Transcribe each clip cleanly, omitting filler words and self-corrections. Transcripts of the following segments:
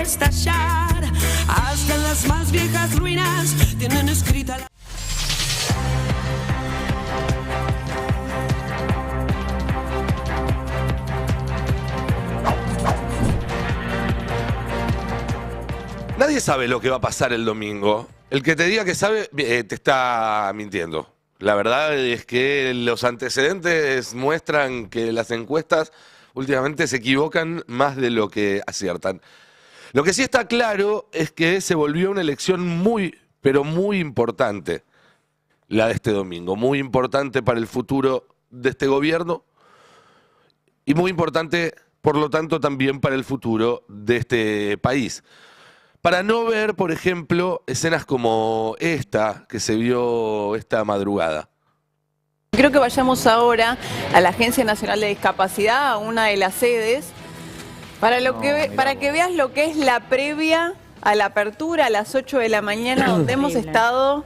estallar. Hasta las más viejas ruinas tienen escrita la... Nadie sabe lo que va a pasar el domingo. El que te diga que sabe, te está mintiendo. La verdad es que los antecedentes muestran que las encuestas últimamente se equivocan más de lo que aciertan. Lo que sí está claro es que se volvió una elección muy, pero muy importante, la de este domingo. Muy importante para el futuro de este gobierno y muy importante, por lo tanto, también para el futuro de este país. Para no ver, por ejemplo, escenas como esta que se vio esta madrugada. Creo que vayamos ahora a la Agencia Nacional de Discapacidad, a una de las sedes, para que veas lo que es la previa a la apertura a las 8 de la mañana, donde hemos estado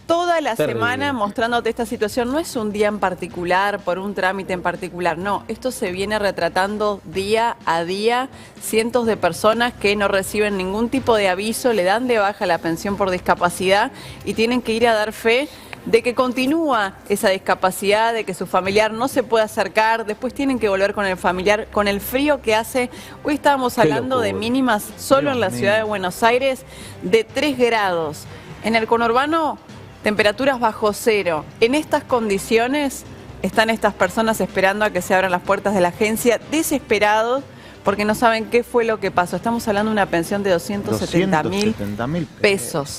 toda la semana mostrándote esta situación. No es un día en particular, por un trámite en particular, no. Esto se viene retratando día a día. Cientos de personas que no reciben ningún tipo de aviso, le dan de baja la pensión por discapacidad y tienen que ir a dar fe de que continúa esa discapacidad, de que su familiar no se puede acercar, después tienen que volver con el familiar, con el frío que hace. Hoy estábamos hablando de mínimas solo en la ciudad de Buenos Aires de 3 grados. En el conurbano, temperaturas bajo cero. En estas condiciones están estas personas esperando a que se abran las puertas de la agencia, desesperados, porque no saben qué fue lo que pasó. Estamos hablando de una pensión de 270.000 pesos.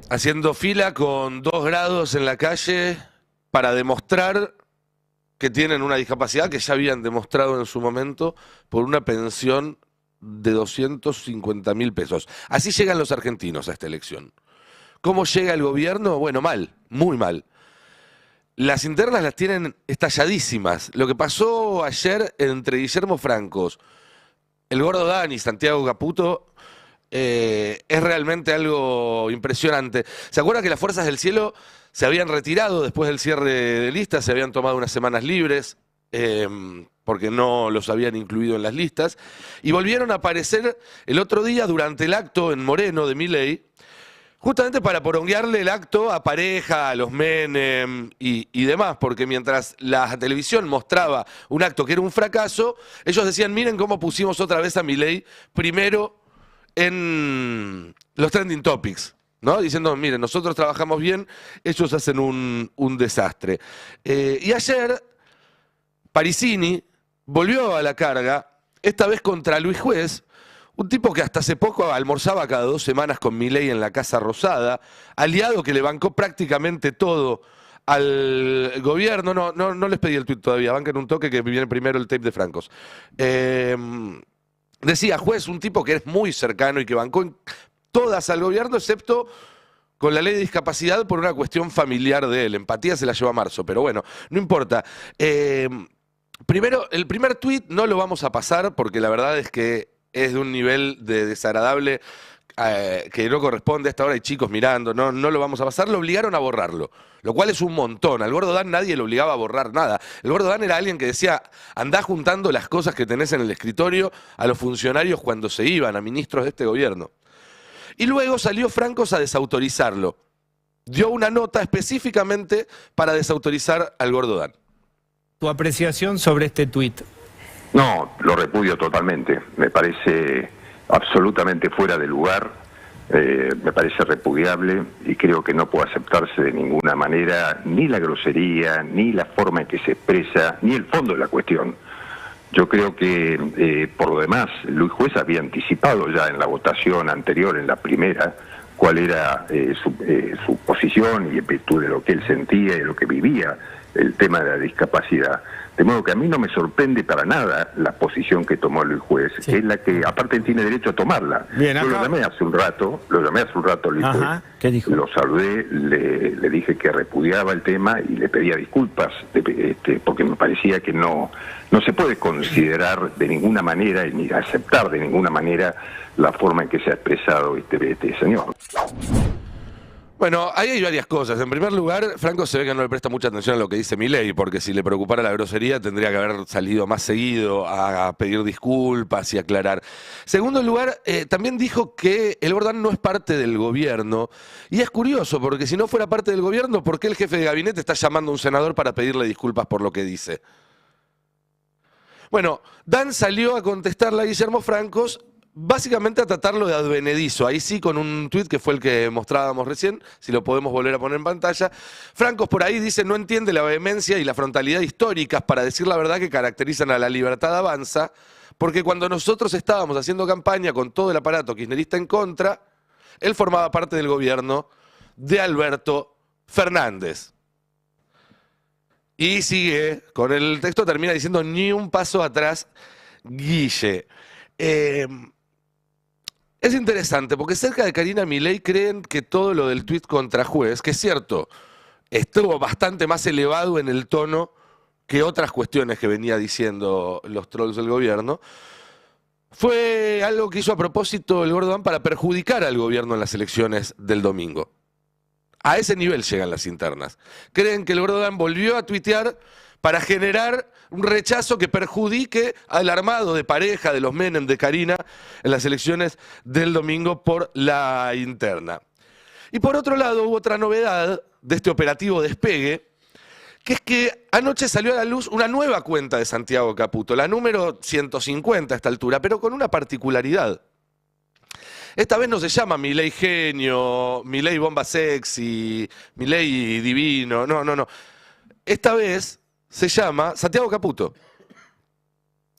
Haciendo fila con 2 grados en la calle para demostrar que tienen una discapacidad que ya habían demostrado en su momento por una pensión de 250.000 pesos. Así llegan los argentinos a esta elección. ¿Cómo llega el gobierno? Bueno, mal, muy mal. Las internas las tienen estalladísimas. Lo que pasó ayer entre Guillermo Francos, el Gordo Dan y Santiago Caputo es realmente algo impresionante. ¿Se acuerdan que las Fuerzas del Cielo se habían retirado después del cierre de listas? Se habían tomado unas semanas libres porque no los habían incluido en las listas. Y volvieron a aparecer el otro día durante el acto en Moreno de Milei, justamente para poronguearle el acto a Pareja, a los Menem y demás, porque mientras la televisión mostraba un acto que era un fracaso, ellos decían, miren cómo pusimos otra vez a Milei primero en los trending topics, ¿no? Diciendo, miren, nosotros trabajamos bien, ellos hacen un desastre. Y ayer, Parisini volvió a la carga, esta vez contra Luis Juez, un tipo que hasta hace poco almorzaba cada 2 semanas con Milei en la Casa Rosada, aliado que le bancó prácticamente todo al gobierno. No les pedí el tuit todavía, banquen un toque que viene primero el tape de Francos. Decía, Juez, un tipo que es muy cercano y que bancó en todas al gobierno, excepto con la ley de discapacidad por una cuestión familiar de él. Empatía se la lleva a marzo, pero bueno, no importa. Primero, el primer tuit no lo vamos a pasar porque la verdad es que es de un nivel de desagradable que no corresponde. A esta hora hay chicos mirando, no lo vamos a pasar. Lo obligaron a borrarlo, lo cual es un montón. Al Gordo Dan nadie lo obligaba a borrar nada. El Gordo Dan era alguien que decía, andá juntando las cosas que tenés en el escritorio a los funcionarios cuando se iban, a ministros de este gobierno. Y luego salió Francos a desautorizarlo. Dio una nota específicamente para desautorizar al Gordo Dan. Tu apreciación sobre este tuit. No, lo repudio totalmente. Me parece absolutamente fuera de lugar, me parece repudiable y creo que no puede aceptarse de ninguna manera ni la grosería, ni la forma en que se expresa, ni el fondo de la cuestión. Yo creo que, por lo demás, Luis Juez había anticipado ya en la votación anterior, en la primera, cuál era su posición y en virtud de lo que él sentía y de lo que vivía el tema de la discapacidad. De modo que a mí no me sorprende para nada la posición que tomó Luis Juez, sí, que es la que aparte tiene derecho a tomarla. Bien, yo lo llamé hace un rato a Luis Juez. ¿Qué dijo? Lo saludé, le dije que repudiaba el tema y le pedía disculpas, porque me parecía que no se puede considerar de ninguna manera ni aceptar de ninguna manera la forma en que se ha expresado este señor. Bueno, ahí hay varias cosas. En primer lugar, Franco se ve que no le presta mucha atención a lo que dice Milei, porque si le preocupara la grosería tendría que haber salido más seguido a pedir disculpas y aclarar. Segundo lugar, también dijo que el Gordán no es parte del gobierno. Y es curioso, porque si no fuera parte del gobierno, ¿por qué el jefe de gabinete está llamando a un senador para pedirle disculpas por lo que dice? Bueno, Dan salió a contestarle a Guillermo Francos, básicamente a tratarlo de advenedizo, ahí sí con un tuit que fue el que mostrábamos recién, si lo podemos volver a poner en pantalla. Francos por ahí dice no entiende la vehemencia y la frontalidad históricas para decir la verdad que caracterizan a La Libertad Avanza, porque cuando nosotros estábamos haciendo campaña con todo el aparato kirchnerista en contra, él formaba parte del gobierno de Alberto Fernández. Y sigue, con el texto termina diciendo ni un paso atrás, Guille. Es interesante porque cerca de Karina Milei creen que todo lo del tuit contra juez, que es cierto, estuvo bastante más elevado en el tono que otras cuestiones que venía diciendo los trolls del gobierno, fue algo que hizo a propósito el Gordán para perjudicar al gobierno en las elecciones del domingo. A ese nivel llegan las internas. Creen que el Gordán volvió a tuitear para generar un rechazo que perjudique al armado de pareja de los Menem de Karina en las elecciones del domingo por la interna. Y por otro lado hubo otra novedad de este operativo despegue, que es que anoche salió a la luz una nueva cuenta de Santiago Caputo, la número 150 a esta altura, pero con una particularidad. Esta vez no se llama Milei Genio, Milei Bomba Sexy, Milei Divino, no. Esta vez se llama Santiago Caputo.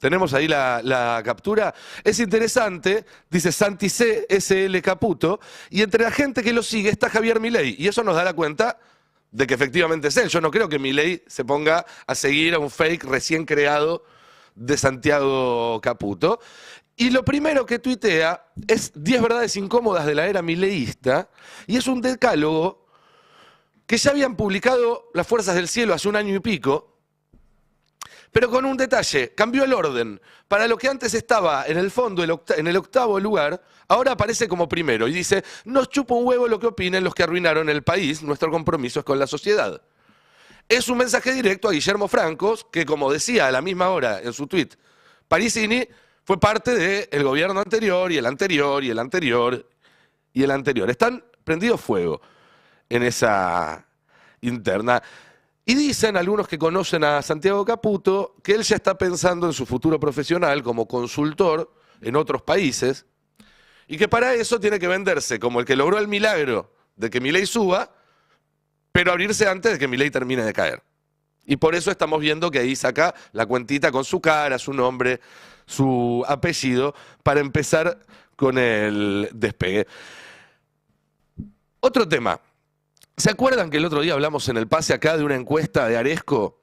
Tenemos ahí la captura. Es interesante, dice Santi C, SL Caputo, y entre la gente que lo sigue está Javier Milei, y eso nos da la cuenta de que efectivamente es él. Yo no creo que Milei se ponga a seguir a un fake recién creado de Santiago Caputo. Y lo primero que tuitea es 10 verdades incómodas de la era mileísta, y es un decálogo que ya habían publicado las Fuerzas del Cielo hace un año y pico, pero con un detalle, cambió el orden. Para lo que antes estaba en el fondo, en el octavo lugar, ahora aparece como primero y dice, nos chupa un huevo lo que opinen los que arruinaron el país, nuestro compromiso es con la sociedad. Es un mensaje directo a Guillermo Francos, que como decía a la misma hora en su tuit, Parisini fue parte del gobierno anterior y el anterior y el anterior y el anterior. Están prendidos fuego en esa interna. Y dicen algunos que conocen a Santiago Caputo que él ya está pensando en su futuro profesional como consultor en otros países y que para eso tiene que venderse como el que logró el milagro de que Milei suba, pero abrirse antes de que Milei termine de caer. Y por eso estamos viendo que ahí saca la cuentita con su cara, su nombre, su apellido, para empezar con el despegue. Otro tema. ¿Se acuerdan que el otro día hablamos en el pase acá de una encuesta de Aresco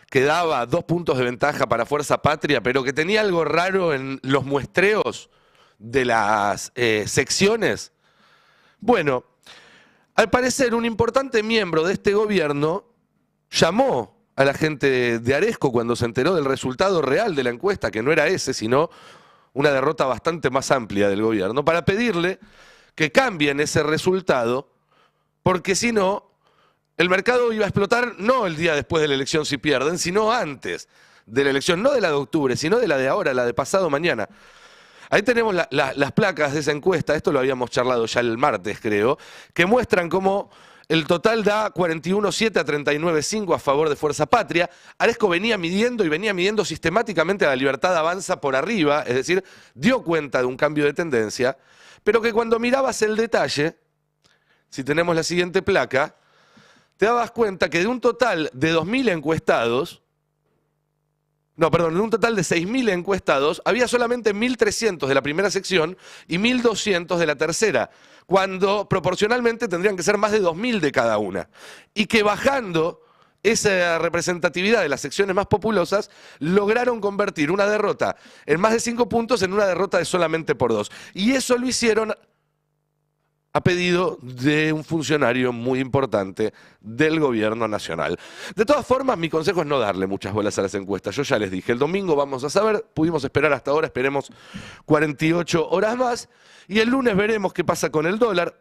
que daba 2 puntos de ventaja para Fuerza Patria, pero que tenía algo raro en los muestreos de las secciones? Bueno, al parecer un importante miembro de este gobierno llamó a la gente de Aresco cuando se enteró del resultado real de la encuesta, que no era ese, sino una derrota bastante más amplia del gobierno, para pedirle que cambien ese resultado, porque si no, el mercado iba a explotar no el día después de la elección si pierden, sino antes de la elección, no de la de octubre, sino de la de ahora, la de pasado mañana. Ahí tenemos las placas de esa encuesta, esto lo habíamos charlado ya el martes creo, que muestran cómo el total da 41,7 a 39,5 a favor de Fuerza Patria. Aresco venía midiendo sistemáticamente a La Libertad Avanza por arriba, es decir, dio cuenta de un cambio de tendencia, pero que cuando mirabas el detalle, si tenemos la siguiente placa, te dabas cuenta que de un total de 2.000 encuestados, de un total de 6.000 encuestados, había solamente 1.300 de la primera sección y 1.200 de la tercera, cuando proporcionalmente tendrían que ser más de 2.000 de cada una. Y que bajando esa representatividad de las secciones más populosas, lograron convertir una derrota en más de 5 puntos en una derrota de solamente por 2. Y eso lo hicieron a pedido de un funcionario muy importante del gobierno nacional. De todas formas, mi consejo es no darle muchas bolas a las encuestas. Yo ya les dije, el domingo vamos a saber, pudimos esperar hasta ahora, esperemos 48 horas más, y el lunes veremos qué pasa con el dólar.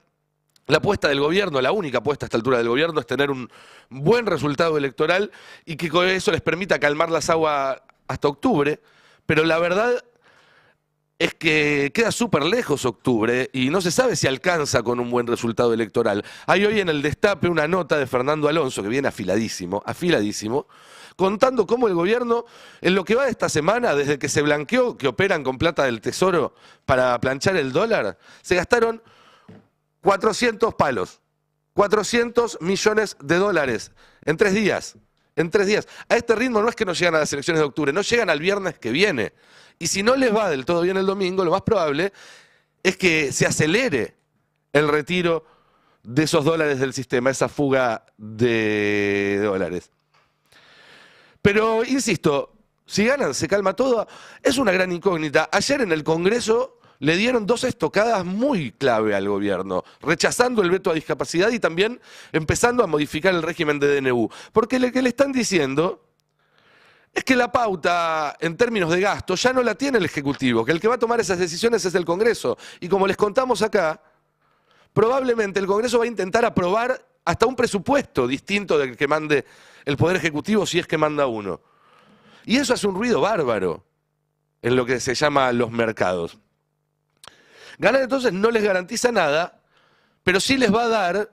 La apuesta del gobierno, la única apuesta a esta altura del gobierno, es tener un buen resultado electoral y que con eso les permita calmar las aguas hasta octubre. Pero la verdad es que queda súper lejos octubre y no se sabe si alcanza con un buen resultado electoral. Hay hoy en el Destape una nota de Fernando Alonso, que viene afiladísimo, contando cómo el gobierno, en lo que va de esta semana, desde que se blanqueó que operan con plata del Tesoro para planchar el dólar, se gastaron 400 palos, 400 millones de dólares en 3 días. En 3 días. A este ritmo no es que no llegan a las elecciones de octubre, no llegan al viernes que viene. Y si no les va del todo bien el domingo, lo más probable es que se acelere el retiro de esos dólares del sistema, esa fuga de dólares. Pero, insisto, si ganan, se calma todo. Es una gran incógnita. Ayer en el Congreso le dieron 2 estocadas muy clave al gobierno, rechazando el veto a discapacidad y también empezando a modificar el régimen de DNU. Porque lo que le están diciendo es que la pauta en términos de gasto ya no la tiene el Ejecutivo, que el que va a tomar esas decisiones es el Congreso. Y como les contamos acá, probablemente el Congreso va a intentar aprobar hasta un presupuesto distinto del que mande el Poder Ejecutivo, si es que manda uno. Y eso hace un ruido bárbaro en lo que se llama los mercados. Ganar entonces no les garantiza nada, pero sí les va a dar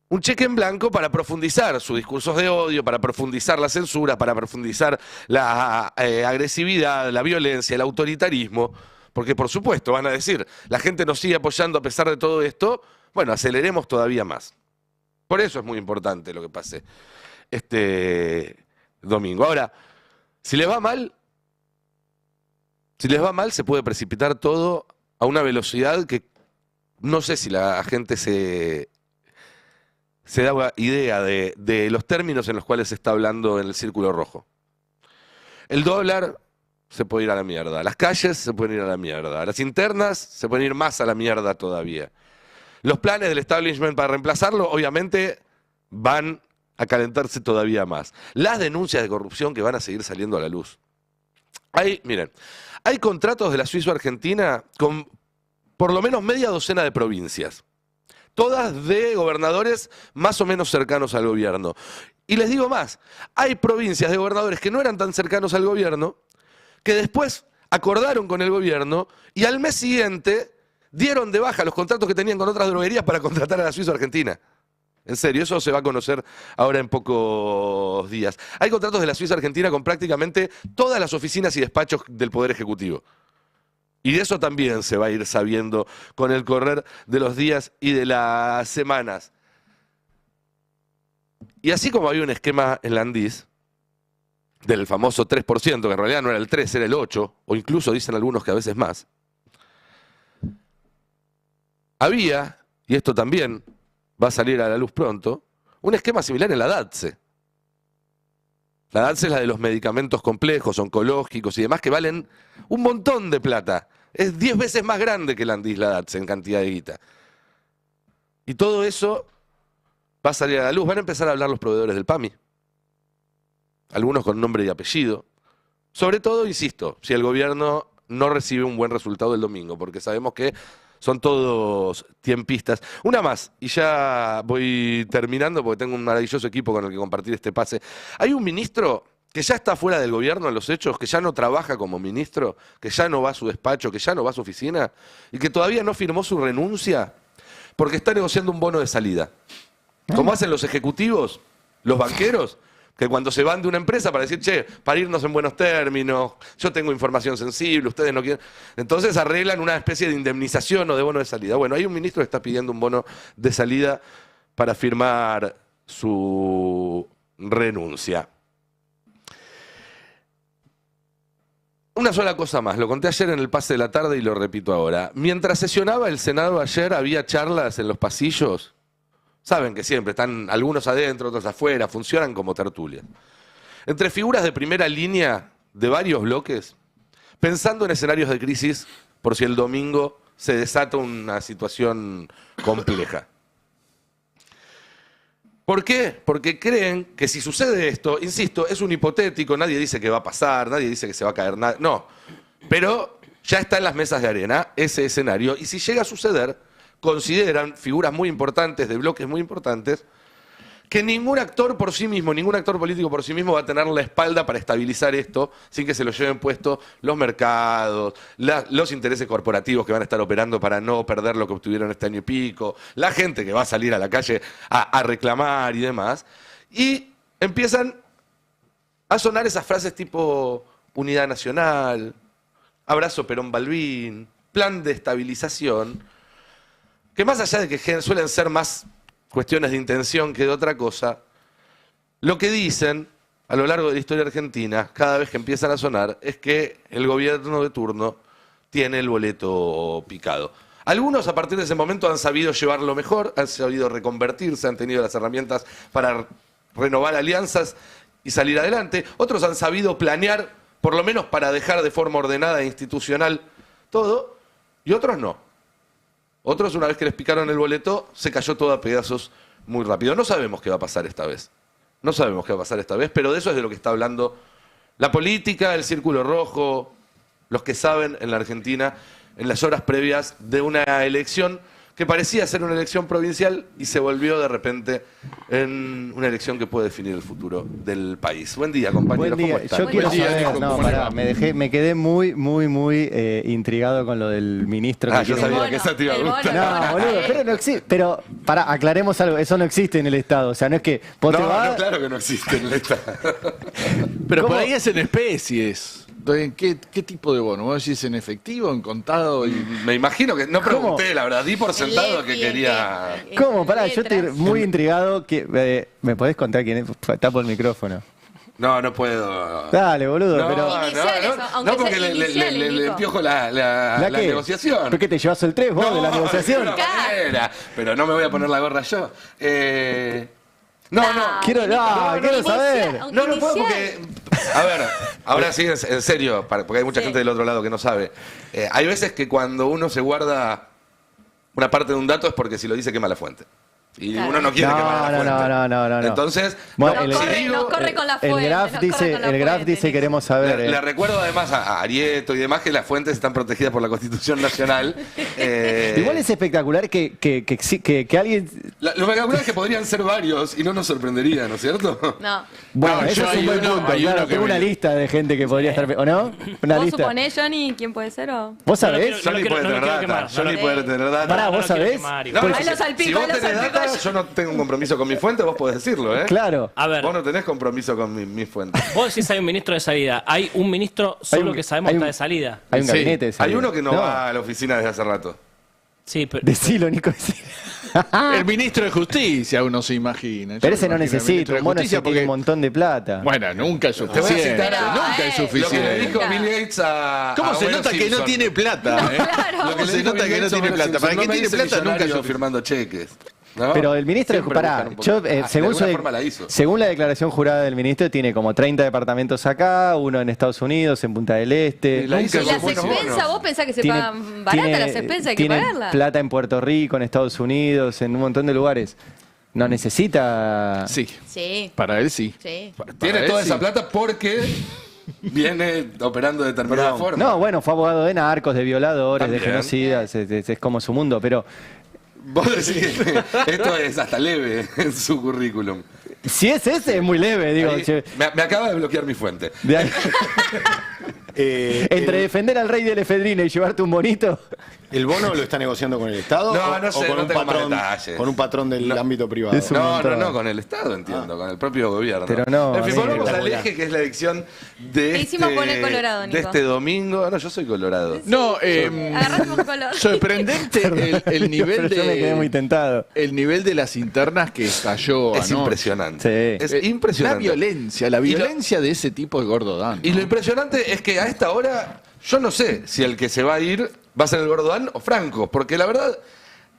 un cheque en blanco para profundizar sus discursos de odio, para profundizar la censura, para profundizar la agresividad, la violencia, el autoritarismo. Porque por supuesto van a decir, la gente nos sigue apoyando a pesar de todo esto, bueno, aceleremos todavía más. Por eso es muy importante lo que pase este domingo. Ahora, si les va mal, se puede precipitar todo a una velocidad que no sé si la gente se da idea de los términos en los cuales se está hablando en el círculo rojo. El dólar se puede ir a la mierda, las calles se pueden ir a la mierda, las internas se pueden ir más a la mierda todavía. Los planes del establishment para reemplazarlo, obviamente, van a calentarse todavía más. Las denuncias de corrupción que van a seguir saliendo a la luz. Miren, hay contratos de la Suizo-Argentina con por lo menos media docena de provincias. Todas de gobernadores más o menos cercanos al gobierno. Y les digo más, hay provincias de gobernadores que no eran tan cercanos al gobierno, que después acordaron con el gobierno y al mes siguiente dieron de baja los contratos que tenían con otras droguerías para contratar a la Suizo-Argentina. En serio, eso se va a conocer ahora en pocos días. Hay contratos de la Suizo-Argentina con prácticamente todas las oficinas y despachos del Poder Ejecutivo. Y de eso también se va a ir sabiendo con el correr de los días y de las semanas. Y así como había un esquema en la Andis, del famoso 3%, que en realidad no era el 3, era el 8, o incluso dicen algunos que a veces más, había, y esto también va a salir a la luz pronto, un esquema similar en la DATSE. La DATSE es la de los medicamentos complejos, oncológicos y demás, que valen un montón de plata. Es 10 veces más grande que la Andis, la DATSE, en cantidad de guita. Y todo eso va a salir a la luz. Van a empezar a hablar los proveedores del PAMI. Algunos con nombre y apellido. Sobre todo, insisto, si el gobierno no recibe un buen resultado el domingo, porque sabemos que son todos tiempistas. Una más, y ya voy terminando porque tengo un maravilloso equipo con el que compartir este pase. Hay un ministro que ya está fuera del gobierno en los hechos, que ya no trabaja como ministro, que ya no va a su despacho, que ya no va a su oficina, y que todavía no firmó su renuncia porque está negociando un bono de salida. Como hacen los ejecutivos, los banqueros, que cuando se van de una empresa para decir, che, para irnos en buenos términos, yo tengo información sensible, ustedes no quieren. Entonces arreglan una especie de indemnización o de bono de salida. Bueno, hay un ministro que está pidiendo un bono de salida para firmar su renuncia. Una sola cosa más, lo conté ayer en el pase de la tarde y lo repito ahora. Mientras sesionaba el Senado ayer, había charlas en los pasillos. Saben que siempre están algunos adentro, otros afuera, funcionan como tertulias. Entre figuras de primera línea de varios bloques, pensando en escenarios de crisis por si el domingo se desata una situación compleja. ¿Por qué? Porque creen que si sucede esto, insisto, es un hipotético, nadie dice que va a pasar, nadie dice que se va a caer nada, no. Pero ya está en las mesas de arena ese escenario y si llega a suceder, consideran, figuras muy importantes, de bloques muy importantes, que ningún actor por sí mismo, ningún actor político por sí mismo va a tener la espalda para estabilizar esto sin que se lo lleven puesto los mercados, los intereses corporativos que van a estar operando para no perder lo que obtuvieron este año y pico, la gente que va a salir a la calle a reclamar y demás. Y empiezan a sonar esas frases tipo unidad nacional, abrazo Perón-Balbín, plan de estabilización, que más allá de que suelen ser más cuestiones de intención que de otra cosa, lo que dicen a lo largo de la historia argentina, cada vez que empiezan a sonar, es que el gobierno de turno tiene el boleto picado. Algunos a partir de ese momento han sabido llevarlo mejor, han sabido reconvertirse, han tenido las herramientas para renovar alianzas y salir adelante. Otros han sabido planear, por lo menos para dejar de forma ordenada e institucional todo, y otros no. Otros, una vez que les picaron el boleto, se cayó todo a pedazos muy rápido. No sabemos qué va a pasar esta vez. No sabemos qué va a pasar esta vez, pero de eso es de lo que está hablando la política, el Círculo Rojo, los que saben en la Argentina, en las horas previas de una elección que parecía ser una elección provincial y se volvió de repente en una elección que puede definir el futuro del país. Buen día, compañeros. Buen día. ¿Cómo están? Yo quiero Buen día, saber, Nico, no, ¿cómo pará, le va? me quedé muy intrigado con lo del ministro. Ah, que yo quiere- sabía que esa te iba a el bono, gustar. No, boludo, pero no existe. Pero, pará, aclaremos algo, eso no existe en el Estado. O sea, no es que vos te No, vas... no, claro que no existe en esta. Pero ¿Cómo? por ahí es en especies. ¿En qué tipo de bono? ¿Vos decís en efectivo, en contado? Me imagino que no pregunté, ¿Cómo? la verdad, di por sentado que Leti, quería. ¿Cómo? Pará, yo estoy letras. muy intrigado. ¿Me podés contar quién es? Tapo el micrófono. No puedo. Dale, boludo, No, pero... Iniciales, aunque no, porque sea le iniciales, le Nico. empiojo la qué? negociación. ¿Por qué te llevas el 3 vos de la negociación? de ninguna manera, pero no me voy a poner la gorra yo. No. Quiero saber. Aunque No puedo inicial. porque. A ver, ahora sí, en serio, porque hay mucha Sí. gente del otro lado que no sabe. Hay veces que cuando uno se guarda una parte de un dato es porque si lo dice quema la fuente. Y Claro. uno no quiere quemar la fuente. No. Entonces, Bueno, Nos si corre, digo- nos corre con la fuente. El Graf nos corre dice, con la el Graf fuente, dice Nico. queremos saber. Le recuerdo además a Arieto y demás que las fuentes están protegidas por la Constitución Nacional. Igual es espectacular que alguien... Lo espectacular es que podrían ser varios y no nos sorprendería, ¿no es cierto? No. Bueno, No, eso yo es un hay buen uno- punto. hay Claro, uno que tengo una me- lista de gente que podría estar... ¿O no? Una ¿Vos lista. suponés, Johnny, quién puede ser o...? ¿Vos No lo sabés? quiero- Johnny quiero- puede no lo tener quiero data. quemar, Johnny no lo- puede tener data. Pará, No, ¿vos no quiero sabés? quemar igual. Pues- Ahí lo salpico, si vos ahí lo tenés salpico. data, yo no tengo un compromiso con mi fuente, vos podés decirlo, ¿eh? Claro. A ver, Vos no tenés compromiso con mi fuente. vos decís hay un ministro de salida. Hay un ministro solo que sabemos hay está un- de salida. Hay un Sí. gabinete. de Hay salida. uno que no va a la oficina desde hace rato. Sí, pero Decilo, Nico. decilo. El ministro de Justicia, uno se imagina. Yo Pero ese me no imagino al necesita. ministro de Un mono Justicia ese tiene un montón de plata. Bueno, nunca es Te voy a suficiente. citar Nunca es lo que Lo que le suficiente. dijo Bill Gates a. ¿Cómo a se Homero nota que no Simpson. tiene plata? Claro. Lo ¿Cómo le se dijo nota Bill que no Gates a tiene Homero plata? Simpson, Para no que me tiene hice plata nunca es millonario suficiente. firmando cheques. ¿no? Pero el ministro, Siempre pará, buscan un poco. yo, De según, alguna forma la hizo. según la declaración jurada del ministro, tiene como 30 departamentos acá, uno en Estados Unidos, en Punta del Este. Y la hizo ¿Y con las buenos expensas? bonos. ¿Vos pensás que se Tiene- pagan baratas tiene- las expensas? Hay que tiene pagarlas. plata en Puerto Rico, en Estados Unidos, en un montón de lugares. No necesita... Sí, Sí, para él sí. sí. Tiene Para toda él esa sí. plata porque viene operando de determinada forma. No, bueno, fue abogado de narcos, de violadores, de También. genocidas, es como su mundo, pero Vos decís que esto es hasta leve en su currículum. si es ese, es muy leve, digo. Ahí, che, me acaba de bloquear mi fuente. de ahí- Entre defender al rey del efedrina y llevarte un bonito. ¿El bono lo está negociando con el Estado No, o, no sé, o con, no un tengo más patrón, detalles. con un patrón del No. ámbito privado? Es un No, montón. con el Estado entiendo, con el propio gobierno. Pero no, En fin, sí, volvamos al espectacular. eje que es la elección de Te hicimos poner colorado, de Nico. este domingo. No, yo soy colorado. No, Agarraste un color. sorprendente el nivel Pero yo me quedé muy de tentado. el nivel de las internas que estalló Es anoche. impresionante. Sí. Es La impresionante. violencia de ese tipo es gordo Dan. Y lo impresionante es que a esta hora, yo no sé si el que se va a ir va a ser el Gordo Dan o Franco, porque la verdad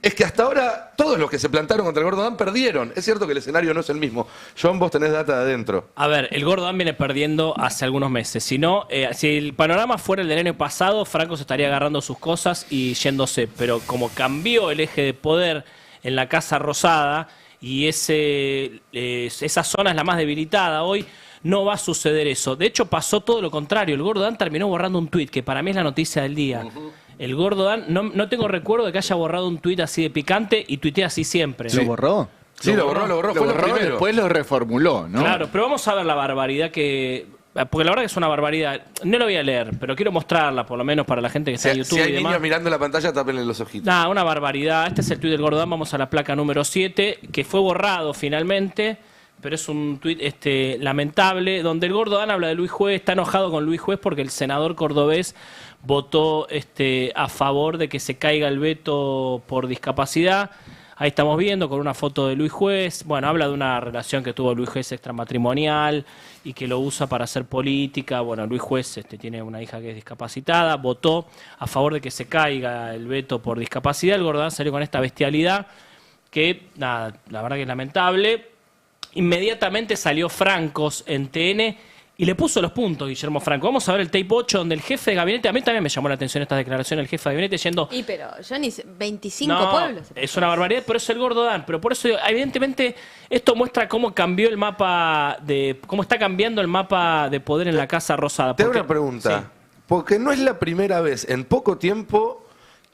es que hasta ahora todos los que se plantaron contra el Gordo Dan perdieron. Es cierto que el escenario no es el mismo. John, vos tenés data de adentro. a ver, el Gordo Dan viene perdiendo hace algunos meses. Si no, si el panorama fuera el del año pasado, Franco se estaría agarrando sus cosas y yéndose. Pero como cambió el eje de poder en la Casa Rosada y esa zona es la más debilitada hoy, no va a suceder eso. De hecho, pasó todo lo contrario. El Gordo Dan terminó borrando un tuit, que para mí es la noticia del día. El Gordo Dan, no tengo recuerdo de que haya borrado un tuit así de picante y tuitea así siempre. ¿Lo borró? Sí, lo borró, fue lo primero. Después lo reformuló, ¿no? Claro, pero vamos a ver la barbaridad que... Porque la verdad que es una barbaridad. No lo voy a leer, pero quiero mostrarla, por lo menos para la gente que está en YouTube Si hay y demás. niños mirando la pantalla, tápenle los ojitos. Nada, una barbaridad. Este es el tuit del Gordo Dan. Vamos a la placa número 7, que fue borrado finalmente, pero es un tuit lamentable, donde el Gordo Dan habla de Luis Juez, está enojado con Luis Juez porque el senador cordobés votó a favor de que se caiga el veto por discapacidad. Ahí estamos viendo con una foto de Luis Juez. Bueno, habla de una relación que tuvo Luis Juez extramatrimonial y que lo usa para hacer política. Bueno, Luis Juez tiene una hija que es discapacitada, votó a favor de que se caiga el veto por discapacidad. El Gordo Dan salió con esta bestialidad que, nada, la verdad que es lamentable. Inmediatamente salió Francos en TN y le puso los puntos, Guillermo Franco. Vamos a ver el tape 8, donde el jefe de gabinete, a mí también me llamó la atención estas declaraciones, el jefe de gabinete yendo... Y pero yo ni 25 no, pueblos. es una barbaridad, pero es el Gordo Dan. Pero por eso, evidentemente, esto muestra cómo cambió el mapa cómo está cambiando el mapa de poder en la Casa Rosada. Te hago una pregunta. Sí. Porque no es la primera vez en poco tiempo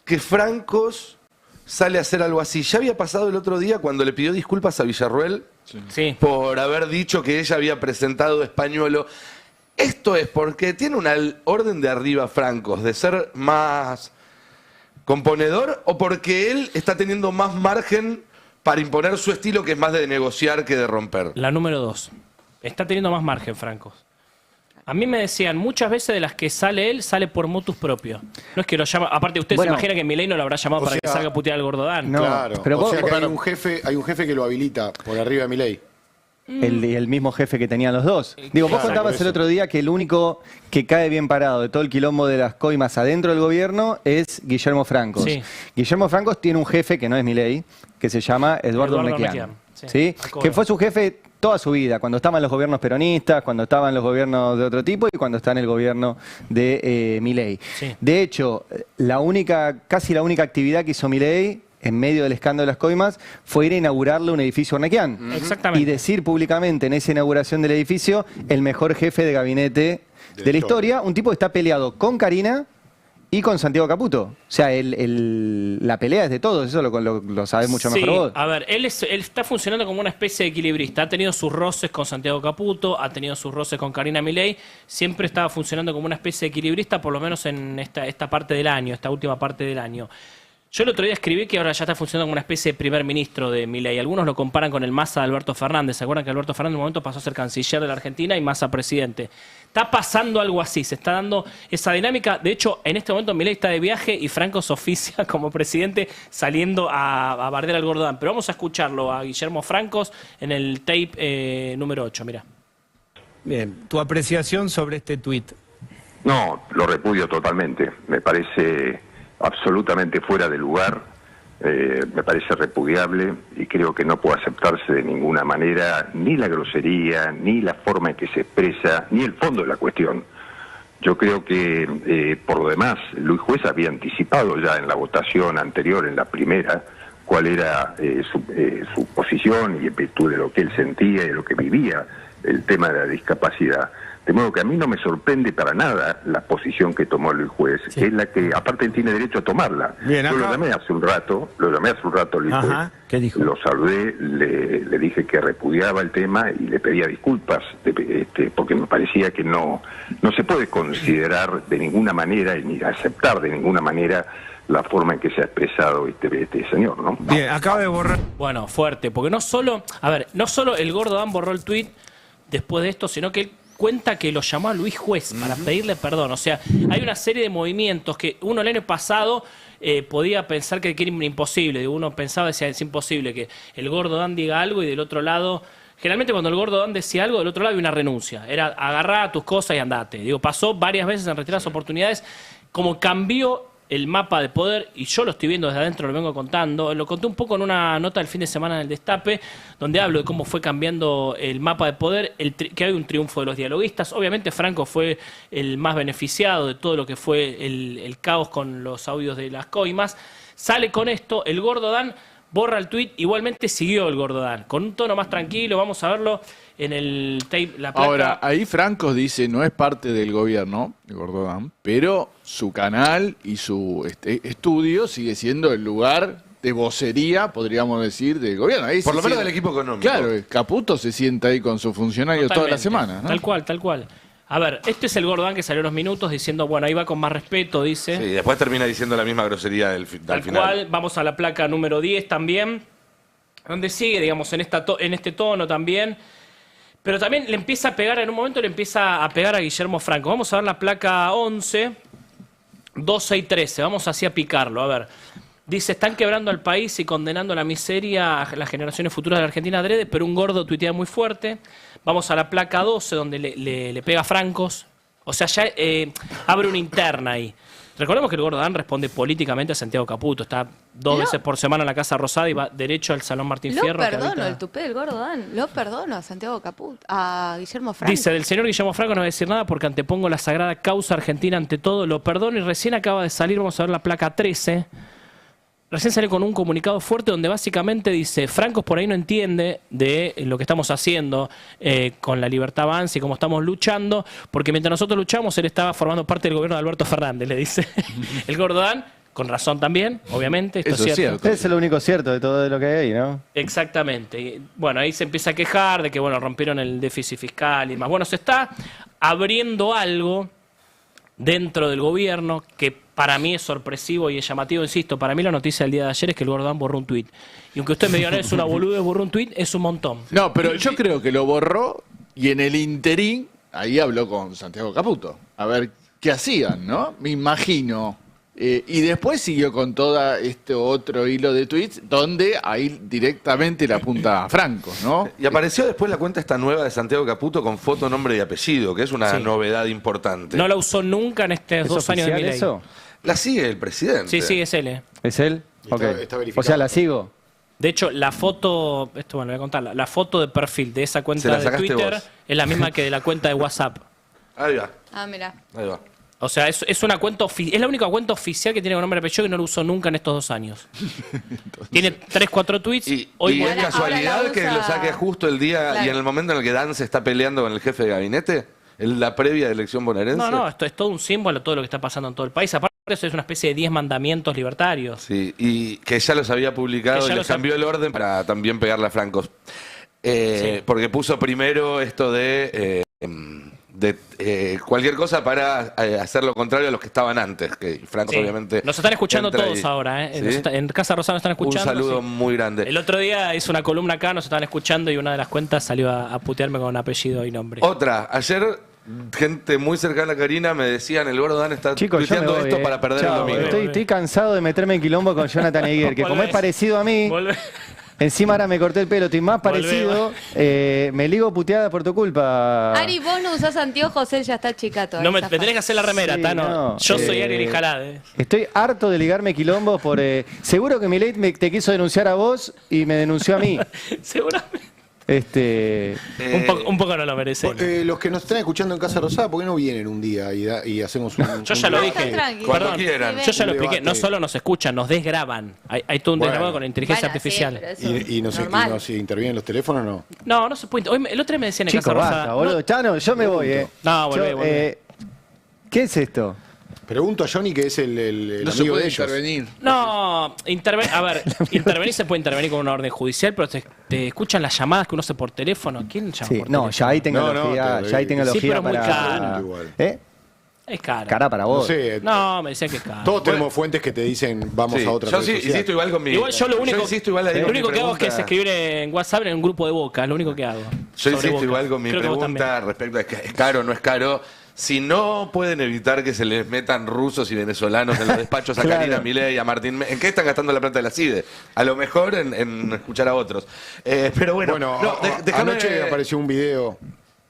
que Francos sale a hacer algo así. Ya había pasado el otro día cuando le pidió disculpas a Villarruel Sí. por haber dicho que ella había presentado Españuelo. Esto es porque tiene una orden de arriba Francos de ser más componedor o porque él está teniendo más margen para imponer su estilo, que es más de negociar que de romper. La número 2. Está teniendo más margen, Francos. A mí me decían, muchas veces de las que sale él, sale por motus propio. No es que lo llama... Aparte, usted se imagina que Milei no lo habrá llamado para que salga a putear al Gordo Dan. No, Claro, pero o sea que vos- hay un jefe que lo habilita por arriba de Milei. El mismo jefe que tenían los dos. Digo, vos Claro, contabas por el eso. otro día que el único que cae bien parado de todo el quilombo de las coimas adentro del gobierno es Guillermo Francos. Sí. Guillermo Francos tiene un jefe que no es Milei, que se llama Eduardo Mequián. Mequián, sí. ¿Sí? Alcoba. Que fue su jefe toda su vida, cuando estaban los gobiernos peronistas, cuando estaban los gobiernos de otro tipo y cuando está en el gobierno de Milei. Sí. De hecho, casi la única actividad que hizo Milei en medio del escándalo de las coimas fue ir a inaugurarle un edificio a Urnequian. Exactamente. Y decir públicamente en esa inauguración del edificio el mejor jefe de gabinete de la historia, un tipo que está peleado con Karina y con Santiago Caputo. O sea, la pelea es de todos, eso lo sabés mucho mejor vos. A ver, él está funcionando como una especie de equilibrista. Ha tenido sus roces con Santiago Caputo, ha tenido sus roces con Karina Milei. Siempre estaba funcionando como una especie de equilibrista, por lo menos en esta parte del año, esta última parte del año. Yo el otro día escribí que ahora ya está funcionando como una especie de primer ministro de Milei. Algunos lo comparan con el Massa de Alberto Fernández. ¿Se acuerdan que Alberto Fernández en un momento pasó a ser canciller de la Argentina y Massa presidente? Está pasando algo así, se está dando esa dinámica. De hecho, en este momento Milei está de viaje y Franco se oficia como presidente saliendo a bardear al Gordo Dan. Pero vamos a escucharlo a Guillermo Francos en el tape número 8. Mira. Bien, tu apreciación sobre este tuit. No, lo repudio totalmente. Me parece absolutamente fuera de lugar, me parece repudiable y creo que no puede aceptarse de ninguna manera ni la grosería, ni la forma en que se expresa, ni el fondo de la cuestión. Yo creo que, por lo demás, Luis Juez había anticipado ya en la votación anterior, en la primera, cuál era su posición y en virtud de lo que él sentía y de lo que vivía el tema de la discapacidad. De modo que a mí no me sorprende para nada la posición que tomó Luis Juez, que es la que aparte él tiene derecho a tomarla. Bien, Yo lo acá- llamé hace un rato a Luis Ajá, Juez. ¿qué dijo? Lo saludé, le dije que repudiaba el tema y le pedía disculpas, porque me parecía que no se puede considerar de ninguna manera ni aceptar de ninguna manera la forma en que se ha expresado este señor, ¿no? Bien, acaba de borrar. Bueno, fuerte, porque no solo el Gordo Dan borró el tuit después de esto, sino que él cuenta que lo llamó a Luis Juez para pedirle perdón. O sea, hay una serie de movimientos que uno el año pasado podía pensar que era imposible. Uno pensaba, decía, es imposible que el Gordo Dan diga algo y del otro lado... Generalmente cuando el Gordo Dan decía algo, del otro lado había una renuncia. Era agarrar tus cosas y andate. Digo, pasó varias veces en reiteradas oportunidades. Como cambió el mapa de poder, y yo lo estoy viendo desde adentro, lo vengo contando, lo conté un poco en una nota del fin de semana en el Destape, donde hablo de cómo fue cambiando el mapa de poder, que hay un triunfo de los dialoguistas. Obviamente Franco fue el más beneficiado de todo lo que fue el caos con los audios de las coimas. Sale con esto, el Gordo Dan borra el tuit, igualmente siguió el Gordo Dan, con un tono más tranquilo, vamos a verlo en el tape, la placa. Ahora, ahí Francos dice, no es parte del gobierno, el Gordo Dan, pero su canal y su estudio sigue siendo el lugar de vocería, podríamos decir, del gobierno. Ahí Por lo menos sienta- del equipo económico. Claro, Caputo se sienta ahí con su funcionario toda la Totalmente. semana, ¿no? Tal cual, tal cual. A ver, este es el Gordo Dan que salió unos minutos diciendo, bueno, ahí va con más respeto, dice. Sí, después termina diciendo la misma grosería al Tal final. cual, vamos a la placa número 10 también, donde sigue, digamos, en este tono también. Pero también le empieza a pegar, en un momento le empieza a pegar a Guillermo Franco. Vamos a ver la placa 11, 12 y 13. Vamos así a picarlo, a ver. Dice, están quebrando al país y condenando la miseria a las generaciones futuras de la Argentina adrede, pero un gordo tuitea muy fuerte. Vamos a la placa 12, donde le pega a Francos. O sea, ya abre una interna ahí. Recordemos que el Gordo Dan responde políticamente a Santiago Caputo. Está 2 veces por semana en la Casa Rosada y va derecho al Salón Martín Lo Fierro. que perdono, habita- el tupé del Gordo Dan. Lo perdono a Santiago Caput, a Guillermo Franco. Dice, del señor Guillermo Franco no voy a decir nada porque antepongo la sagrada causa argentina ante todo. Lo perdono y recién acaba de salir, vamos a ver la placa 13. Recién sale con un comunicado fuerte donde básicamente dice, Francos por ahí no entiende de lo que estamos haciendo con la Libertad Avanza y cómo estamos luchando, porque mientras nosotros luchamos, él estaba formando parte del gobierno de Alberto Fernández, le dice el Gordo Dan, con razón también, obviamente, esto Eso es es cierto. cierto. Es lo único cierto de todo lo que hay ahí, ¿no? Exactamente. Y, bueno, ahí se empieza a quejar de que, bueno, rompieron el déficit fiscal y demás. Bueno, se está abriendo algo dentro del gobierno que para mí es sorpresivo y es llamativo, insisto. Para mí la noticia del día de ayer es que el Gordo Dan borró un tuit. Y aunque usted me diga, no, es una boludez, borró un tuit, es un montón. No, pero yo creo que lo borró y en el interín, ahí habló con Santiago Caputo. A ver qué hacían, ¿no? Me imagino. Y después siguió con todo este otro hilo de tweets donde ahí directamente le apunta a Franco, ¿no? Y apareció después la cuenta esta nueva de Santiago Caputo con foto, nombre y apellido, que es una Sí. novedad importante. No la usó nunca en estos ¿Es 2 años de oficial Milei. eso? La sigue el presidente. Sí, sí, es él. ¿Es él? Está- Ok. está verificado. O sea, la sigo. De hecho, la foto, esto bueno, voy a contarla, la foto de perfil de esa Se cuenta la de sacaste Twitter vos. es la misma que de la cuenta de WhatsApp. Ahí va, Ah, mira. ahí va. O sea, es una cuenta es la única cuenta oficial que tiene con nombre y apellido que no lo usó nunca en estos 2 años. Tiene 3, 4 tweets. Y Hoy es ahora casualidad la que usa- lo saque justo el día Claro. y en el momento en el que Dan se está peleando con el jefe de gabinete, en la previa de elección bonaerense. no, esto es todo un símbolo, todo lo que está pasando en todo el país. Aparte, eso es una especie de 10 mandamientos libertarios. Sí, y que ya los había publicado Que ya y les los ha- cambió el orden para también pegarle a Francos. Sí. Porque puso primero esto de cualquier cosa para hacer lo contrario a los que estaban antes, que Francos Sí. obviamente... Nos están escuchando entra todos ahí. ahora, ¿eh? ¿Sí? En Casa Rosada nos están Un escuchando. saludo sí. muy grande. El otro día hice una columna acá, nos estaban escuchando y una de las cuentas salió a putearme con apellido y nombre. Otra, ayer gente muy cercana a Karina me decían, el Gordo Dan está Chicos, yo me tuiteando voy, esto para perder Chao, el domingo. Estoy cansado de meterme en quilombo con Jonathan Eguer, que como es Volvé. parecido a mí, Volvé. encima ahora me corté el pelo, estoy más Volvé, parecido, me ligo puteada por tu culpa. Ari, vos no usás anteojos, él ya está chica todavía. No me tenés que hacer la remera, Sí, Tano. no, Yo soy Ariel Ijalad. Estoy harto de ligarme quilombos por... seguro que Milei te quiso denunciar a vos y me denunció a mí. Seguramente. Un poco no lo merece. Los que nos están escuchando en Casa Rosada, ¿por qué no vienen un día y hacemos un... Yo ya lo dije. tranqui. Cuando Perdón, quieran. yo ya lo Un expliqué. debate. No solo nos escuchan, nos desgraban. Hay todo un Bueno. desgrabado con inteligencia Bueno, sí, artificial. pero eso ¿Y nos normal. intervienen los teléfonos no? No se puede. Hoy, el otro día me decían en Chico, Casa Rosada. basta, boludo. Chano, yo me voy, No, volvé, Yo, volvé. ¿Qué es esto? Pregunto a Johnny, que es el No se amigo puede de ellos. intervenir. No, a ver, intervenir se puede intervenir con una orden judicial, pero te escuchan las llamadas que uno hace por teléfono. ¿Quién llama Sí, por no, teléfono? ya hay tecnología, No, ya hay tecnología Sí, pero es muy para... caro. Igual. Es caro. Cara para No vos. sé, No, me decían que es caro. todos tenemos fuentes que te dicen vamos Sí, a otra yo red sí social. insisto igual con mi... Igual yo lo único, insisto igual ahí lo con mi único que hago es que pregunta. es escribir en WhatsApp en un grupo de Boca, es lo único que hago. Yo Sobre insisto Boca. igual con mi Creo que vos pregunta respecto a que es caro o no es caro. Si no pueden evitar que se les metan rusos y venezolanos en los despachos a Claro. Karina Milei y a Martín, ¿en qué están gastando la plata de la CIDE? A lo mejor en escuchar a otros. Pero bueno, no, déjame- anoche apareció un video.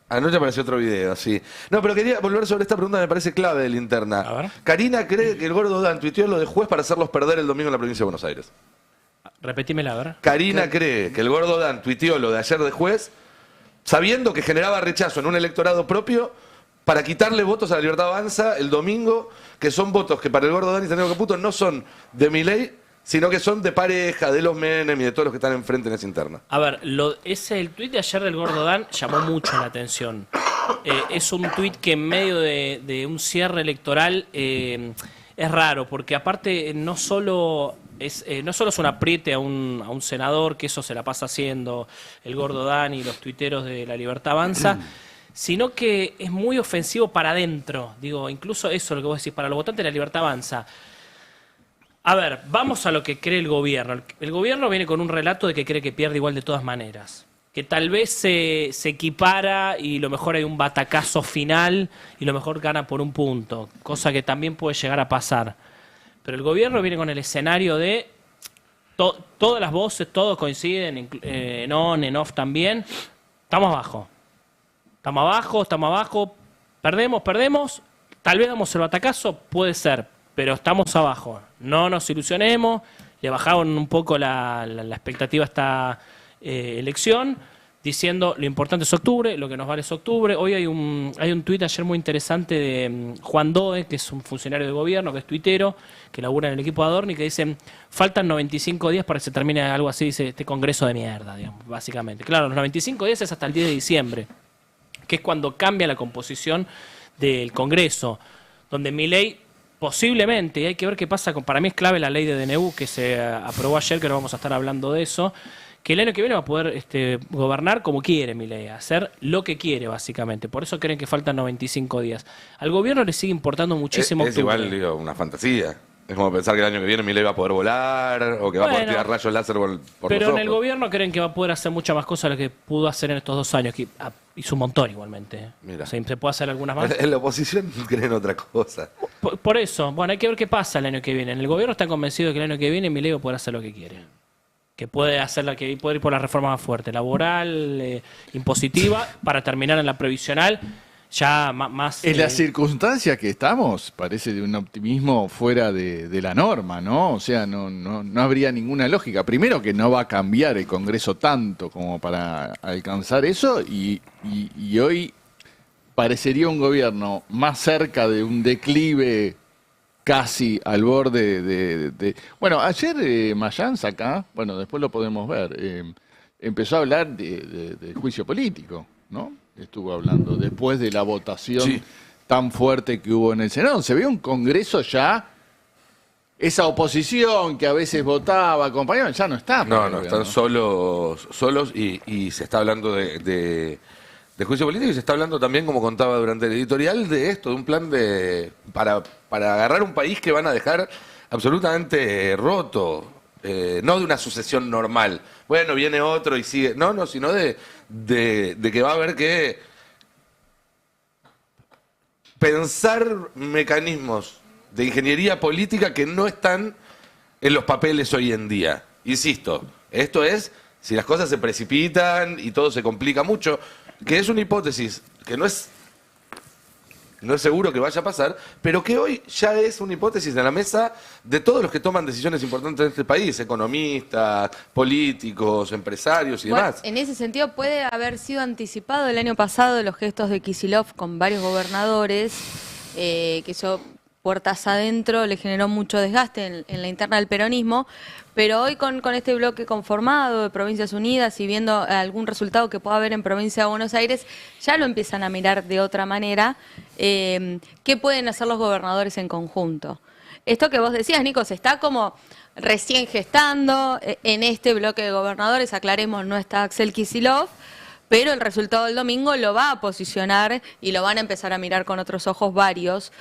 Anoche apareció otro video, sí. No, pero quería volver sobre esta pregunta, me parece clave de Linterna. A ver. Karina cree que el Gordo Dan tuiteó lo de juez para hacerlos perder el domingo en la provincia de Buenos Aires. Repetímela, a ver. Karina cree que el Gordo Dan tuiteó lo de ayer de juez sabiendo que generaba rechazo en un electorado propio para quitarle votos a la Libertad Avanza el domingo, que son votos que para el Gordo Dan y Santiago Caputo no son de Milei, sino que son de pareja, de los Menem y de todos los que están enfrente en esa interna. A ver, el tuit de ayer del Gordo Dan llamó mucho la atención. Es un tuit que en medio de un cierre electoral es raro, porque aparte no solo es un apriete a un senador, que eso se la pasa haciendo el Gordo Dan y los tuiteros de La Libertad Avanza, sino que es muy ofensivo para adentro. Digo, incluso eso, lo que vos decís, para los votantes de La Libertad Avanza. A ver, vamos a lo que cree el gobierno. El gobierno viene con un relato de que cree que pierde igual de todas maneras. Que tal vez se equipara y lo mejor hay un batacazo final y lo mejor gana por un punto. Cosa que también puede llegar a pasar. Pero el gobierno viene con el escenario de todas las voces, todos coinciden, en on, en off también. Estamos abajo. Estamos abajo. Perdemos. Tal vez damos el batacazo, puede ser. Pero estamos abajo, no nos ilusionemos, le bajaron un poco la expectativa a esta elección, diciendo lo importante es octubre, lo que nos vale es octubre. Hoy hay un tuit ayer muy interesante de Juan Doe, que es un funcionario de gobierno, que es tuitero, que labura en el equipo de Adorni, que dicen, faltan 95 días para que se termine algo así, dice, este congreso de mierda, digamos, básicamente. Claro, los 95 días es hasta el 10 de diciembre, que es cuando cambia la composición del Congreso, donde Milei posiblemente, y hay que ver qué pasa, para mí es clave la ley de DNU que se aprobó ayer, que no vamos a estar hablando de eso, que el año que viene va a poder gobernar como quiere Milei, hacer lo que quiere básicamente, por eso creen que faltan 95 días. Al gobierno le sigue importando muchísimo Es igual, digo, una fantasía. Es como pensar que el año que viene Milei va a poder volar o que va a poder tirar rayos láser por pero los en el ojos. gobierno creen que va a poder hacer muchas más cosas de lo que pudo hacer en estos 2 años, que hizo un montón igualmente. Mira. O sea, se puede hacer algunas más. En la oposición creen otra cosa. Por eso, bueno, hay que ver qué pasa el año que viene. En el gobierno están convencidos de que el año que viene Milei va a poder hacer lo que quiere. Que puede puede ir por la reforma más fuerte, laboral, impositiva, para terminar en la previsional. Ya más. En las circunstancias que estamos, parece de un optimismo fuera de la norma, ¿no? O sea, no habría ninguna lógica. Primero que no va a cambiar el Congreso tanto como para alcanzar eso, y hoy parecería un gobierno más cerca de un declive casi al borde de... Bueno, ayer Mayans acá, bueno, después lo podemos ver, empezó a hablar de juicio político, ¿no? Estuvo hablando después de la votación tan fuerte que hubo en el Senado. Se ve un Congreso ya, esa oposición que a veces votaba, acompañaba, ya no está. No, están solos y se está hablando de juicio político y se está hablando también, como contaba durante el editorial, de esto, de un plan para agarrar un país que van a dejar absolutamente roto. No de una sucesión normal. Bueno, viene otro y sigue. No, sino de que va a haber que pensar mecanismos de ingeniería política que no están en los papeles hoy en día. Insisto, esto es si las cosas se precipitan y todo se complica mucho, que es una hipótesis que no es seguro que vaya a pasar, pero que hoy ya es una hipótesis en la mesa de todos los que toman decisiones importantes en este país, economistas, políticos, empresarios y demás. En ese sentido, puede haber sido anticipado el año pasado los gestos de Kicillof con varios gobernadores, que eso, puertas adentro, le generó mucho desgaste en la interna del peronismo, pero hoy con este bloque conformado de Provincias Unidas y viendo algún resultado que pueda haber en Provincia de Buenos Aires, ya lo empiezan a mirar de otra manera. ¿Qué pueden hacer los gobernadores en conjunto? Esto que vos decías, Nico, se está como recién gestando en este bloque de gobernadores, aclaremos, no está Axel Kicillof, pero el resultado del domingo lo va a posicionar y lo van a empezar a mirar con otros ojos varios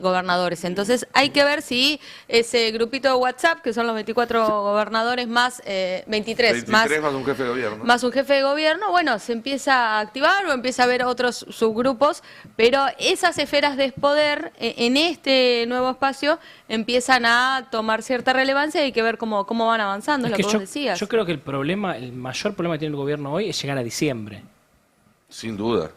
gobernadores. Entonces hay que ver si ese grupito de WhatsApp, que son los 24 gobernadores más 23 más un jefe de gobierno. Más un jefe de gobierno, bueno, se empieza a activar o empieza a haber otros subgrupos, pero esas esferas de poder en este nuevo espacio empiezan a tomar cierta relevancia y hay que ver cómo van avanzando, es lo que vos decías. Yo creo que el mayor problema que tiene el gobierno hoy es llegar a diciembre. Sin duda.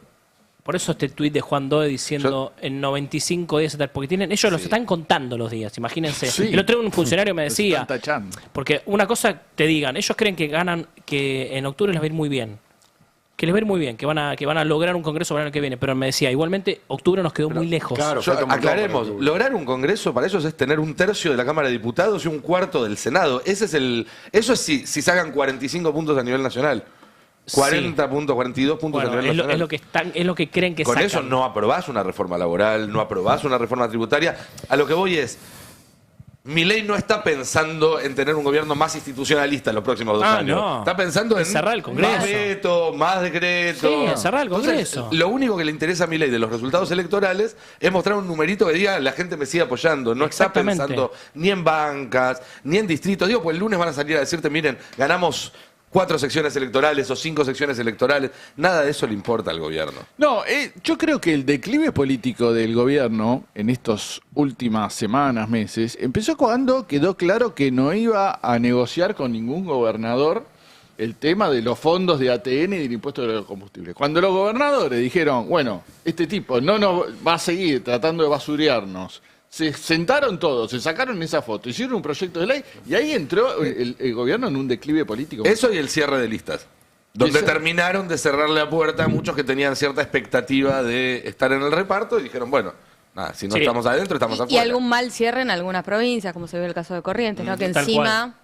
Por eso este tuit de Juan Doe diciendo en 95 días, porque ellos los están contando los días, imagínense. El otro día un funcionario me decía, porque una cosa te digan, ellos creen que ganan, que en octubre les va a ir muy bien. que les va a ir muy bien, que van a lograr un congreso para el año que viene. Pero me decía, igualmente, octubre nos quedó muy lejos. claro, Yo- falta un montón aclaremos, para octubre. lograr un congreso para eso es tener un tercio de la Cámara de Diputados y un cuarto del Senado. Eso es si sacan 45 puntos a nivel nacional. 40 puntos, 42 puntos Bueno, a nivel nacional. es lo que creen que Con sacan. eso no aprobás una reforma laboral, no aprobás una reforma tributaria. A lo que voy es, Milei no está pensando en tener un gobierno más institucionalista en los próximos 2 años. No. Está pensando en Cerrar el Congreso. más veto, más decreto. Sí, cerrar el Congreso. Lo único que le interesa a Milei de los resultados electorales es mostrar un numerito que diga la gente me sigue apoyando. No está Exactamente. pensando ni en bancas, ni en distritos. Digo, pues el lunes van a salir a decirte, miren, ganamos 4 secciones electorales o 5 secciones electorales. Nada de eso le importa al gobierno. No, yo creo que el declive político del gobierno en estas últimas semanas, meses, empezó cuando quedó claro que no iba a negociar con ningún gobernador el tema de los fondos de ATN y del impuesto de los combustibles. Cuando los gobernadores dijeron, bueno, este tipo no nos va a seguir tratando de basurearnos, se sentaron todos, se sacaron esa foto, hicieron un proyecto de ley y ahí entró el gobierno en un declive político. Eso y el cierre de listas. Donde Eso. terminaron de cerrarle la puerta a muchos que tenían cierta expectativa de estar en el reparto y dijeron, bueno, nada, si no Sí. estamos adentro, estamos Y afuera. algún mal cierre en algunas provincias, como se vio el caso de Corrientes, ¿no? Que Tal encima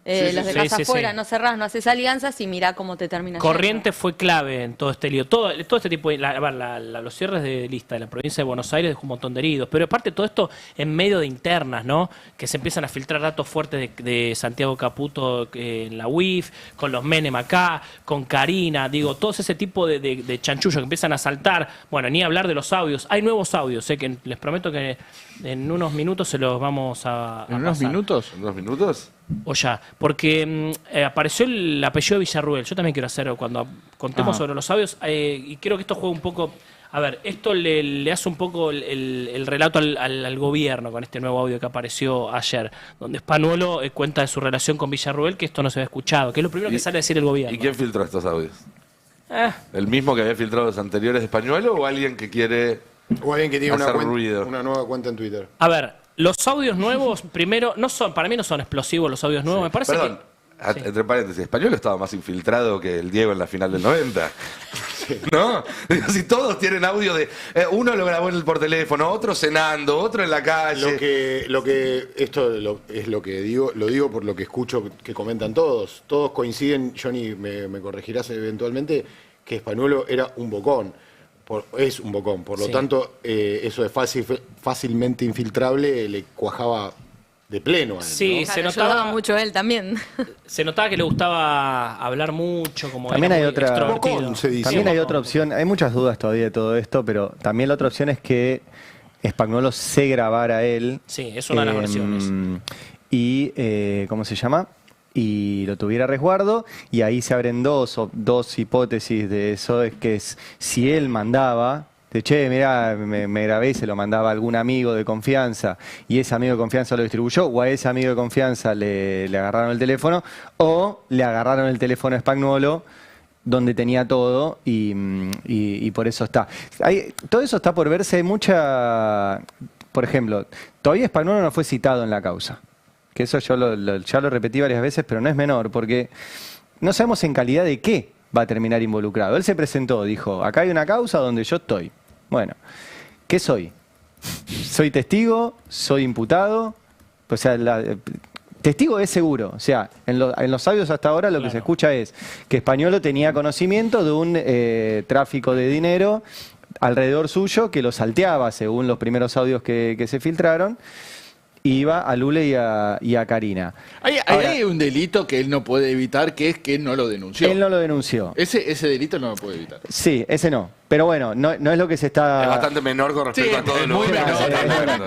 los de sí, casa sí, afuera sí. no cerrás, no haces alianzas y mirá cómo te termina Corrientes fue clave en todo este lío. Todo este tipo de. Los cierres de lista de la provincia de Buenos Aires dejó un montón de heridos. Pero aparte, todo esto en medio de internas, ¿no? Que se empiezan a filtrar datos fuertes de Santiago Caputo en la UIF, con los Menem acá, con Karina. Digo, todo ese tipo de chanchullos que empiezan a saltar. Bueno, ni hablar de los audios. Hay nuevos audios, que les prometo que en unos minutos se los vamos a ¿En unos pasar. minutos? ¿En 2 minutos? O ya, porque apareció el apellido de Villarruel. Yo también quiero hacer, cuando contemos sobre los audios, y creo que esto juega un poco. A ver, esto le hace un poco el relato al gobierno con este nuevo audio que apareció ayer, donde Spanuolo cuenta de su relación con Villarruel, que esto no se había escuchado, que es lo primero que sale a decir el gobierno. ¿Y quién filtró estos audios? Eh, ¿El mismo que había filtrado los anteriores de Españuelo o alguien que quiere O alguien que tiene hacer ruido? una nueva cuenta en Twitter. a ver, los audios nuevos, primero, para mí no son explosivos los audios nuevos, me parece Perdón, que... entre paréntesis, Españuelo estaba más infiltrado que el Diego en la final del 90. ¿No? Digo, si todos tienen audio de. Uno lo grabó por teléfono, otro cenando, otro en la calle. Es lo que digo, lo digo por lo que escucho que comentan todos. Todos coinciden, Johnny, me corregirás eventualmente, que Spanuolo era un bocón. Es un bocón, por lo Sí. tanto, eso de fácilmente infiltrable le cuajaba de pleno a él. Sí, ¿no? se Lo notaba ayudaba mucho él también. Se notaba que le gustaba hablar mucho, como También era hay muy otra- extrovertido. Bocón, se dice. También Sí, hay bocón. otra opción, hay muchas dudas todavía de todo esto, pero también la otra opción es que Spagnuolo se grabara a él. Sí, es una de las versiones. Y, ¿cómo se llama? Y lo tuviera a resguardo, y ahí se abren dos hipótesis de eso, es que si él mandaba, de che, mirá, me grabé y se lo mandaba a algún amigo de confianza, y ese amigo de confianza lo distribuyó, o a ese amigo de confianza le agarraron el teléfono, o le agarraron el teléfono a Spagnuolo, donde tenía todo, y por eso está. Todo eso está por verse, hay mucha... Por ejemplo, todavía Spagnuolo no fue citado en la causa. Que eso yo ya lo repetí varias veces, pero no es menor, porque no sabemos en calidad de qué va a terminar involucrado. Él se presentó, dijo, acá hay una causa donde yo estoy. Bueno, ¿qué soy? ¿Soy testigo? ¿Soy imputado? O sea, testigo es seguro. O sea, en los audios hasta ahora lo que se escucha es que Spanuolo tenía conocimiento de un tráfico de dinero alrededor suyo que lo salteaba, según los primeros audios que se filtraron. Iba a Lule y a Karina. Hay un delito que él no puede evitar, que es que él no lo denunció. Él no lo denunció. Ese delito no lo puede evitar. Sí, ese no. Pero bueno, no es lo que se está... Es bastante menor con respecto Sí, a todo es lo muy otro. menor,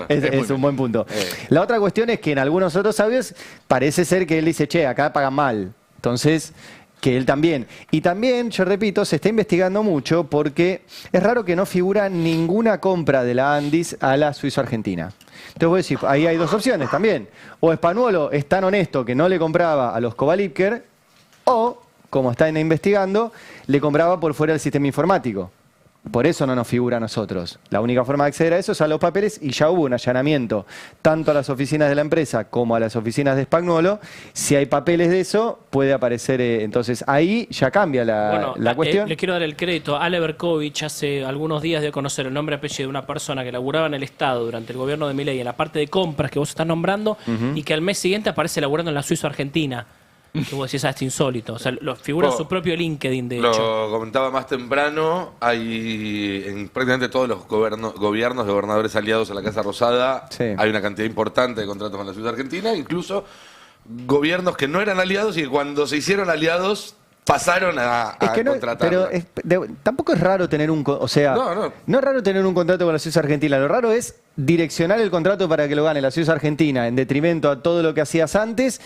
Totalmente. Es un buen punto. La otra cuestión es que en algunos otros audios parece ser que él dice, che, acá pagan mal. Entonces, que él también. Y también, yo repito, se está investigando mucho porque es raro que no figura ninguna compra de la Andis a la Suizo-Argentina. Entonces voy a decir, ahí hay dos opciones también. O Spanuolo es tan honesto que no le compraba a los Kovalipker, o, como están investigando, le compraba por fuera del sistema informático. Por eso no nos figura a nosotros. La única forma de acceder a eso es a los papeles y ya hubo un allanamiento tanto a las oficinas de la empresa como a las oficinas de Spagnuolo. Si hay papeles de eso, puede aparecer, entonces ahí ya cambia la cuestión. Le quiero dar el crédito. Ale Berkovich hace algunos días dio a conocer el nombre y apellido de una persona que laburaba en el Estado durante el gobierno de Milei en la parte de compras que vos estás nombrando y que al mes siguiente aparece laburando en la Suizo-Argentina. Que vos decís, es insólito. O sea, figura en su propio LinkedIn, de hecho. Lo comentaba más temprano, hay en prácticamente todos los gobernadores aliados a la Casa Rosada, hay una cantidad importante de contratos con la ciudad argentina, incluso gobiernos que no eran aliados y que cuando se hicieron aliados pasaron a contratar. Pero tampoco es raro tener no es raro tener un contrato con la Suiza Argentina. Lo raro es direccionar el contrato para que lo gane la Suiza Argentina en detrimento a todo lo que hacías antes.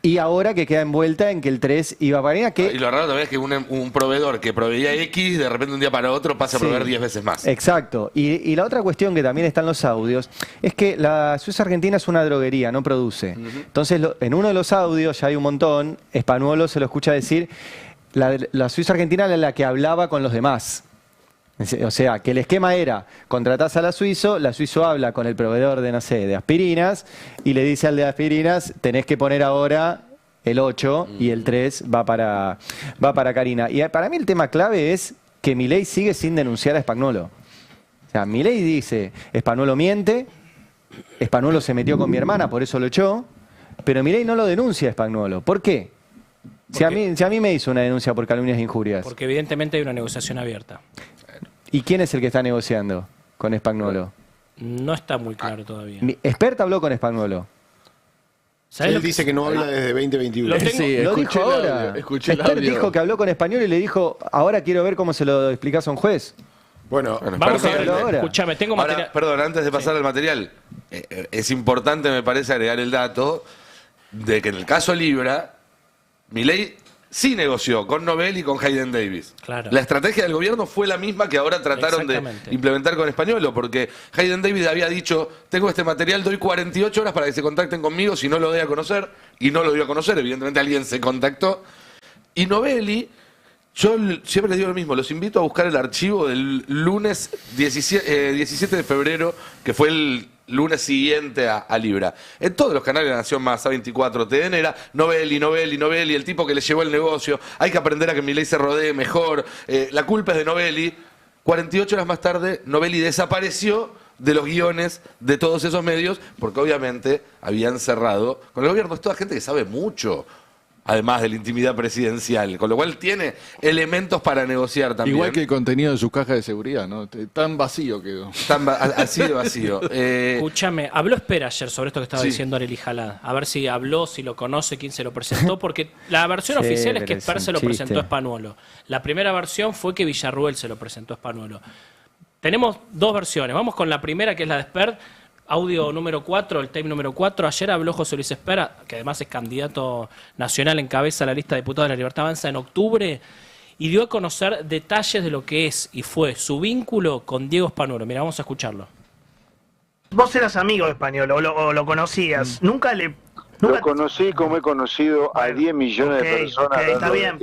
Y ahora que queda envuelta en que el 3 iba para Karina, Y lo raro también es que un proveedor que proveía X, de repente un día para otro pasa a proveer 10 veces más. Exacto. Y la otra cuestión que también está en los audios es que la Suiza Argentina es una droguería, no produce. Entonces, en uno de los audios, ya hay un montón, Spagnuolo se lo escucha decir, la Suiza Argentina era la que hablaba con los demás. O sea, que el esquema era, contratás a la Suizo habla con el proveedor de, no sé, de aspirinas, y le dice al de aspirinas, tenés que poner ahora el 8 y el 3 va para Karina. Y para mí el tema clave es que Milei sigue sin denunciar a Spagnuolo. O sea, Milei dice, Spagnuolo miente, Spagnuolo se metió con mi hermana, por eso lo echó, pero Milei no lo denuncia a Spagnuolo. ¿Por qué? Si a mí me hizo una denuncia por calumnias e injurias. Porque evidentemente hay una negociación abierta. ¿Y quién es el que está negociando con Spagnuolo? No está muy claro todavía. Expert habló con Spagnuolo. Él dice que no habla desde 2021. Lo dijo ahora. Expert dijo que habló con Spagnuolo y le dijo, ahora quiero ver cómo se lo explicás a un juez. Bueno, vamos a verlo ahora. Escuchame, tengo material. Perdón, antes de pasar al material, es importante, me parece, agregar el dato de que en el caso Libra, Milei sí negoció con Nobel y con Hayden Davis. Claro. La estrategia del gobierno fue la misma que ahora trataron de implementar con Spagnuolo, porque Hayden Davis había dicho, tengo este material, doy 48 horas para que se contacten conmigo si no lo doy a conocer, y no lo dio a conocer, evidentemente alguien se contactó. Y Novelli, yo siempre les digo lo mismo, los invito a buscar el archivo del lunes 17 de febrero, que fue el lunes siguiente a Libra. En todos los canales de la Nación Más, A24, TN, era Novelli, el tipo que le llevó el negocio, hay que aprender a que Milei se rodee mejor, la culpa es de Novelli. 48 horas más tarde, Novelli desapareció de los guiones de todos esos medios, porque obviamente habían cerrado con el gobierno. Es toda gente que sabe mucho, además de la intimidad presidencial, con lo cual tiene elementos para negociar también. Igual que el contenido de sus cajas de seguridad, ¿no? Tan vacío quedó. Así de vacío. Escúchame, habló Esper ayer sobre esto que estaba diciendo Arely Jalad. A ver si habló, si lo conoce, quién se lo presentó, porque la versión oficial es que Esper se lo presentó a Spagnuolo. La primera versión fue que Villarruel se lo presentó a Spagnuolo. Tenemos dos versiones. Vamos con la primera, que es la de Esper. Audio número 4, el tape número 4. Ayer habló José Luis Esper, que además es candidato nacional, encabeza la lista de diputados de la Libertad Avanza en octubre, y dio a conocer detalles de lo que es y fue su vínculo con Diego Spagnuolo. Mira, vamos a escucharlo. Vos eras amigo de Spagnuolo, o lo conocías. Lo conocí como he conocido a 10 millones de personas. Está bien,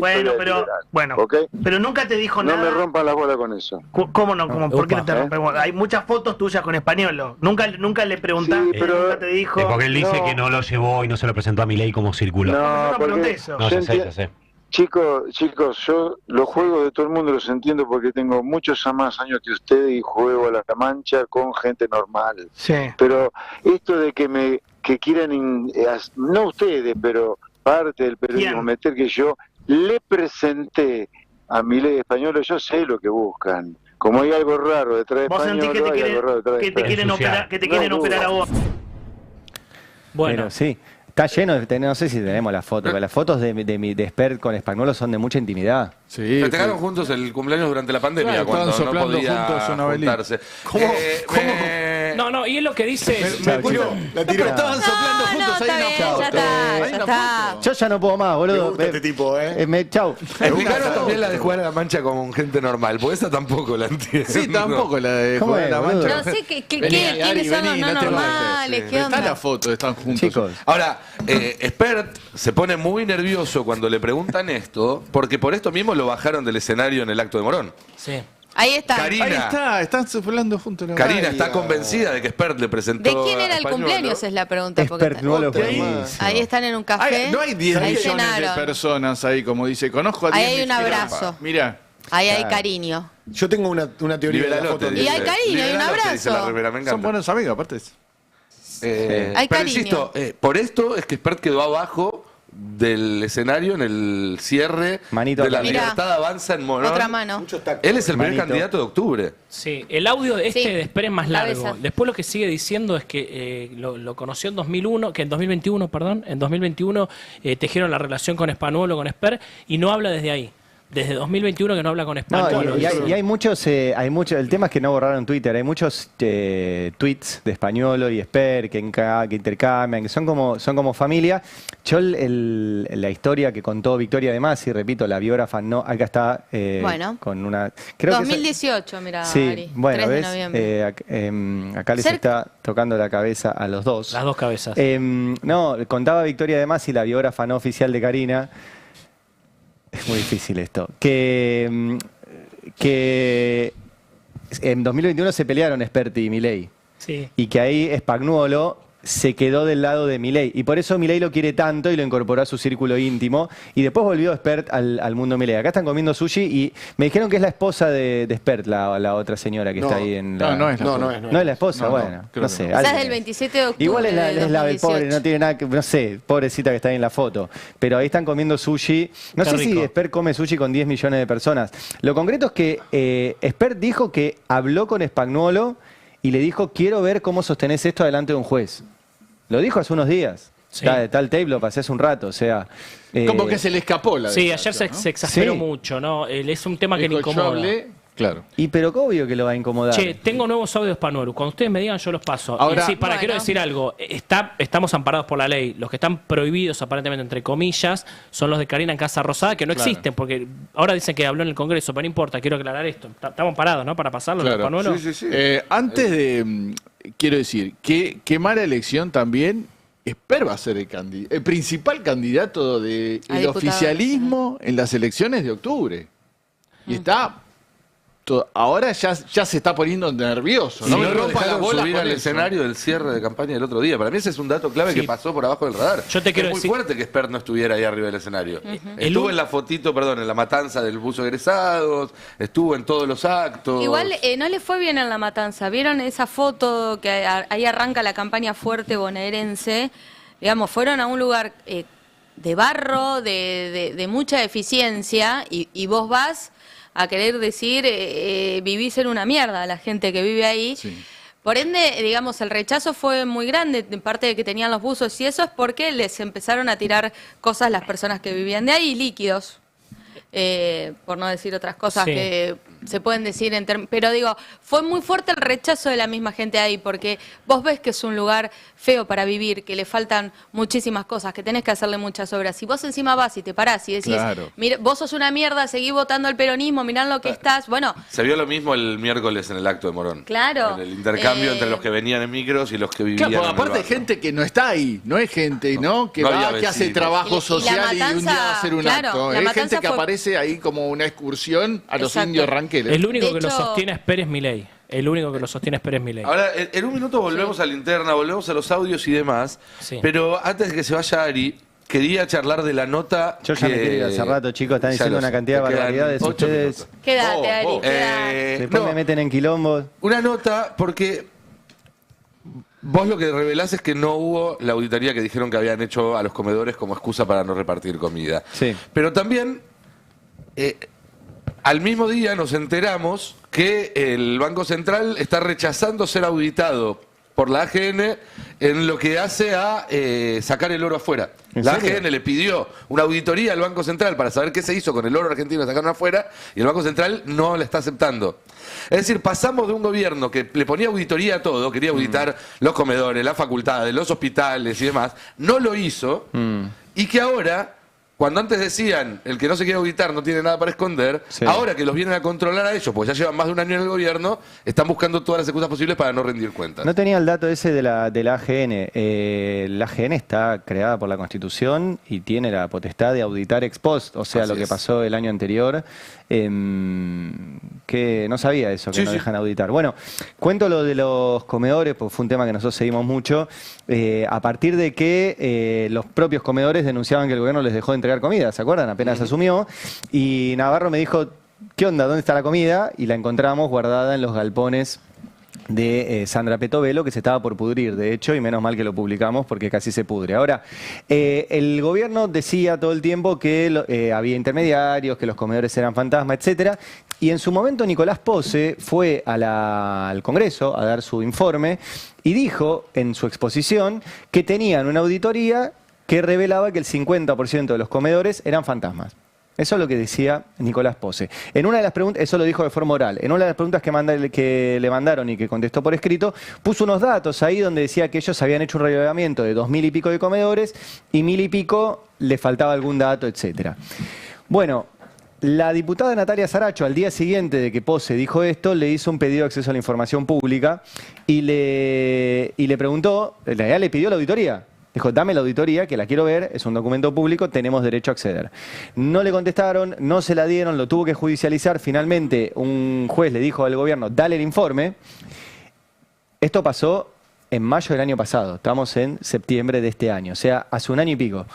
pero nunca te dijo nada. No me rompan las bolas con eso. ¿Cómo no? ¿Por qué no te rompemos? Hay muchas fotos tuyas con Spagnuolo. Nunca le preguntaste, nunca te dijo. Porque él dice que no lo llevó y no se lo presentó a Milei como círculo. No, ya sé. Chicos, yo los juegos de todo el mundo los entiendo porque tengo muchos más años que ustedes y juego a la mancha con gente normal. Sí. Pero esto de que quieran, no ustedes, pero parte del periodismo, meter que yo le presenté a Milei Spagnuolo, yo sé lo que buscan. Como hay algo raro detrás de Spagnuolo, hay algo raro detrás de Spagnuolo. Que te quieren operar a vos. Bueno, pero sí. Está lleno de, no sé si tenemos las fotos, pero las fotos de Esper con Spagnuolo son de mucha intimidad. Sí, festejaron juntos el cumpleaños durante la pandemia, cuando no podía juntarse. ¿Cómo? No, y es lo que dice. La tiró. Estaban soplando juntos, hay una foto. Yo ya no puedo más, boludo. Me gusta este tipo, chau. Explicaron también la de jugar a la mancha con gente normal, porque esa tampoco la entiendo. Sí, tampoco la de jugar a la mancha. No sé quiénes son los no normales, qué onda. Está la foto, están juntos. Chicos. Ahora, Expert se pone muy nervioso cuando le preguntan esto, porque por esto mismo lo bajaron del escenario en el acto de Morón. Sí. Ahí está. Karina. Ahí está, están hablando juntos. Karina está convencida de que Spert le presentó. ¿De quién era a el Spagnolo. cumpleaños? Es la pregunta. porque Espertnuolo está- buenísimo. Ahí están en un café. No hay 10 ahí millones de cenaron. personas ahí, como dice. Conozco a 10 Ahí hay un millones. abrazo. Mira. Ahí hay cariño. Yo tengo una teoría de la Liberalote, foto. Y hay cariño, hay un Liberalote, dice la abrazo. remera, me encanta. Son buenos amigos, aparte. Hay pero cariño. insisto, por esto es que Spert quedó abajo del escenario en el cierre Manito de la acá. Mirá. Libertad Avanza en Morón. Otra mano. Él es el primer Manito. candidato de octubre. Sí, el audio de Sí, de Spert es más largo. cabeza. Después lo que sigue diciendo es que lo conoció en 2001, que en 2021, perdón, en 2021 tejieron la relación con Spagnolo, con Spert, y no habla desde ahí. Desde 2021 que no habla con No, Spagnolo. y hay muchos, el tema es que no borraron Twitter, hay muchos tweets de Spagnolo y Spert que intercambian, que son como familia. Yo la historia que contó Victoria de Masi, repito, la biógrafa, no, acá está Bueno. con una... Creo que 2018, mira, sí, Ari. bueno, 3 de ¿ves? noviembre. Acá les está tocando la cabeza a los dos. Las dos cabezas. No, contaba Victoria de Masi, la biógrafa no oficial de Karina. Es muy difícil esto. Que en 2021 se pelearon Spert y Milei. Sí. Y que ahí Spagnolo se quedó del lado de Milei. Y por eso Milei lo quiere tanto y lo incorporó a su círculo íntimo. Y después volvió Spert al mundo Milei. Acá están comiendo sushi y me dijeron que es la esposa de Spert, la otra señora que está ahí en la... No es la No, esposa. No es la esposa, No, bueno, creo no que sé. no. Esa alguien- es del 27 de octubre. Igual es la del 2018. pobre, no tiene nada que, no sé, pobrecita que está ahí en la foto. Pero ahí están comiendo sushi. No Qué sé rico. si Spert come sushi con 10 millones de personas. Lo concreto es que Spert dijo que habló con Spagnolo y le dijo, quiero ver cómo sostenés esto delante de un juez. Lo dijo hace unos días. Sí. Tal tape lo pasé hace un rato, o sea... Como que se le escapó la Sí, desgracia, ayer ¿no? se exasperó Sí. mucho, ¿no? Es un tema que le Dijo, yo incomoda. hablé, claro. Y pero obvio que lo va a incomodar. Che, tengo nuevos audios Spagnolo. Cuando ustedes me digan, yo los paso. Ahora- Y sí, Bueno. quiero decir algo. Estamos amparados por la ley. Los que están prohibidos, aparentemente, entre comillas, son los de Karina en Casa Rosada, que no Claro. existen, porque ahora dicen que habló en el Congreso, pero no importa, quiero aclarar esto. Estamos parados, ¿no? Para pasarlo, ¿no, Claro. Spagnolo? Sí, sí, sí. Antes de, quiero decir, qué mala elección también. Spert va a ser el principal candidato del A diputado. oficialismo en las elecciones de octubre. Y está... ahora ya se está poniendo nervioso. Y No no me lo rompa la dejaron bola subir con al eso. escenario del cierre de campaña del otro día. Para mí ese es un dato clave Sí. que pasó por abajo del radar. Yo te quiero es muy decir- fuerte que Spert no estuviera ahí arriba del escenario. El Estuvo un- en la fotito, perdón, en la matanza del buzo de egresados, estuvo en todos los actos. Igual no le fue bien en la matanza. ¿Vieron esa foto que ahí arranca la campaña fuerte bonaerense? Digamos, fueron a un lugar de barro, de mucha eficiencia, y vos vas a querer decir, vivís en una mierda a la gente que vive ahí. Sí. Por ende, digamos, el rechazo fue muy grande, en parte de que tenían los buzos, y eso es porque les empezaron a tirar cosas las personas que vivían de ahí, líquidos. Por no decir otras cosas Sí. que se pueden decir pero digo, fue muy fuerte el rechazo de la misma gente ahí, porque vos ves que es un lugar feo para vivir, que le faltan muchísimas cosas, que tenés que hacerle muchas obras. Si vos encima vas y te parás y decís, Claro. mira, vos sos una mierda, seguí votando al peronismo, mirá lo que estás, bueno, Se vio lo mismo el miércoles en el acto de Morón. Claro. En el intercambio entre los que venían en micros y los que vivían Claro, porque en el aparte hay barrio. gente que no está ahí, no es gente, ¿no? Que No va, había que hace vecinos. trabajo Y la social y, un día va a hacer un claro, acto. la Es matanza gente que fue- aparece ahí como una excursión a los Exacto. indios ranqueles. El único De que lo hecho- sostiene es Pérez Milei. El único que lo sostiene es Pérez Milei. Ahora, en un minuto volvemos a la interna, volvemos a los audios y demás. Sí. Pero antes de que se vaya Ari, quería charlar de la nota. Yo ya me quiero ir hace rato, chicos, están Ya diciendo lo una sé, cantidad de te quedan barbaridades 8 ustedes. minutos. quédate, Ari, quédate. Después no, me meten en quilombos. una nota porque vos lo que revelás es que no hubo la auditoría que dijeron que habían hecho a los comedores como excusa para no repartir comida. Sí. Pero también, al mismo día nos enteramos que el Banco Central está rechazando ser auditado por la AGN en lo que hace a sacar el oro afuera. ¿En La serio? AGN le pidió una auditoría al Banco Central para saber qué se hizo con el oro argentino que sacaron afuera y el Banco Central no la está aceptando. Es decir, pasamos de un gobierno que le ponía auditoría a todo, quería auditar los comedores, las facultades, los hospitales y demás, no lo hizo y que ahora Cuando antes decían, el que no se quiere auditar no tiene nada para esconder, ahora que los vienen a controlar a ellos, porque ya llevan más de un año en el gobierno, están buscando todas las excusas posibles para no rendir cuentas. No tenía el dato ese de la AGN. La AGN está creada por la Constitución y tiene la potestad de auditar ex post, o sea, Así lo que es. pasó el año anterior, que no sabía eso, que no dejan auditar. Bueno, cuento lo de los comedores, porque fue un tema que nosotros seguimos mucho, a partir de que los propios comedores denunciaban que el gobierno les dejó de entregar comida, ¿se acuerdan? Apenas asumió, y Navarro me dijo, ¿qué onda? ¿Dónde está la comida? Y la encontramos guardada en los galpones de Sandra Petovelo, que se estaba por pudrir, de hecho, y menos mal que lo publicamos porque casi se pudre. Ahora, el gobierno decía todo el tiempo que había intermediarios, que los comedores eran fantasma, etcétera, y en su momento Nicolás Pose fue al Congreso a dar su informe y dijo en su exposición que tenían una auditoría que revelaba que el 50% de los comedores eran fantasmas. Eso es lo que decía Nicolás Pose. En una de las preguntas, eso lo dijo de forma oral, en una de las preguntas que le mandaron y que contestó por escrito, puso unos datos ahí donde decía que ellos habían hecho un relevamiento de 2000 y pico de comedores y 1000 y pico le faltaba algún dato, etcétera. Bueno, la diputada Natalia Saracho, al día siguiente de que Pose dijo esto, le hizo un pedido de acceso a la información pública y le preguntó, en realidad le pidió la auditoría. Dijo, dame la auditoría, que la quiero ver, es un documento público, tenemos derecho a acceder. No le contestaron, no se la dieron, lo tuvo que judicializar. Finalmente, un juez le dijo al gobierno, dale el informe. Esto pasó en mayo del año pasado, estamos en septiembre de este año, o sea, hace un año y pico.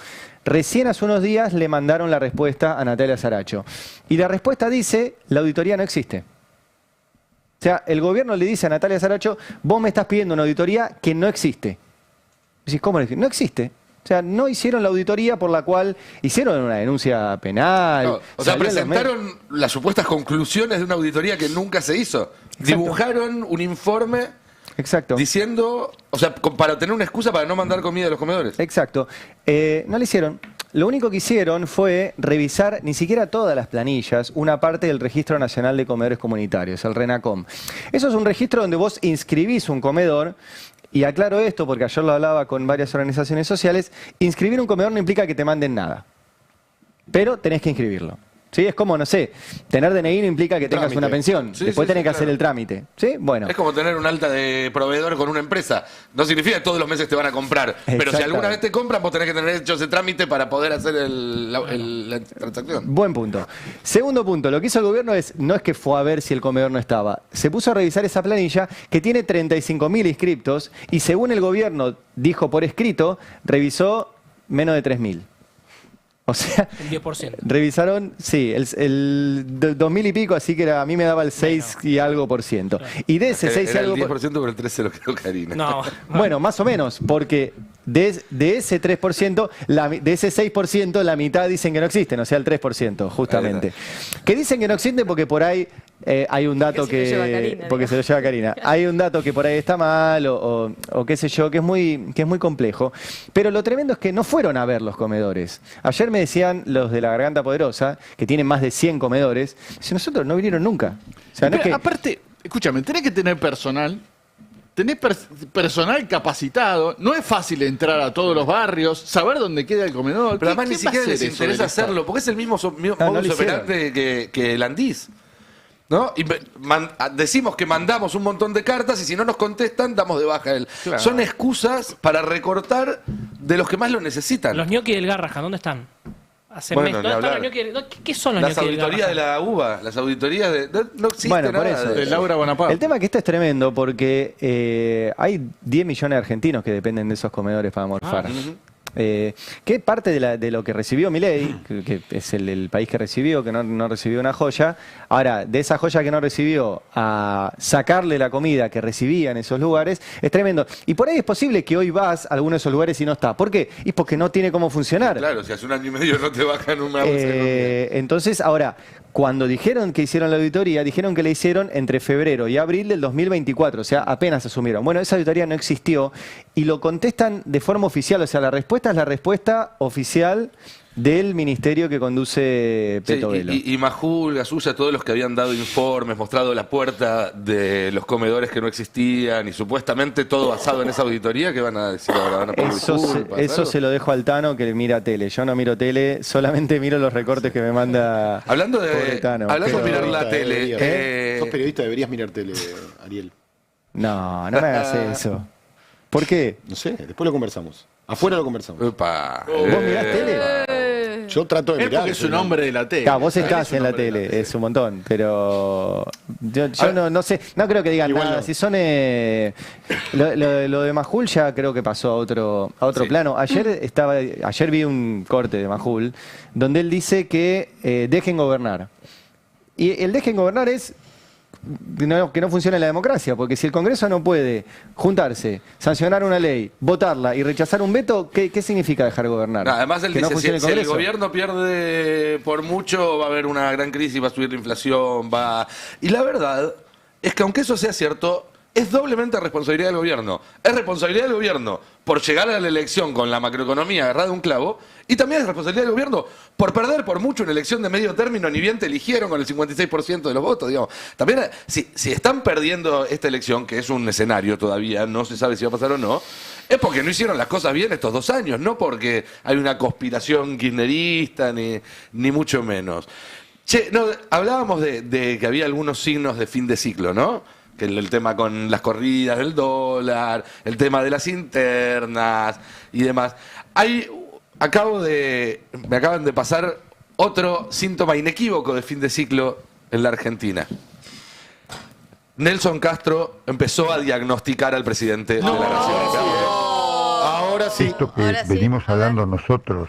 Recién hace unos días le mandaron la respuesta a Natalia Saracho. Y la respuesta dice, la auditoría no existe. O sea, el gobierno le dice a Natalia Saracho, vos me estás pidiendo una auditoría que no existe. Decís, ¿cómo? No existe. O sea, no hicieron la auditoría por la cual hicieron una denuncia penal. No, o sea, presentaron las supuestas conclusiones de una auditoría que nunca se hizo. Exacto. Dibujaron un informe diciendo, o sea, para tener una excusa para no mandar comida a los comedores. Exacto. No lo hicieron. Lo único que hicieron fue revisar ni siquiera todas las planillas, una parte del Registro Nacional de Comedores Comunitarios, el RENACOM. Eso es un registro donde vos inscribís un comedor. Y aclaro esto porque ayer lo hablaba con varias organizaciones sociales, inscribir un comedor no implica que te manden nada, pero tenés que inscribirlo. ¿Sí? Es como, no sé, tener DNI no implica que tengas una pensión, después tenés que hacer el trámite. ¿Sí? Bueno. Es como tener un alta de proveedor con una empresa. No significa que todos los meses te van a comprar, pero si alguna vez te compran, vos tenés que tener hecho ese trámite para poder hacer la transacción. Buen punto. Segundo punto, lo que hizo el gobierno no es que fue a ver si el comedor no estaba, se puso a revisar esa planilla que tiene 35.000 inscriptos y según el gobierno dijo por escrito, revisó menos de 3.000. O sea, el 10%. Revisaron, sí, el 2000 y pico, así que a mí me daba el 6 y algo por ciento. Y de ese 6 y algo el 10%, pero el 3 se lo quedó Karina. No. Bueno, más o menos, porque de ese 3%, de ese 6%, la mitad dicen que no existen, o sea, el 3%, justamente. Que dicen que no existen porque por ahí hay un dato porque se lo lleva Karina. Hay un dato que por ahí está mal o qué sé yo, que es muy complejo. Pero lo tremendo es que no fueron a ver los comedores. Ayer me decían los de la Garganta Poderosa, que tienen más de 100 comedores, si nosotros no vinieron nunca. O sea, no es que... Aparte, escúchame, tenés que tener personal. Tenés personal capacitado, no es fácil entrar a todos los barrios, saber dónde queda el comedor. Pero además ni siquiera les interesa hacerlo, porque es el mismo modus operandi que el Andís. ¿No? Y decimos que mandamos un montón de cartas y si no nos contestan, damos de baja él. Claro. Son excusas para recortar de los que más lo necesitan. Los ñoquis del Garrahan, ¿dónde están? Bueno, ¿Dónde están los ñoquis? ¿Qué son los ñoquis del Garrahan? Las auditorías de la UBA, las auditorías de... No existe bueno, por nada eso. De Laura Bonaparte. El tema es que esto es tremendo porque hay 10 millones de argentinos que dependen de esos comedores para morfar. Que parte de lo que recibió Milei, que es el país que recibió, que no recibió una joya. Ahora, de esa joya que no recibió a sacarle la comida que recibía en esos lugares, es tremendo. Y por ahí es posible que hoy vas a alguno de esos lugares y no está. ¿Por qué? Y porque no tiene cómo funcionar. Claro, si hace un año y medio no te bajan una bolsa de comida. Entonces, ahora, cuando dijeron que hicieron la auditoría, dijeron que la hicieron entre febrero y abril del 2024, o sea, apenas asumieron. Bueno, esa auditoría no existió y lo contestan de forma oficial, o sea, la respuesta es la respuesta oficial del ministerio que conduce Sí, Peto Velo. y Majul, Gasulla, todos los que habían dado informes, mostrado la puerta de los comedores que no existían y supuestamente todo basado en esa auditoría, que van a decir ahora, van a pedir disculpas, Eso algo. se lo dejo al Tano que mira tele. Yo no miro tele, solamente miro los recortes que me manda Hablando pobre de Tano. hablando de Pero- mirar la tele, Sos periodista, deberías mirar tele, Ariel. No, no me hagas eso. ¿Por qué? No sé, después lo conversamos. Afuera lo conversamos. Epa, ¿Vos mirás tele? Yo trato de Es mirar. porque es un hombre de la tele. Claro, vos Él estás es un en la hombre de tele, es un montón, pero yo no sé, no creo que digan Igual nada. no. Si son lo de Majul ya creo que pasó a otro Sí. plano. Ayer vi un corte de Majul donde él dice que dejen gobernar. Y el dejen gobernar es que no funcione la democracia, porque si el Congreso no puede juntarse, sancionar una ley, votarla y rechazar un veto, ¿qué significa dejar gobernar? No, además él ¿Que no dice, funcione si el Congreso? gobierno pierde por mucho, va a haber una gran crisis, va a subir la inflación, va... Y la verdad es que aunque eso sea cierto, es doblemente responsabilidad del gobierno. Es responsabilidad del gobierno por llegar a la elección con la macroeconomía agarrada de un clavo, y también es responsabilidad del gobierno por perder por mucho una elección de medio término, ni bien te eligieron con el 56% de los votos, digamos. También, si están perdiendo esta elección, que es un escenario todavía, no se sabe si va a pasar o no, es porque no hicieron las cosas bien estos 2 años, no porque hay una conspiración kirchnerista, ni mucho menos. Che, no, hablábamos de que había algunos signos de fin de ciclo, ¿no? Que el tema con las corridas del dólar, el tema de las internas y demás. Me acaban de pasar otro síntoma inequívoco de fin de ciclo en la Argentina. Nelson Castro empezó a diagnosticar al presidente de la Nación. Ahora sí. Esto que Ahora sí, venimos a ver. hablando nosotros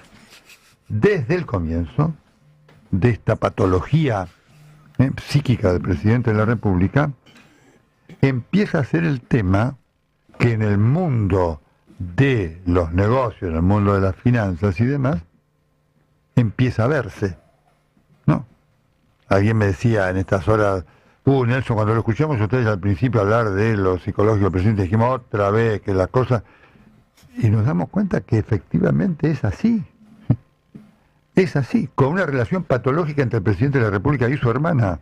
desde el comienzo, de esta patología psíquica del presidente de la República, empieza a ser el tema que en el mundo de los negocios, en el mundo de las finanzas y demás, empieza a verse, ¿no? Alguien me decía en estas horas, Nelson, cuando lo escuchamos ustedes al principio hablar de lo psicológico del presidente, dijimos otra vez que las cosas... Y nos damos cuenta que efectivamente es así. Es así, con una relación patológica entre el presidente de la República y su hermana.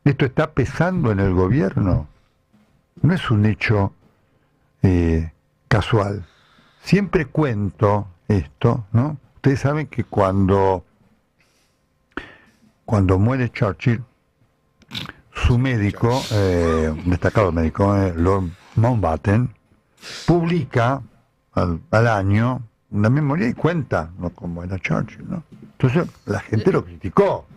Esto está pesando en el gobierno. No es un hecho casual. Siempre cuento esto, ¿no? Ustedes saben que cuando muere Churchill, su médico, un destacado médico, Lord Mountbatten, publica al año una memoria y cuenta, ¿no?, cómo era Churchill, ¿no? Entonces la gente lo criticó.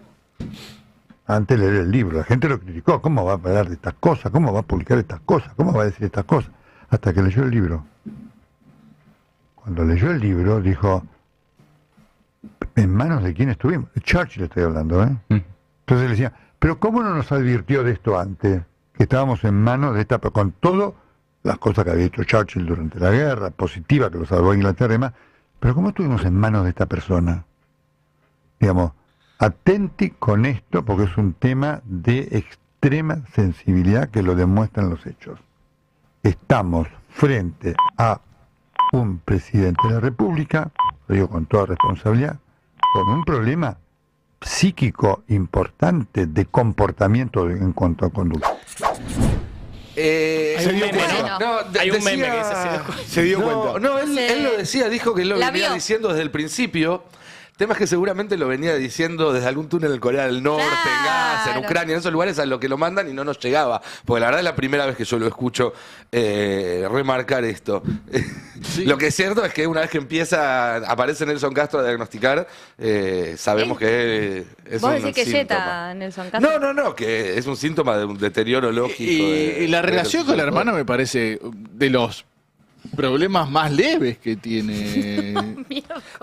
Antes de leer el libro, la gente lo criticó. ¿Cómo va a hablar de estas cosas? ¿Cómo va a publicar estas cosas? ¿Cómo va a decir estas cosas? Hasta que leyó el libro. Cuando leyó el libro, dijo, ¿en manos de quién estuvimos? Churchill estoy hablando, ¿eh? Entonces le decía, ¿pero cómo no nos advirtió de esto antes? Que estábamos en manos de esta... Con todas las cosas que había hecho Churchill durante la guerra, positiva, que lo salvó Inglaterra y demás. ¿Pero cómo estuvimos en manos de esta persona? Digamos, atenti con esto porque es un tema de extrema sensibilidad que lo demuestran los hechos. Estamos frente a un presidente de la República, lo digo con toda responsabilidad, con un problema psíquico importante de comportamiento en cuanto a conducta. Se dio cuenta. No, Hay un meme que decía- Se dio No, cuenta. no, él lo decía, dijo que lo La venía vio. diciendo desde el principio. Temas que seguramente lo venía diciendo desde algún túnel en Corea del Norte, en Gaza, en Claro. Ucrania, en esos lugares a los que lo mandan y no nos llegaba. Porque la verdad es la primera vez que yo lo escucho remarcar esto. Lo que es cierto es que una vez que aparece Nelson Castro a diagnosticar, sabemos que es Vos un decís que síntoma. yeta, Nelson Castro. No, que es un síntoma de un deterioro lógico. Y la relación con la hermana me parece de los problemas más leves que tiene.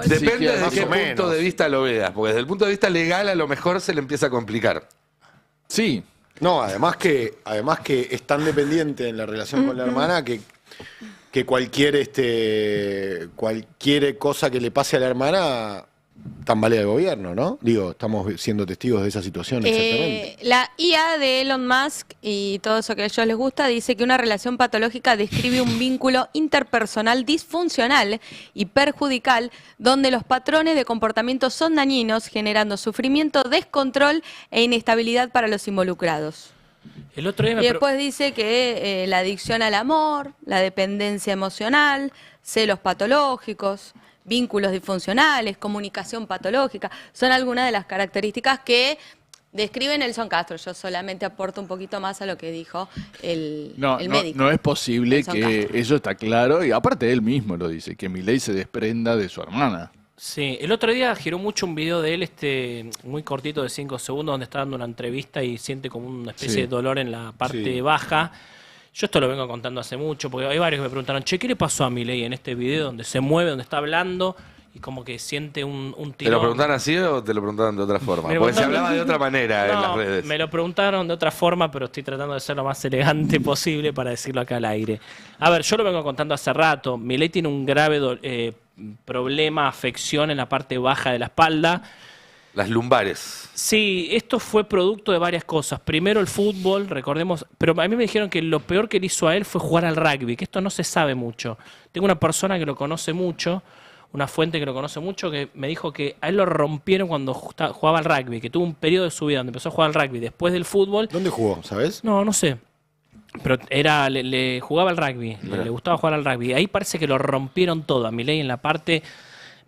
Depende de más qué o menos. punto de vista lo veas, porque desde el punto de vista legal a lo mejor se le empieza a complicar. Sí. No, además que es tan dependiente en la relación con la hermana que cualquier cosa que le pase a la hermana tambalea de gobierno, ¿no? Digo, estamos siendo testigos de esa situación exactamente. La IA de Elon Musk y todo eso que a ellos les gusta dice que una relación patológica describe un vínculo interpersonal disfuncional y perjudicial donde los patrones de comportamiento son dañinos, generando sufrimiento, descontrol e inestabilidad para los involucrados. El otro día Y después dice que la adicción al amor, la dependencia emocional, celos patológicos, vínculos disfuncionales, comunicación patológica, son algunas de las características que describe Nelson Castro. Yo solamente aporto un poquito más a lo que dijo el médico. No es posible Nelson que Castro. eso está claro, y aparte él mismo lo dice, que Milei se desprenda de su hermana. Sí, el otro día giró mucho un video de él, muy cortito de 5 segundos, donde está dando una entrevista y siente como una especie de dolor en la parte baja. Yo esto lo vengo contando hace mucho, porque hay varios que me preguntaron, che, ¿qué le pasó a Milei en este video donde se mueve, donde está hablando y como que siente un tirón? ¿Te lo preguntaron así o te lo preguntaron de otra forma? Me lo Porque se preguntaron- hablaba de otra manera en las redes. Me lo preguntaron de otra forma, pero estoy tratando de ser lo más elegante posible para decirlo acá al aire. A ver, yo lo vengo contando hace rato. Milei tiene un grave problema, afección en la parte baja de la espalda. Las lumbares. Sí, esto fue producto de varias cosas. Primero el fútbol, recordemos, pero a mí me dijeron que lo peor que le hizo a él fue jugar al rugby, que esto no se sabe mucho. Tengo una persona que lo conoce mucho, una fuente que lo conoce mucho, que me dijo que a él lo rompieron cuando jugaba al rugby, que tuvo un periodo de su vida donde empezó a jugar al rugby después del fútbol. ¿Dónde jugó, sabes? No sé. Pero le jugaba al rugby, le gustaba jugar al rugby. Ahí parece que lo rompieron todo a Milei en la parte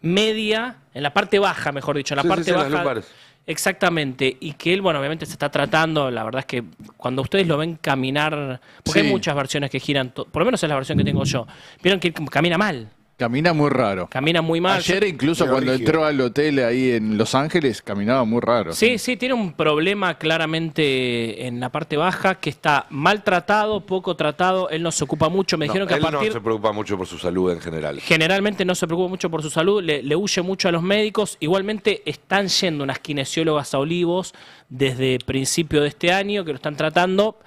media, en la parte baja, mejor dicho, en la parte las baja. lumbares. Exactamente, y que él, bueno, obviamente se está tratando, la verdad es que cuando ustedes lo ven caminar, porque hay muchas versiones que giran, por lo menos es la versión que tengo yo, vieron que él camina mal. Camina muy raro. Camina muy mal. Ayer incluso cuando entró al hotel ahí en Los Ángeles, caminaba muy raro. Sí, tiene un problema claramente en la parte baja, que está maltratado, poco tratado, él no se ocupa mucho, me dijeron que a él partir... no se preocupa mucho por su salud en general. Generalmente no se preocupa mucho por su salud, le huye mucho a los médicos. Igualmente están yendo unas kinesiólogas a Olivos desde principio de este año que lo están tratando,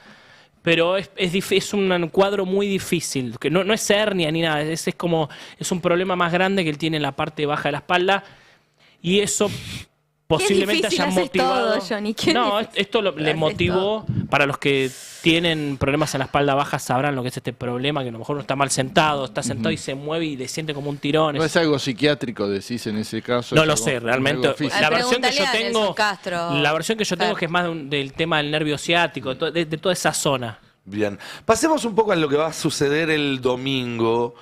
pero es un cuadro muy difícil, que no es hernia ni nada, es un problema más grande que él tiene en la parte baja de la espalda y eso posiblemente haya motivado. Todo, Johnny. Qué No, difícil esto le haces motivó, para los que tienen problemas en la espalda baja sabrán lo que es este problema, que a lo mejor uno está mal sentado, está sentado y se mueve y le siente como un tirón. No es algo psiquiátrico, decís en ese caso. No es lo algo- sé, realmente. algo físico. La versión que yo Pregúntale a tengo, Nelson Castro. la versión que yo tengo es que es más del tema del nervio ciático, de toda esa zona. Bien. Pasemos un poco a lo que va a suceder el domingo.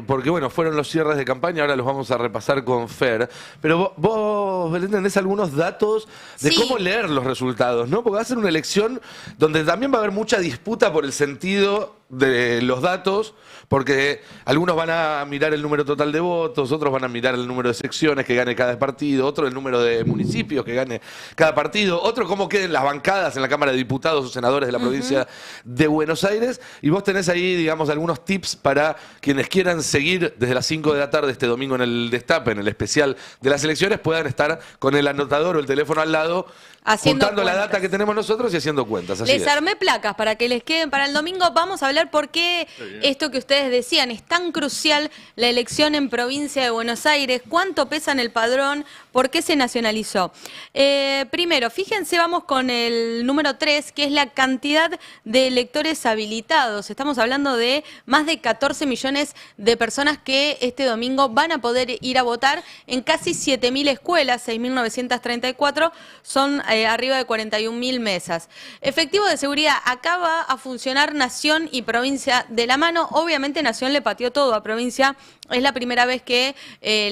Porque bueno, fueron los cierres de campaña, ahora los vamos a repasar con Fer. Pero vos Belén, tenés algunos datos de cómo leer los resultados, ¿no? Porque va a ser una elección donde también va a haber mucha disputa por el sentido de los datos, porque algunos van a mirar el número total de votos, otros van a mirar el número de secciones que gane cada partido, otro el número de municipios que gane cada partido, otro cómo queden las bancadas en la Cámara de Diputados o senadores de la provincia de Buenos Aires. Y vos tenés ahí, digamos, algunos tips para quienes quieran seguir desde las 5 de la tarde este domingo en el Destape, en el especial de las elecciones, puedan estar con el anotador o el teléfono al lado, Haciendo juntando la cuentas. data que tenemos nosotros y haciendo cuentas. Así Les es. armé placas para que les queden para el domingo. Vamos a hablar por qué esto que ustedes decían es tan crucial, la elección en provincia de Buenos Aires, cuánto pesa en el padrón, por qué se nacionalizó. Primero, fíjense, vamos con el número 3, que es la cantidad de electores habilitados. Estamos hablando de más de 14 millones de personas que este domingo van a poder ir a votar en casi 7.000 escuelas, 6.934, son arriba de 41.000 mesas. Efectivo de seguridad, acá va a funcionar Nación y provincia de la mano. Obviamente Nación le pateó todo a provincia. Es la primera vez que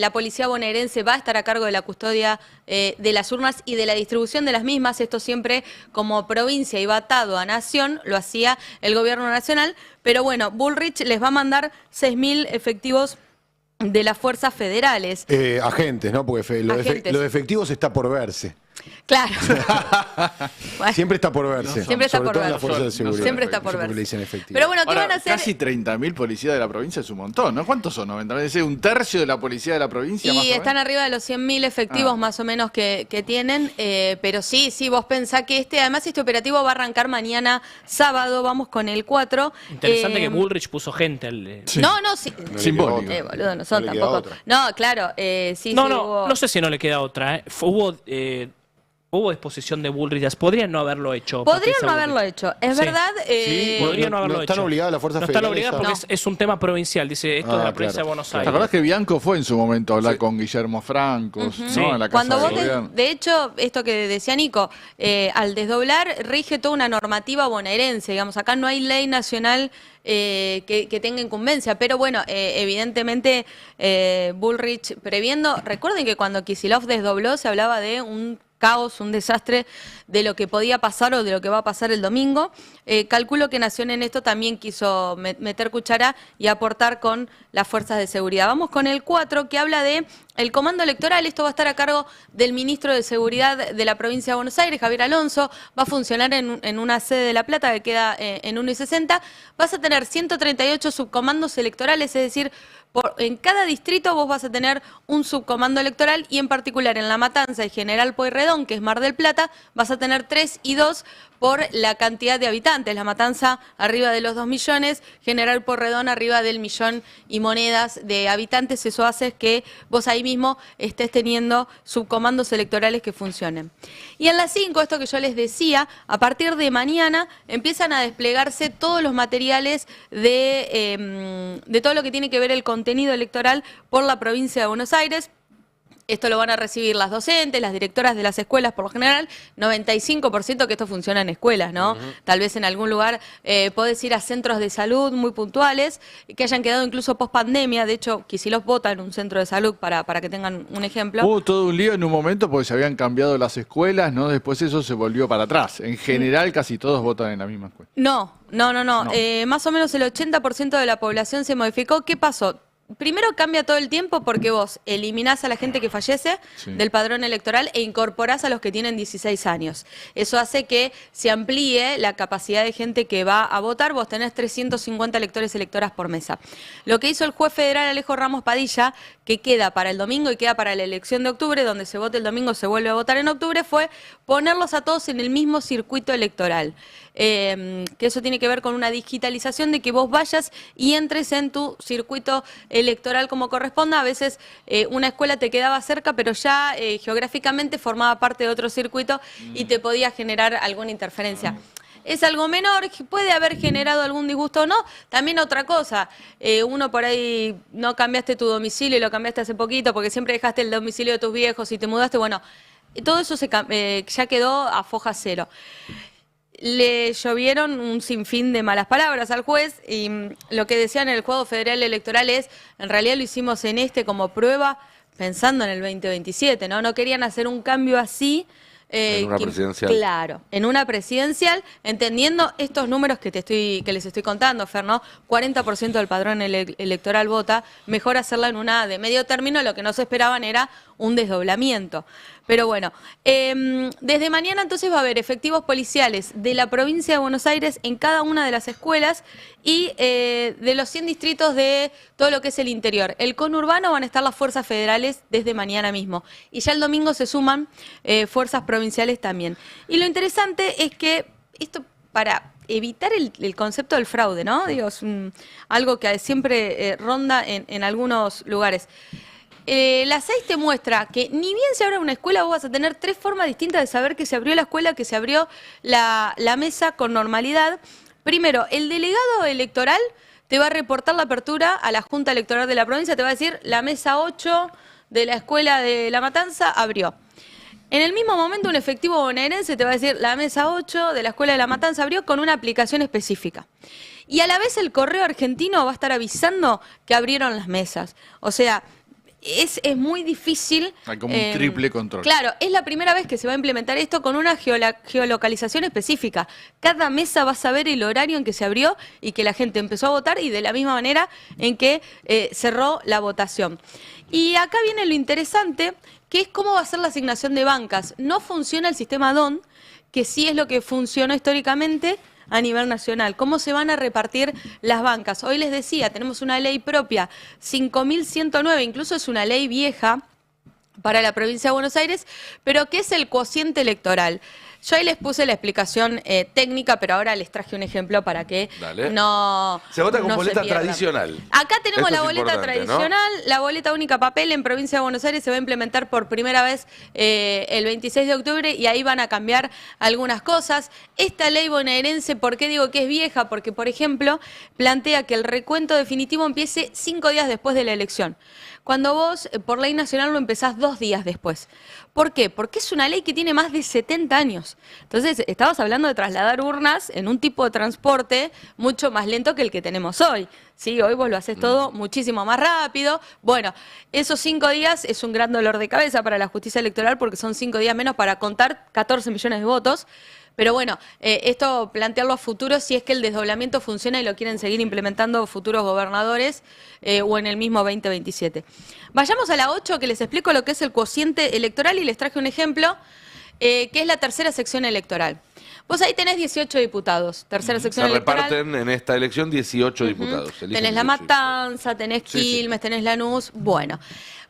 la policía bonaerense va a estar a cargo de la custodia de las urnas y de la distribución de las mismas. Esto siempre como provincia iba atado a Nación, lo hacía el gobierno nacional. Pero bueno, Bullrich les va a mandar 6.000 efectivos de las fuerzas federales. Agentes, ¿no? Porque lo de Agentes. efectivos está por verse. Claro. Bueno, Siempre está por verse. Siempre está Sobre por todo en verse. las fuerzas de seguridad. Siempre está por No sé qué verse. le dicen efectivo. Pero bueno, ¿qué Ahora, van a hacer? casi 30.000 policías de la provincia es un montón, ¿no? ¿Cuántos son 90.000? Es un tercio de la policía de la provincia, más o Y menos. están arriba de los 100.000 efectivos más o menos que tienen, pero sí, vos pensás que además este operativo va a arrancar mañana sábado, vamos con el 4. Interesante que Bullrich puso gente al... No, sí. Simbólico. Boludo, no son No le queda tampoco. otra. No, claro, sí, No, sí, no, hubo- no sé si no le queda otra. Hubo disposición de Bullrich. Podrían no haberlo hecho. Podrían Patricia no haberlo Bullrich. hecho, es Sí. verdad. Podrían no haberlo no hecho. están obligadas las fuerzas No están federales obligadas a- porque es un tema provincial. Dice, esto es de la provincia claro. de Buenos ¿Te Aires. acordás que Bianco fue en su momento a hablar con Guillermo Franco, ¿no? Sí. En la casa Cuando de vos, gobierno. de hecho, esto que decía Nico, al desdoblar rige toda una normativa bonaerense, digamos, acá no hay ley nacional que tenga incumbencia, pero bueno, evidentemente Bullrich previendo, recuerden que cuando Kicillof desdobló se hablaba de un caos, un desastre de lo que podía pasar o de lo que va a pasar el domingo. Calculo que Nación en esto también quiso meter cuchara y aportar con las fuerzas de seguridad. Vamos con el 4, que habla de el comando electoral. Esto va a estar a cargo del ministro de Seguridad de la provincia de Buenos Aires, Javier Alonso. Va a funcionar en una sede de La Plata que queda en 1 y 60. Vas a tener 138 subcomandos electorales, es decir, en cada distrito vos vas a tener un subcomando electoral y en particular en La Matanza y General Pueyrredón, que es Mar del Plata, vas a tener 3 y 2 por la cantidad de habitantes. La Matanza arriba de los 2 millones, General Pueyrredón arriba del 1.000.000 y monedas de habitantes. Eso hace que vos ahí mismo estés teniendo subcomandos electorales que funcionen. Y en las 5, esto que yo les decía, a partir de mañana empiezan a desplegarse todos los materiales de todo lo que tiene que ver el contenido electoral por la provincia de Buenos Aires. Esto lo van a recibir las docentes, las directoras de las escuelas, por lo general, 95% que esto funciona en escuelas, ¿no? Tal vez en algún lugar podés ir a centros de salud muy puntuales, que hayan quedado incluso post pandemia. De hecho, Kicillof vota en un centro de salud para que tengan un ejemplo. Hubo todo un lío en un momento porque se habían cambiado las escuelas, ¿no? Después eso se volvió para atrás. En general, casi todos votan en la misma escuela. No. Más o menos el 80% de la población se modificó. ¿Qué pasó? Primero cambia todo el tiempo porque vos eliminás a la gente que fallece del padrón electoral e incorporás a los que tienen 16 años. Eso hace que se amplíe la capacidad de gente que va a votar. Vos tenés 350 electores y electoras por mesa. Lo que hizo el juez federal Alejo Ramos Padilla, que queda para el domingo y queda para la elección de octubre, donde se vote el domingo, se vuelve a votar en octubre, fue ponerlos a todos en el mismo circuito electoral. Que eso tiene que ver con una digitalización de que vos vayas y entres en tu circuito electoral como corresponda. A veces una escuela te quedaba cerca, pero ya geográficamente formaba parte de otro circuito y te podía generar alguna interferencia. Es algo menor, puede haber generado algún disgusto o no. También otra cosa, uno por ahí no cambiaste tu domicilio y lo cambiaste hace poquito porque siempre dejaste el domicilio de tus viejos y te mudaste. Bueno, todo eso ya quedó a foja cero. Le llovieron un sinfín de malas palabras al juez y lo que decían en el Juzgado Federal Electoral es, en realidad lo hicimos en como prueba pensando en el 2027, ¿no? No querían hacer un cambio así. En una presidencial. Claro, en una presidencial, entendiendo estos números que les estoy contando, Fer, ¿no? 40% del padrón electoral vota, mejor hacerla en una de medio término, lo que no se esperaban era un desdoblamiento. Pero bueno, desde mañana entonces va a haber efectivos policiales de la provincia de Buenos Aires en cada una de las escuelas y de los 100 distritos de todo lo que es el interior. El conurbano van a estar las fuerzas federales desde mañana mismo. Y ya el domingo se suman fuerzas provinciales también. Y lo interesante es que esto para evitar el concepto del fraude, ¿no? Digo, es algo que siempre ronda en algunos lugares. La 6 te muestra que ni bien se abra una escuela, vos vas a tener 3 formas distintas de saber que se abrió la escuela, que se abrió la mesa con normalidad. Primero, el delegado electoral te va a reportar la apertura a la Junta Electoral de la provincia, te va a decir la mesa 8 de la escuela de La Matanza abrió. En el mismo momento un efectivo bonaerense te va a decir la mesa 8 de la escuela de La Matanza abrió con una aplicación específica. Y a la vez el correo argentino va a estar avisando que abrieron las mesas. O sea, es muy difícil. Hay como un triple control. Claro, es la primera vez que se va a implementar esto con una geolocalización específica. Cada mesa va a saber el horario en que se abrió y que la gente empezó a votar y de la misma manera en que cerró la votación. Y acá viene lo interesante, que es cómo va a ser la asignación de bancas. No funciona el sistema DON, que sí es lo que funcionó históricamente a nivel nacional. ¿Cómo se van a repartir las bancas? Hoy les decía, tenemos una ley propia, 5.109, incluso es una ley vieja para la provincia de Buenos Aires, pero ¿qué es el cociente electoral? Yo ahí les puse la explicación técnica, pero ahora les traje un ejemplo para que no se vota con no boleta pierdan. tradicional. Acá tenemos Esto la es boleta importante, tradicional, la boleta única papel en provincia de Buenos Aires se va a implementar por primera vez el 26 de octubre y ahí van a cambiar algunas cosas. Esta ley bonaerense, ¿por qué digo que es vieja? Porque, por ejemplo, plantea que el recuento definitivo empiece 5 días después de la elección. Cuando vos, por ley nacional, lo empezás 2 días después. ¿Por qué? Porque es una ley que tiene más de 70 años. Entonces, estabas hablando de trasladar urnas en un tipo de transporte mucho más lento que el que tenemos hoy. ¿Sí? Hoy vos lo haces todo muchísimo más rápido. Bueno, esos 5 días es un gran dolor de cabeza para la justicia electoral porque son 5 días menos para contar 14 millones de votos. Pero bueno, esto plantearlo a futuro si es que el desdoblamiento funciona y lo quieren seguir implementando futuros gobernadores o en el mismo 2027. Vayamos a la 8 que les explico lo que es el cociente electoral y les traje un ejemplo que es la tercera sección electoral. Vos ahí tenés 18 diputados, tercera sección electoral. Se reparten en esta elección 18 diputados. Tenés La Matanza, tenés Quilmes, tenés Lanús. Bueno,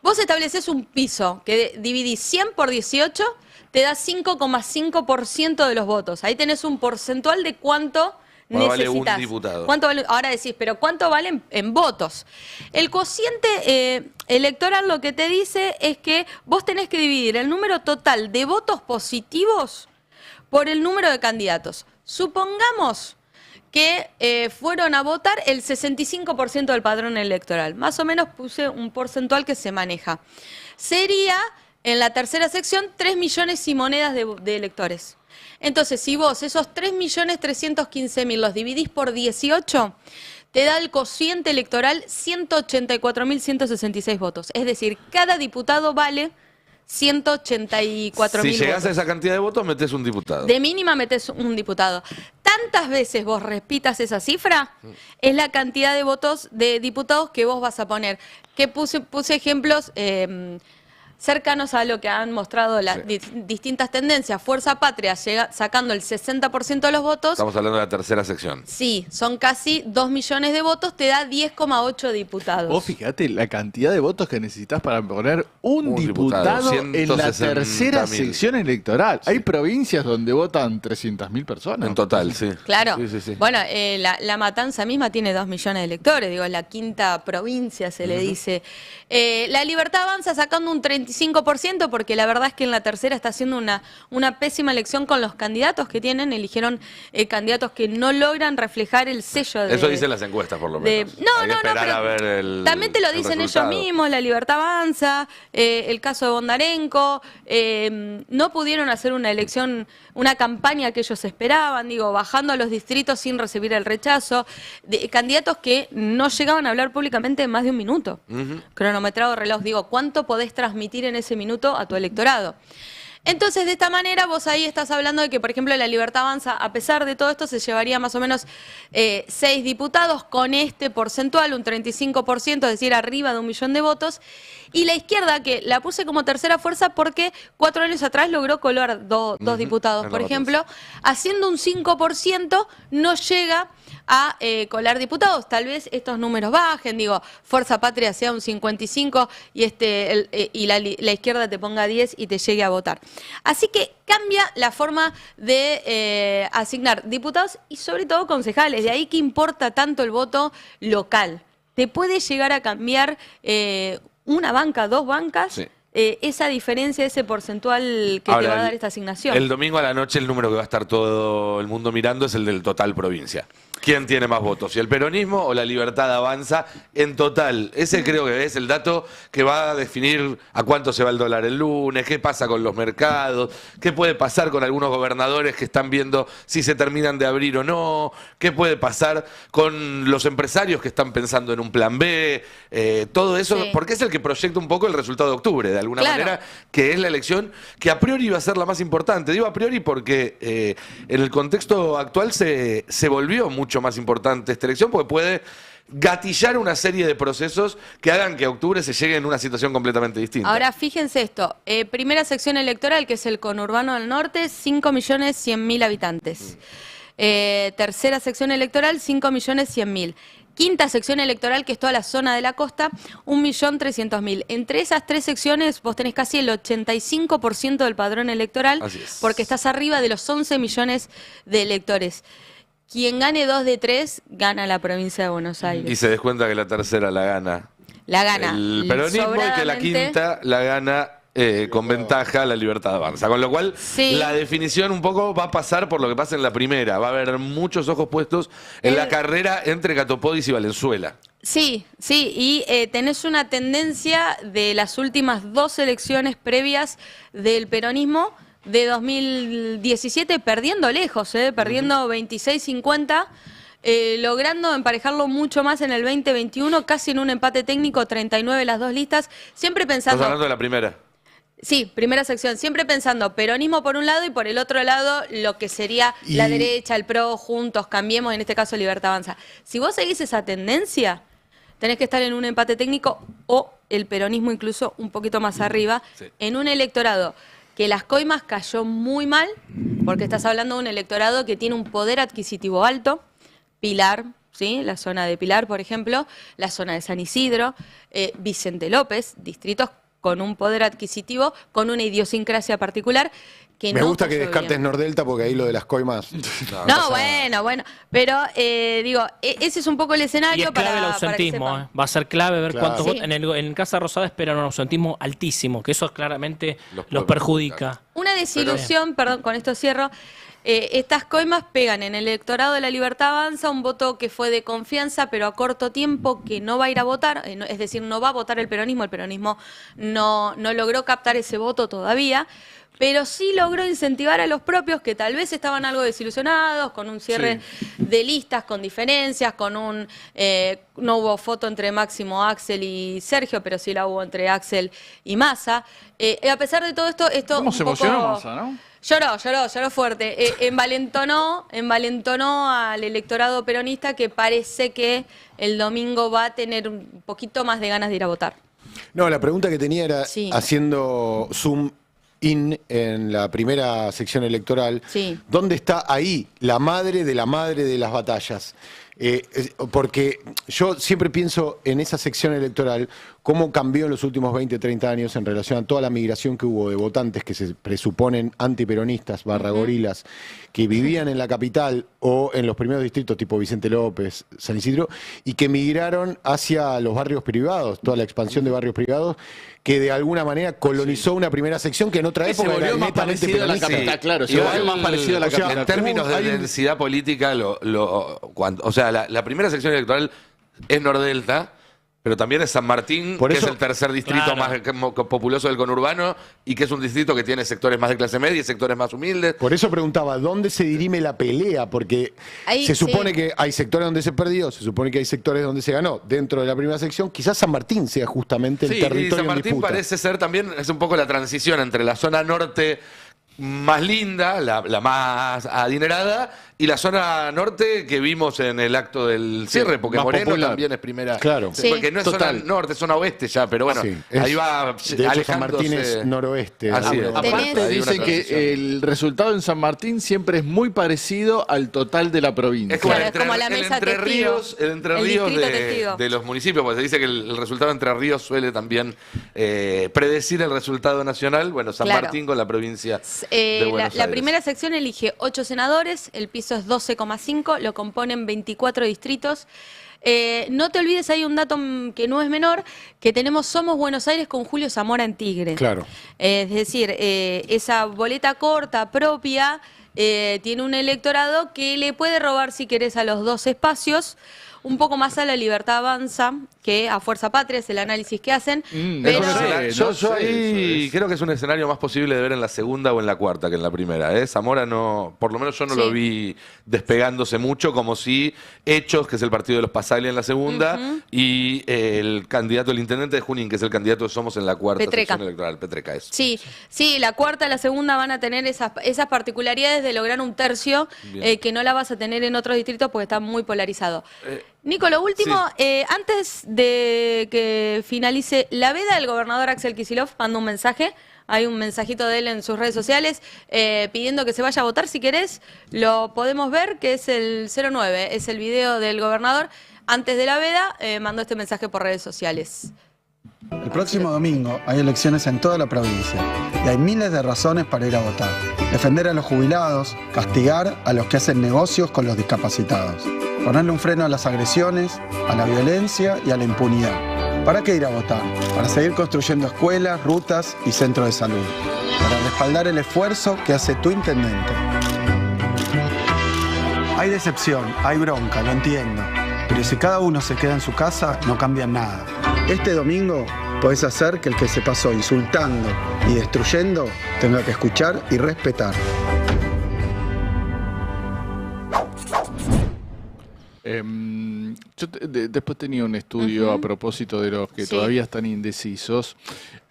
vos estableces un piso que dividís 100 por 18, te da 5,5% de los votos. Ahí tenés un porcentual de cuánto necesitas. Vale un diputado. ¿Cuánto vale? Ahora decís, pero ¿cuánto valen en votos? El cociente electoral lo que te dice es que vos tenés que dividir el número total de votos positivos por el número de candidatos. Supongamos que fueron a votar el 65% del padrón electoral. Más o menos puse un porcentual que se maneja. Sería, en la tercera sección, 3 millones y monedas de electores. Entonces, si vos esos 3.315.000 los dividís por 18, te da el cociente electoral 184.166 votos. Es decir, cada diputado vale 184.000 votos. Si llegás a esa cantidad de votos, metés un diputado. De mínima metés un diputado. Tantas veces vos repitas esa cifra, es la cantidad de votos de diputados que vos vas a poner. Que puse ejemplos cercanos a lo que han mostrado las distintas tendencias. Fuerza Patria sacando el 60% de los votos. Estamos hablando de la tercera sección. Sí, son casi 2 millones de votos, te da 10,8 diputados. Vos fíjate la cantidad de votos que necesitas para poner un diputado en la tercera sección electoral. Hay provincias donde votan 300.000 personas. En total, sí. Claro. Sí. Bueno, la Matanza misma tiene 2 millones de electores, digo, es la quinta provincia, se le dice. La Libertad Avanza sacando un 35%, porque la verdad es que en la tercera está haciendo una pésima elección con los candidatos que tienen. Eligieron candidatos que no logran reflejar el sello de... Eso dicen las encuestas, por lo menos. No, pero a ver también te lo dicen ellos mismos, la Libertad Avanza, el caso de Bondarenko, no pudieron hacer una elección, una campaña que ellos esperaban, digo, bajando a los distritos sin recibir el rechazo, de candidatos que no llegaban a hablar públicamente en más de un minuto. Cronometrado reloj, digo, ¿cuánto podés transmitir en ese minuto a tu electorado? Entonces, de esta manera, vos ahí estás hablando de que, por ejemplo, la Libertad Avanza, a pesar de todo esto, se llevaría más o menos 6 diputados con este porcentual, un 35%, es decir, arriba de 1 millón de votos. Y la izquierda, que la puse como tercera fuerza porque 4 años atrás logró colar dos diputados, por ejemplo, haciendo un 5%, no llega a colar diputados. Tal vez estos números bajen, digo, Fuerza Patria sea un 55 y la izquierda te ponga 10 y te llegue a votar. Así que cambia la forma de asignar diputados y sobre todo concejales. De ahí que importa tanto el voto local. Te puede llegar a cambiar una banca, 2 bancas. Sí. Esa diferencia, ese porcentual que te va a dar esta asignación. El domingo a la noche el número que va a estar todo el mundo mirando es el del total provincia. quién tiene más votos, si el peronismo o la Libertad Avanza en total. Ese creo que es el dato que va a definir a cuánto se va el dólar el lunes, qué pasa con los mercados, qué puede pasar con algunos gobernadores que están viendo si se terminan de abrir o no, qué puede pasar con los empresarios que están pensando en un plan B, todo eso, porque es el que proyecta un poco el resultado de octubre, de alguna manera, que es la elección que a priori va a ser la más importante. Digo a priori porque en el contexto actual se volvió mucho más importante esta elección, porque puede gatillar una serie de procesos que hagan que octubre se llegue en una situación completamente distinta. Ahora, fíjense esto. Primera sección electoral, que es el conurbano del norte, 5.100.000 habitantes. Tercera sección electoral, 5.100.000. Quinta sección electoral, que es toda la zona de la costa, 1.300.000. Entre esas tres secciones vos tenés casi el 85% del padrón electoral, porque estás arriba de los 11 millones de electores. Quien gane 2 de 3, gana la provincia de Buenos Aires. Y se descuenta que la tercera la gana. La gana. El peronismo y que la quinta la gana con ventaja la Libertad Avanza. Con lo cual, la definición un poco va a pasar por lo que pasa en la primera. Va a haber muchos ojos puestos en la carrera entre Catopodis y Valenzuela. Sí, y tenés una tendencia de las últimas 2 elecciones previas del peronismo de 2017 perdiendo lejos, perdiendo 26-50, logrando emparejarlo mucho más en el 2021, casi en un empate técnico, 39 las 2 listas, siempre pensando... ¿Estás hablando de la primera? Sí, primera sección, siempre pensando peronismo por un lado y por el otro lado lo que sería la derecha, el PRO, Juntos, Cambiemos, en este caso Libertad Avanza. Si vos seguís esa tendencia, tenés que estar en un empate técnico o el peronismo incluso un poquito más arriba, en un electorado que las coimas cayó muy mal, porque estás hablando de un electorado que tiene un poder adquisitivo alto, Pilar, ¿sí? La zona de Pilar, por ejemplo, la zona de San Isidro, Vicente López, distritos con un poder adquisitivo, con una idiosincrasia particular, que Me no gusta que cayó descartes bien. Nordelta porque ahí lo de las coimas... No, bueno, pero digo, ese es un poco el Y escenario es clave para el que ausentismo, sepan. Va a ser clave ver Claro. cuántos votos. En Casa Rosada esperan un ausentismo altísimo, que eso claramente los perjudica. Una desilusión, perdón, con esto cierro. Estas coimas pegan en el electorado de la Libertad Avanza un voto que fue de confianza, pero a corto tiempo, que no va a ir a votar, es decir, no va a votar el peronismo no logró captar ese voto todavía, pero sí logró incentivar a los propios que tal vez estaban algo desilusionados, con un cierre de listas, con diferencias, con no hubo foto entre Máximo, Axel y Sergio, pero sí la hubo entre Axel y Massa. A pesar de todo esto ¿Cómo se emocionó Massa, no? Lloró fuerte. Envalentonó al electorado peronista, que parece que el domingo va a tener un poquito más de ganas de ir a votar. No, la pregunta que tenía era, haciendo zoom in en la primera sección electoral, ¿dónde está ahí la madre de las batallas? Porque yo siempre pienso en esa sección electoral, cómo cambió en los últimos 20, 30 años en relación a toda la migración que hubo de votantes que se presuponen antiperonistas, gorilas, que vivían en la capital o en los primeros distritos tipo Vicente López, San Isidro, y que migraron hacia los barrios privados, toda la expansión de barrios privados, que de alguna manera colonizó una primera sección que en otra Que se época era volvió más netamente parecido a la peronista. capital, claro, se volvió más parecido a la capital. En términos de densidad política, la primera sección electoral es Nordelta, pero también es San Martín, Por que eso- es el tercer distrito más populoso del conurbano y que es un distrito que tiene sectores más de clase media y sectores más humildes. Por eso preguntaba, ¿dónde se dirime la pelea? Porque Ahí, se supone sí. que hay sectores donde se perdió, se supone que hay sectores donde se ganó. Dentro de la primera sección, quizás San Martín sea justamente el Sí, y territorio San en Martín disputa. parece ser también, es un poco la transición entre la zona norte más linda, la más adinerada, y la zona norte que vimos en el acto del cierre, porque más Moreno popular. también es primera. Claro. Sí. Porque no es Total. zona norte, es zona oeste ya, pero bueno, Sí, es- ahí va de hecho, San Martín alejándose. es noroeste. Así es. Aparte Tenés- Hay una dicen transición. que el resultado en San Martín siempre es muy parecido al total de la provincia. Es como, Claro, el es como la el mesa Entre testigo. Ríos, el Entre El Ríos distrito testigo. de los municipios, porque se dice que el resultado de Entre Ríos suele también predecir el resultado nacional. Bueno, San Claro. Martín con la provincia de Buenos La Aires. primera sección elige 8 senadores, el piso es 12,5, lo componen 24 distritos. No te olvides, hay un dato que no es menor, que tenemos Somos Buenos Aires con Julio Zamora en Tigre. Claro. Es decir, esa boleta corta propia tiene un electorado que le puede robar, si querés, a los dos espacios, un poco más a la Libertad Avanza que a Fuerza Patria, es el análisis que hacen. Pero Yo ahí creo que es un escenario más posible de ver en la segunda o en la cuarta que en la primera. Zamora no, por lo menos yo no lo vi despegándose mucho, como si Hechos, que es el partido de los Pasaglia en la segunda, y el candidato, el intendente de Junín, que es el candidato de Somos en la cuarta sección electoral, Petreca. Eso. Sí, la cuarta y la segunda van a tener esas particularidades de lograr un tercio que no la vas a tener en otros distritos porque está muy polarizado. Nico, lo último, antes de que finalice la veda, el gobernador Axel Kicillof manda un mensaje. Hay un mensajito de él en sus redes sociales pidiendo que se vaya a votar. Si querés, lo podemos ver, que es el 09, es el video del gobernador. Antes de la veda, mandó este mensaje por redes sociales. El próximo domingo hay elecciones en toda la provincia y hay miles de razones para ir a votar. Defender a los jubilados, castigar a los que hacen negocios con los discapacitados, ponerle un freno a las agresiones, a la violencia y a la impunidad. ¿Para qué ir a votar? Para seguir construyendo escuelas, rutas y centros de salud. Para respaldar el esfuerzo que hace tu intendente. Hay decepción, hay bronca, lo entiendo. Pero si cada uno se queda en su casa, no cambia nada. Este domingo podés hacer que el que se pasó insultando y destruyendo tenga que escuchar y respetar. Yo después tenía un estudio a propósito de los que todavía están indecisos.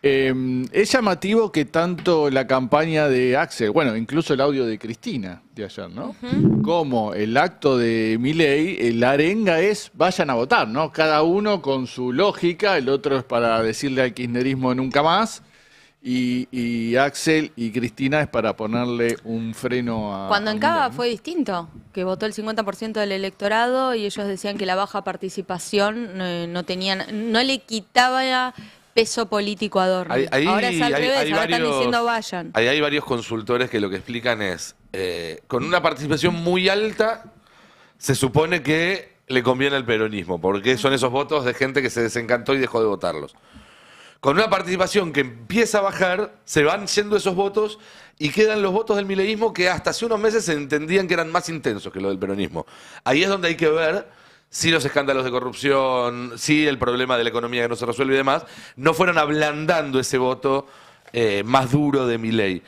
Es llamativo que tanto la campaña de Axel, bueno, incluso el audio de Cristina de ayer, ¿no? Como el acto de Milei, la arenga es vayan a votar, ¿no? Cada uno con su lógica, el otro es para decirle al kirchnerismo nunca más. Y Axel y Cristina es para ponerle un freno a... Cuando en Cava fue distinto, que votó el 50% del electorado y ellos decían que la baja participación no le quitaba peso político a Dorni. Ahora es al revés, ahora están diciendo vayan. Ahí hay varios consultores que lo que explican es, con una participación muy alta, se supone que le conviene al peronismo, porque son esos votos de gente que se desencantó y dejó de votarlos. Con una participación que empieza a bajar, se van yendo esos votos y quedan los votos del mileísmo que hasta hace unos meses se entendían que eran más intensos que los del peronismo. Ahí es donde hay que ver si los escándalos de corrupción, si el problema de la economía que no se resuelve y demás, no fueron ablandando ese voto más duro de Milei.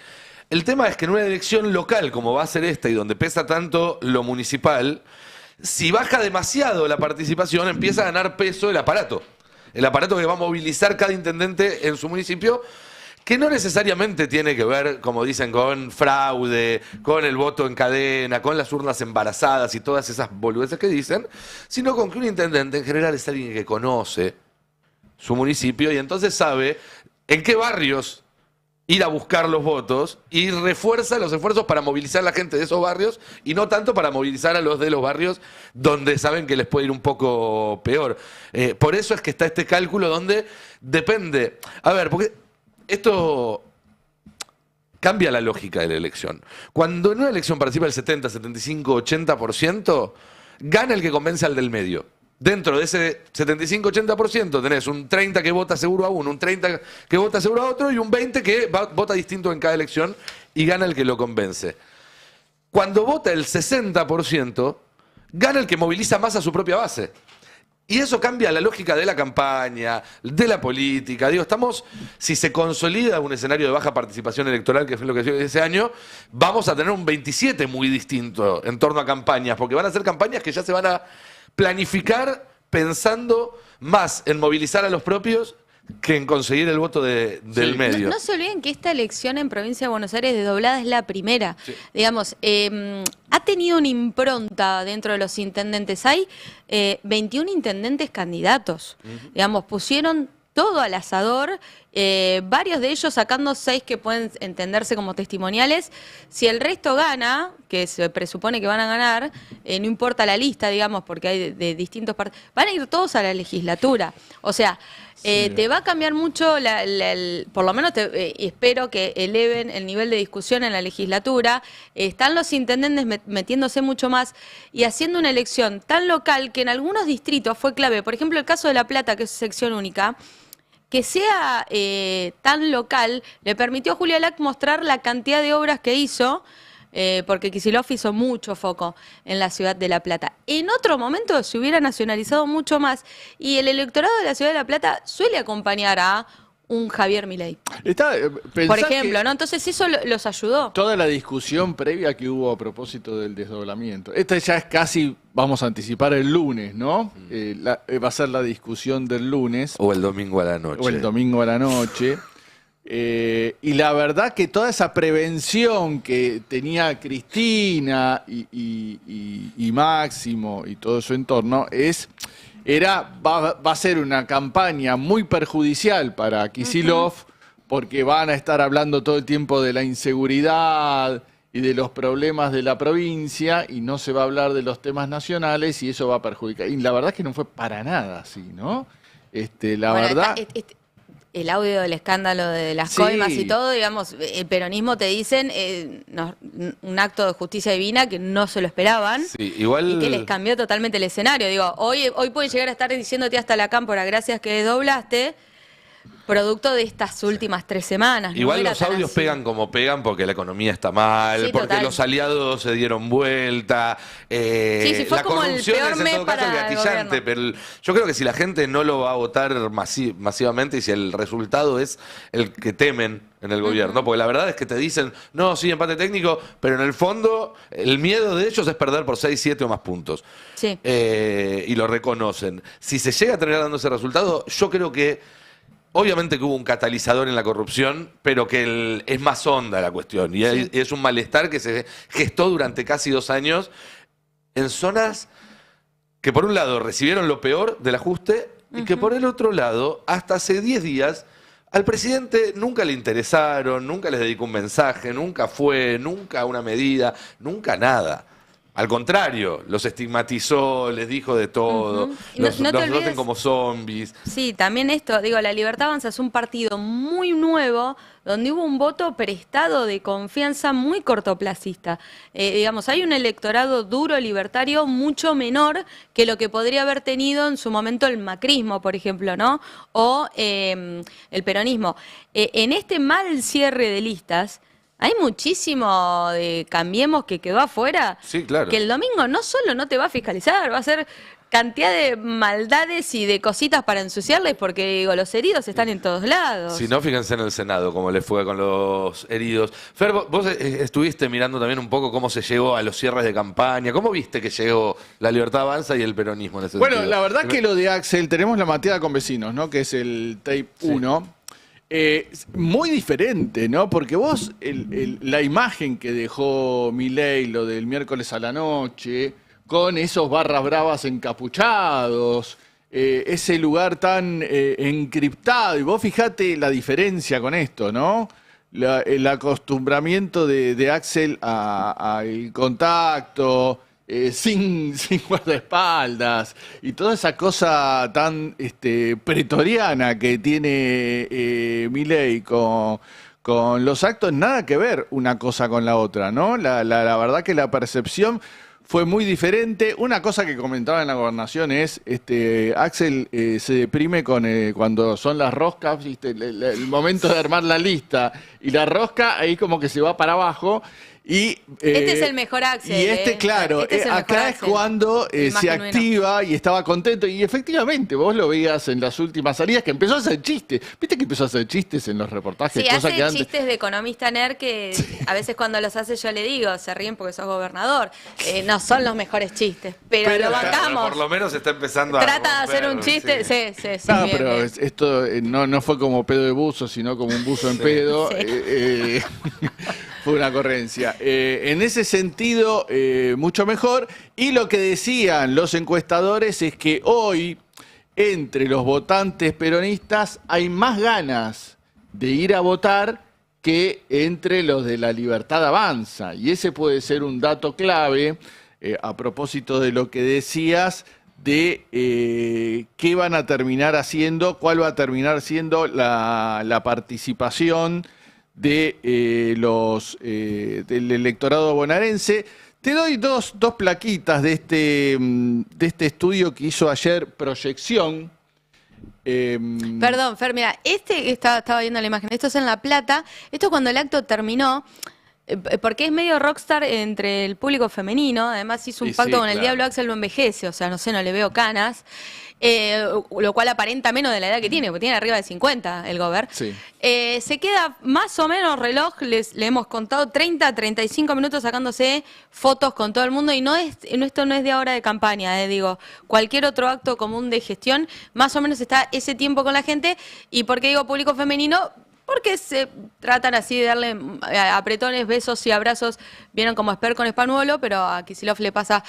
El tema es que en una elección local como va a ser esta y donde pesa tanto lo municipal, si baja demasiado la participación empieza a ganar peso el aparato. El aparato que va a movilizar cada intendente en su municipio, que no necesariamente tiene que ver, como dicen, con fraude, con el voto en cadena, con las urnas embarazadas y todas esas boludeces que dicen, sino con que un intendente en general es alguien que conoce su municipio y entonces sabe en qué barrios ir a buscar los votos y refuerza los esfuerzos para movilizar a la gente de esos barrios y no tanto para movilizar a los de los barrios donde saben que les puede ir un poco peor. Por eso es que está este cálculo donde depende... A ver, porque esto cambia la lógica de la elección. Cuando en una elección participa el 70, 75, 80%, gana el que convence al del medio. Dentro de ese 75-80% tenés un 30 que vota seguro a uno, un 30 que vota seguro a otro y un 20 que vota distinto en cada elección y gana el que lo convence. Cuando vota el 60%, gana el que moviliza más a su propia base. Y eso cambia la lógica de la campaña, de la política. Digo, si se consolida un escenario de baja participación electoral, que fue lo que fue ese año, vamos a tener un 27 muy distinto en torno a campañas, porque van a ser campañas que ya se van a planificar pensando más en movilizar a los propios que en conseguir el voto del medio. No se olviden que esta elección en Provincia de Buenos Aires de doblada es la primera. Sí. Digamos, ha tenido una impronta dentro de los intendentes. Hay 21 intendentes candidatos. Digamos, pusieron todo al asador, varios de ellos sacando 6 que pueden entenderse como testimoniales. Si el resto gana, que se presupone que van a ganar, no importa la lista, digamos, porque hay de distintos partidos, van a ir todos a la legislatura. O sea, te va a cambiar mucho, por lo menos espero que eleven el nivel de discusión en la legislatura. Están los intendentes metiéndose mucho más y haciendo una elección tan local que en algunos distritos fue clave. Por ejemplo, el caso de La Plata, que es sección única, que sea tan local, le permitió a Julia Lac mostrar la cantidad de obras que hizo porque Kicillof hizo mucho foco en la ciudad de La Plata. En otro momento se hubiera nacionalizado mucho más y el electorado de la ciudad de La Plata suele acompañar a un Javier Milei. Por ejemplo, ¿no? Entonces eso los ayudó. Toda la discusión previa que hubo a propósito del desdoblamiento. Esta ya es casi, vamos a anticipar el lunes, ¿no? Va a ser la discusión del lunes. O el domingo a la noche. O el domingo a la noche. Y la verdad que toda esa prevención que tenía Cristina y Máximo y todo su entorno va a ser una campaña muy perjudicial para Kicillof, porque van a estar hablando todo el tiempo de la inseguridad y de los problemas de la provincia y no se va a hablar de los temas nacionales y eso va a perjudicar. Y la verdad es que no fue para nada así, ¿no? Verdad... El audio del escándalo de las coimas y todo, digamos, el peronismo te dicen un acto de justicia divina que no se lo esperaban y que les cambió totalmente el escenario. Digo, hoy pueden llegar a estar diciéndote hasta la cámpora, gracias que desdoblaste, producto de estas últimas 3 semanas. Igual los audios pegan como pegan porque la economía está mal, porque total. los aliados se dieron vuelta. Fue la como corrupción el peor es en mes todo caso para el gatillante, gobierno. pero yo creo que si la gente no lo va a votar masivamente y si el resultado es el que temen en el gobierno, porque la verdad es que te dicen, no, sí, empate técnico, pero en el fondo el miedo de ellos es perder por 6, 7 o más puntos. Sí. Y lo reconocen. Si se llega a tener dando ese resultado, yo creo que obviamente que hubo un catalizador en la corrupción, pero que es más honda la cuestión. Y es un malestar que se gestó durante casi 2 años en zonas que por un lado recibieron lo peor del ajuste y que por el otro lado, hasta hace 10 días, al presidente nunca le interesaron, nunca les dedicó un mensaje, nunca fue, nunca una medida, nunca nada. Al contrario, los estigmatizó, les dijo de todo, los noten como zombies. Sí, también esto, digo, La Libertad Avanza es un partido muy nuevo, donde hubo un voto prestado de confianza muy cortoplacista. Digamos, hay un electorado duro, libertario, mucho menor que lo que podría haber tenido en su momento el macrismo, por ejemplo, ¿no? O el peronismo. En este mal cierre de listas, hay muchísimo de Cambiemos que quedó afuera, sí, claro, que el domingo no solo no te va a fiscalizar, va a ser cantidad de maldades y de cositas para ensuciarles, porque digo, los heridos están en todos lados. Si no, fíjense en el Senado, cómo le fue con los heridos. Fer, vos estuviste mirando también un poco cómo se llegó a los cierres de campaña. ¿Cómo viste que llegó La Libertad Avanza y el peronismo en ese sentido? Bueno, la verdad que lo de Axel, tenemos la mateada con vecinos, ¿no? Que es el tape 1. Muy diferente, ¿no? Porque vos, la imagen que dejó Milei, lo del miércoles a la noche, con esos barras bravas encapuchados, ese lugar tan encriptado, y vos fijate la diferencia con esto, ¿no? El acostumbramiento de Axel al contacto, sin guardaespaldas y toda esa cosa tan pretoriana que tiene Milei con los actos, nada que ver una cosa con la otra, ¿no? La verdad que la percepción fue muy diferente. Una cosa que comentaba en la gobernación es, Axel se deprime cuando son las roscas, ¿viste? El momento de armar la lista y la rosca ahí como que se va para abajo. Y, este es el mejor Axel. Y claro, acá es cuando se activa y estaba contento. Y efectivamente, vos lo veías en las últimas salidas que empezó a hacer chistes. ¿Viste que empezó a hacer chistes en los reportajes? Sí, hace chistes de economista nerd que a veces cuando los hace yo le digo, se ríen porque sos gobernador. No son los mejores chistes, pero lo bancamos. Por lo menos está empezando Trata de hacer un chiste. Sí. No, bien, pero bien. Esto no fue como pedo de buzo, sino como un buzo en pedo. Sí. Fue una ocurrencia. En ese sentido, mucho mejor. Y lo que decían los encuestadores es que hoy, entre los votantes peronistas, hay más ganas de ir a votar que entre los de La Libertad Avanza. Y ese puede ser un dato clave a propósito de lo que decías de qué van a terminar haciendo, cuál va a terminar siendo la participación de del electorado bonaerense. Te doy dos plaquitas de este estudio que hizo ayer Proyección. Perdón, Fer, mira, estaba viendo la imagen, esto es en La Plata, esto cuando el acto terminó, Porque es medio rockstar entre el público femenino. Además hizo un Y pacto sí, con el claro. diablo. Axel no envejece, o sea, no sé, no le veo canas. Lo cual aparenta menos de la edad que tiene, porque tiene arriba de 50 el Gober. Sí. Se queda más o menos reloj, le hemos contado 30, 35 minutos sacándose fotos con todo el mundo y esto no es de ahora de campaña, digo, cualquier otro acto común de gestión, más o menos está ese tiempo con la gente. ¿Y por qué digo público femenino? Porque se tratan así de darle apretones, besos y abrazos. Vieron como Esper con Spanuolo, pero a Kicillof le pasa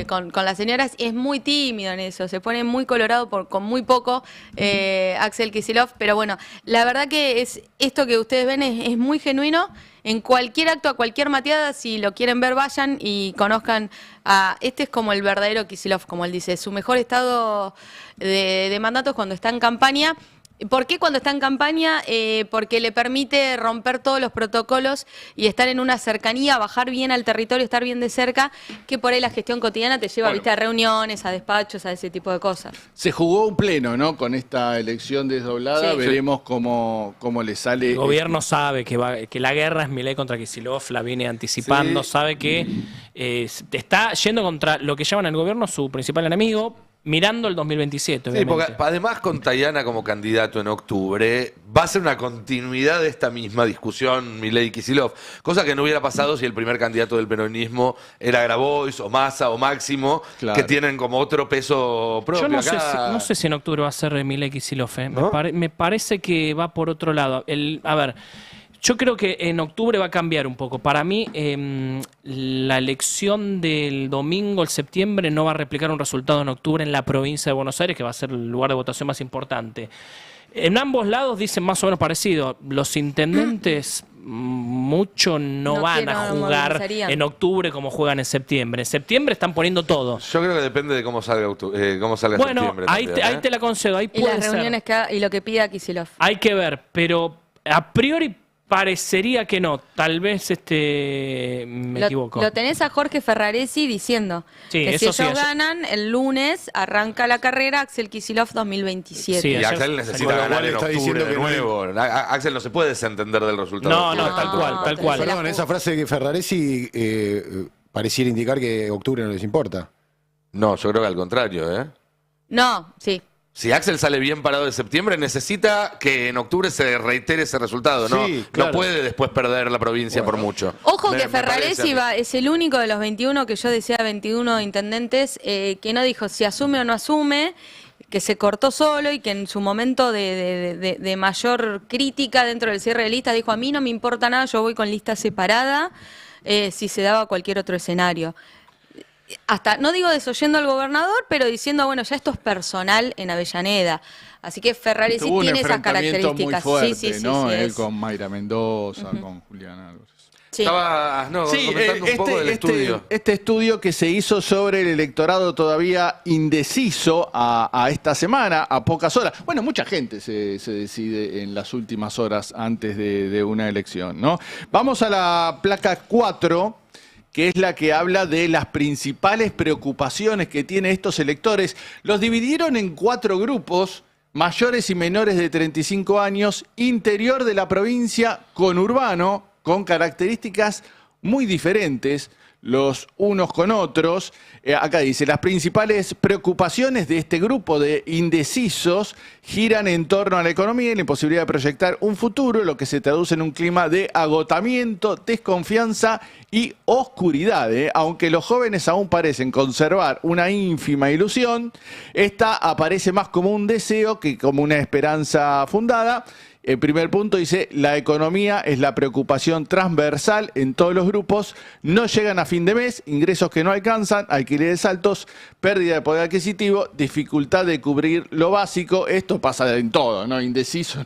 con las señoras. Es muy tímido en eso, se pone muy colorado con muy poco Axel Kicillof. Pero bueno, la verdad que esto que ustedes ven es muy genuino. En cualquier acto, a cualquier mateada, si lo quieren ver, vayan y conozcan a... Este es como el verdadero Kicillof, como él dice. Su mejor estado de mandato es cuando está en campaña. ¿Por qué cuando está en campaña? Porque le permite romper todos los protocolos y estar en una cercanía, bajar bien al territorio, estar bien de cerca, que por ahí la gestión cotidiana te lleva a reuniones, a despachos, a ese tipo de cosas. Se jugó un pleno, ¿no? Con esta elección desdoblada. Sí. Veremos cómo le sale. El gobierno sabe que la guerra es Milei contra Kicillof, la viene anticipando, sabe que está yendo contra lo que llaman el gobierno su principal enemigo, mirando el 2027, Sí, obviamente. porque además con Tayana como candidato en octubre, va a ser una continuidad de esta misma discusión Milei-Kicillof, cosa que no hubiera pasado si el primer candidato del peronismo era Grabois o Massa o Máximo, Claro. que tienen como otro peso propio. Yo no Acá- sé si en octubre va a ser Milei Kicillof. ¿No? Me parece que va por otro lado. A ver, yo creo que en octubre va a cambiar un poco. Para mí, la elección del domingo, el septiembre, no va a replicar un resultado en octubre en la provincia de Buenos Aires, que va a ser el lugar de votación más importante. En ambos lados dicen más o menos parecido. Los intendentes mucho no van a jugar movilizarían. en octubre como juegan en septiembre. En septiembre están poniendo todo. Yo creo que depende de cómo salga, Bueno, septiembre. ahí también, te la concedo. Ahí Y puede las ser. reuniones y lo que pida Kicillof. Hay que ver, pero a priori parecería que no. Tal vez me equivoco. Lo tenés a Jorge Ferraresi diciendo Sí, que si eso ellos sí, ganan, el lunes arranca la carrera Axel Kicillof 2027. Sí, Y ayer Axel necesita Con lo ganar cual en está octubre diciendo de que no hay- nuevo. Axel no se puede desentender del resultado. No, de octubre. tal cual, tal cual. Perdón, esa frase de Ferraresi pareciera indicar que octubre no les importa. No, yo creo que al contrario, ¿eh? No, sí. Si Axel sale bien parado de septiembre, necesita que en octubre se reitere ese resultado, ¿no? Sí, claro. No puede después perder la provincia por mucho. Ojo Me que parece a mí. Ferraresi es el único de los 21 que yo decía 21 intendentes que no dijo si asume o no asume, que se cortó solo y que en su momento de mayor crítica dentro del cierre de lista dijo: a mí no me importa nada, yo voy con lista separada si se daba cualquier otro escenario. Hasta, no digo desoyendo al gobernador, pero diciendo, bueno, ya esto es personal en Avellaneda. Así que Ferraresi Tuvo un tiene esas enfrentamiento muy características. fuerte, ¿no? sí, Él es. con Mayra Mendoza, con Julián Álvarez. Sí. Estaba comentando un poco del estudio. Este estudio que se hizo sobre el electorado todavía indeciso a esta semana, a pocas horas. Bueno, mucha gente se decide en las últimas horas antes de una elección, ¿no? Vamos a la placa 4, que es la que habla de las principales preocupaciones que tienen estos electores. Los dividieron en 4 grupos: mayores y menores de 35 años, interior de la provincia, conurbano, con características muy diferentes los unos con otros. Acá dice, las principales preocupaciones de este grupo de indecisos giran en torno a la economía y la imposibilidad de proyectar un futuro, lo que se traduce en un clima de agotamiento, desconfianza y oscuridad. Aunque los jóvenes aún parecen conservar una ínfima ilusión, esta aparece más como un deseo que como una esperanza fundada. El primer punto dice, la economía es la preocupación transversal en todos los grupos, no llegan a fin de mes, ingresos que no alcanzan, alquileres altos, pérdida de poder adquisitivo, dificultad de cubrir lo básico. Esto pasa en todo, ¿no? Indeciso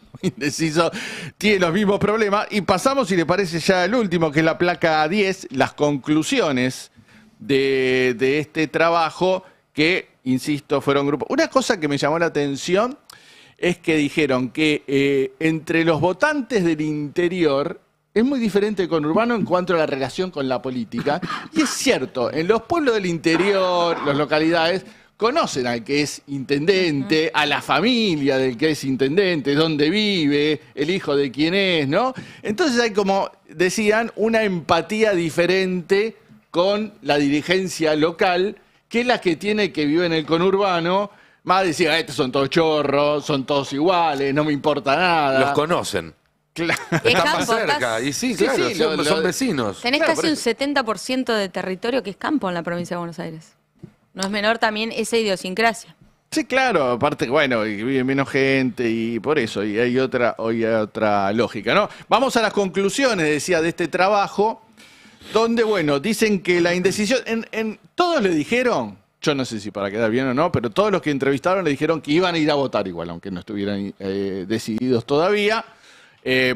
tiene los mismos problemas. Y pasamos, si le parece, ya al último, que es la placa 10, las conclusiones de este trabajo que, insisto, fueron grupos. Una cosa que me llamó la atención es que dijeron que entre los votantes del interior es muy diferente el conurbano en cuanto a la relación con la política. Y es cierto, en los pueblos del interior, las localidades, conocen al que es intendente, a la familia del que es intendente, dónde vive, el hijo de quién es, ¿no? Entonces hay, como decían, una empatía diferente con la dirigencia local que es la que tiene que vive en el conurbano. Más decía, estos son todos chorros, son todos iguales, no me importa nada. Los conocen. Claro. Están más cerca. Y sí, claro, son vecinos. Tenés casi un 70% de territorio que es campo en la provincia de Buenos Aires. No es menor también esa idiosincrasia. Sí, claro, aparte, bueno, y vive menos gente y por eso, y hay otra lógica, ¿no? Vamos a las conclusiones, decía, de este trabajo, donde, bueno, dicen que la indecisión, todos le dijeron, yo no sé si para quedar bien o no, pero todos los que entrevistaron le dijeron que iban a ir a votar igual, aunque no estuvieran decididos todavía,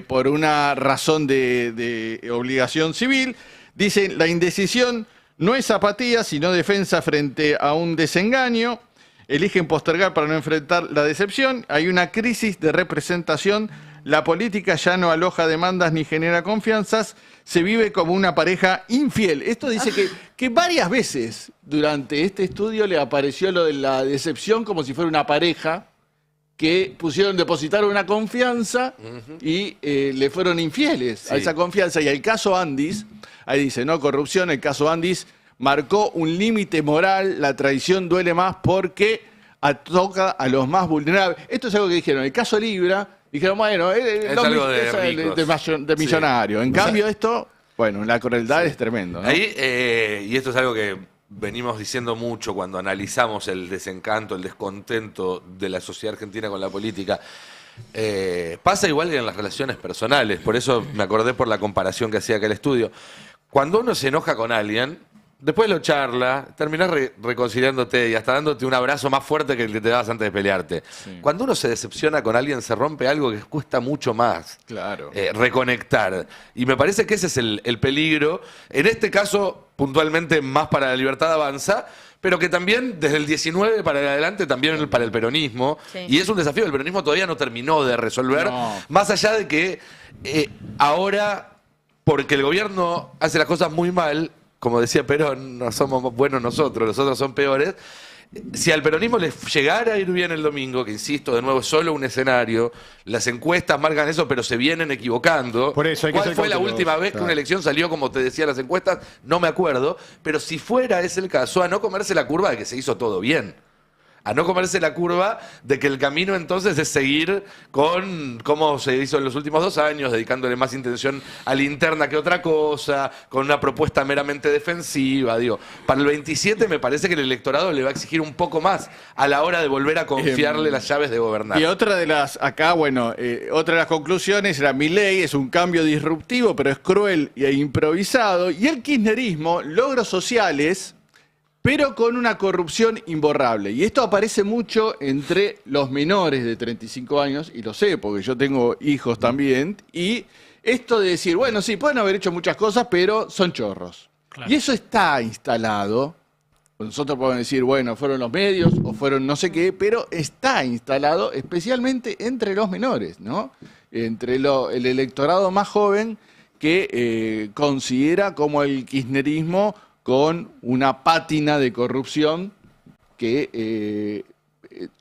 por una razón de obligación civil. Dicen, la indecisión no es apatía, sino defensa frente a un desengaño. Eligen postergar para no enfrentar la decepción. Hay una crisis de representación. La política ya no aloja demandas ni genera confianzas. Se vive como una pareja infiel. Esto dice que varias veces durante este estudio le apareció lo de la decepción como si fuera una pareja que depositaron una confianza y le fueron infieles a esa confianza. Y el caso Andis, ahí dice, no corrupción, el caso Andis marcó un límite moral, la traición duele más porque toca a los más vulnerables. Esto es algo que dijeron. El caso Libra, dijeron, bueno, es algo de millonario. En cambio esto, bueno, la crueldad es tremendo, ¿no? Ahí, y esto es algo que venimos diciendo mucho cuando analizamos el desencanto, el descontento de la sociedad argentina con la política. Pasa igual que en las relaciones personales, por eso me acordé por la comparación que hacía aquel estudio. Cuando uno se enoja con alguien, después lo charla, terminás reconciliándote y hasta dándote un abrazo más fuerte que el que te dabas antes de pelearte. Sí. Cuando uno se decepciona con alguien, se rompe algo que cuesta mucho más reconectar. Y me parece que ese es el peligro. En este caso, puntualmente más para la Libertad Avanza, pero que también desde el 19 para adelante también para el peronismo. Sí. Y es un desafío, el peronismo todavía no terminó de resolver, más allá de que ahora, porque el gobierno hace las cosas muy mal, como decía Perón, no somos buenos nosotros, los otros son peores. Si al peronismo les llegara a ir bien el domingo, que insisto, de nuevo, es solo un escenario, las encuestas marcan eso, pero se vienen equivocando. Por eso hay que ¿Cuál fue la última vez que una elección salió como te decía las encuestas? No me acuerdo, pero si fuera ese el caso, a no comerse la curva de que se hizo todo bien. A no comerse la curva de que el camino entonces es seguir con cómo se hizo en los últimos 2 años, dedicándole más intención a la interna que otra cosa, con una propuesta meramente defensiva. Digo, para el 27 me parece que el electorado le va a exigir un poco más a la hora de volver a confiarle las llaves de gobernar. Y otra de las, otra de las conclusiones era: Milei es un cambio disruptivo, pero es cruel e improvisado. Y el kirchnerismo, logros sociales, pero con una corrupción imborrable. Y esto aparece mucho entre los menores de 35 años, y lo sé porque yo tengo hijos también, y esto de decir, bueno, sí, pueden haber hecho muchas cosas, pero son chorros. Claro. Y eso está instalado. Nosotros podemos decir, bueno, fueron los medios o fueron no sé qué, pero está instalado especialmente entre los menores, ¿no? Entre el electorado más joven que considera como el kirchnerismo con una pátina de corrupción que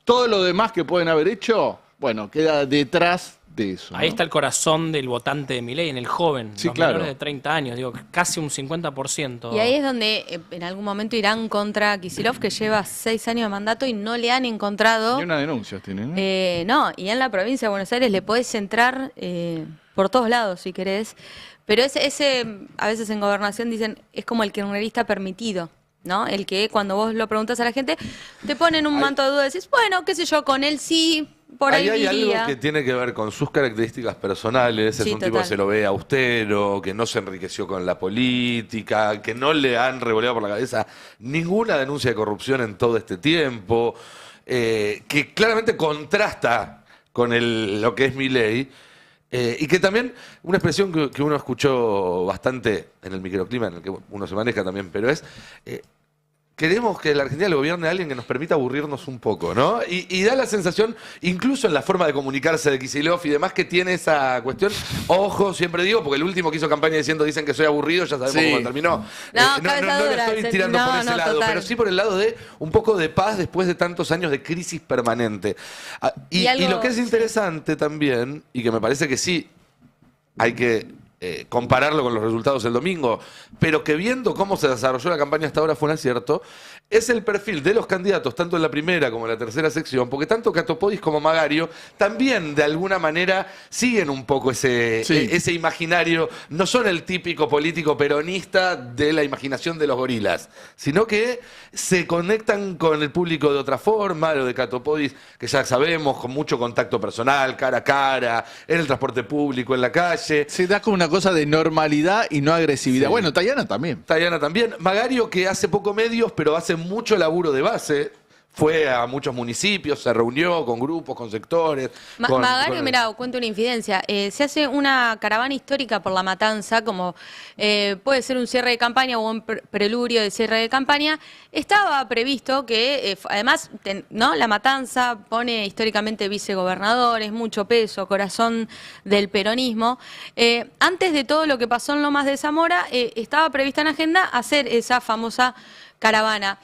todo lo demás que pueden haber hecho, bueno, queda detrás de eso. Ahí está el corazón del votante de Milei, en el joven, sí, los menores de 30 años, digo, casi un 50%. Y ahí es donde en algún momento irán contra Kicillof, que lleva 6 años de mandato y no le han encontrado... Ni una denuncia tiene, ¿no? No, y en la provincia de Buenos Aires le podés entrar por todos lados, si querés. Pero ese, a veces en gobernación dicen, es como el kirchnerista permitido, ¿no? El que cuando vos lo preguntas a la gente, te ponen un manto de duda y decís, bueno, qué sé yo, con él sí, por ahí hay iría. algo que tiene que ver con sus características personales, Sí, es un tipo total. que se lo ve austero, que no se enriqueció con la política, que no le han revoleado por la cabeza ninguna denuncia de corrupción en todo este tiempo, que claramente contrasta con lo que es Milei. Y que también, una expresión que uno escuchó bastante en el microclima en el que uno se maneja también, pero es queremos que la Argentina lo gobierne alguien que nos permita aburrirnos un poco, ¿no? Y da la sensación, incluso en la forma de comunicarse de Kicillof y demás, que tiene esa cuestión. Ojo, siempre digo, porque el último que hizo campaña diciendo dicen que soy aburrido, ya sabemos cómo terminó. No, No lo estoy tirando por ese lado, total. pero sí por el lado de un poco de paz después de tantos años de crisis permanente. Y lo que es interesante también, y que me parece que sí hay que compararlo con los resultados del domingo, pero que viendo cómo se desarrolló la campaña hasta ahora fue un acierto, es el perfil de los candidatos, tanto en la primera como en la tercera sección, porque tanto Catopodis como Magario también de alguna manera siguen un poco ese imaginario, no son el típico político peronista de la imaginación de los gorilas, sino que se conectan con el público de otra forma, lo de Catopodis, que ya sabemos, con mucho contacto personal, cara a cara, en el transporte público, en la calle. Se da como una cosa de normalidad y no agresividad. Sí. Bueno, Tayana también. Tayana también. Magario, que hace poco medios, pero hace mucho laburo de base. Fue a muchos municipios, se reunió con grupos, con sectores. Magario, mirá, cuento una infidencia. Se hace una caravana histórica por La Matanza, como puede ser un cierre de campaña o un preludio de cierre de campaña. Estaba previsto que, además, ¿no? La Matanza pone históricamente vicegobernadores, mucho peso, corazón del peronismo. Antes de todo lo que pasó en Lomas de Zamora, estaba prevista en agenda hacer esa famosa caravana.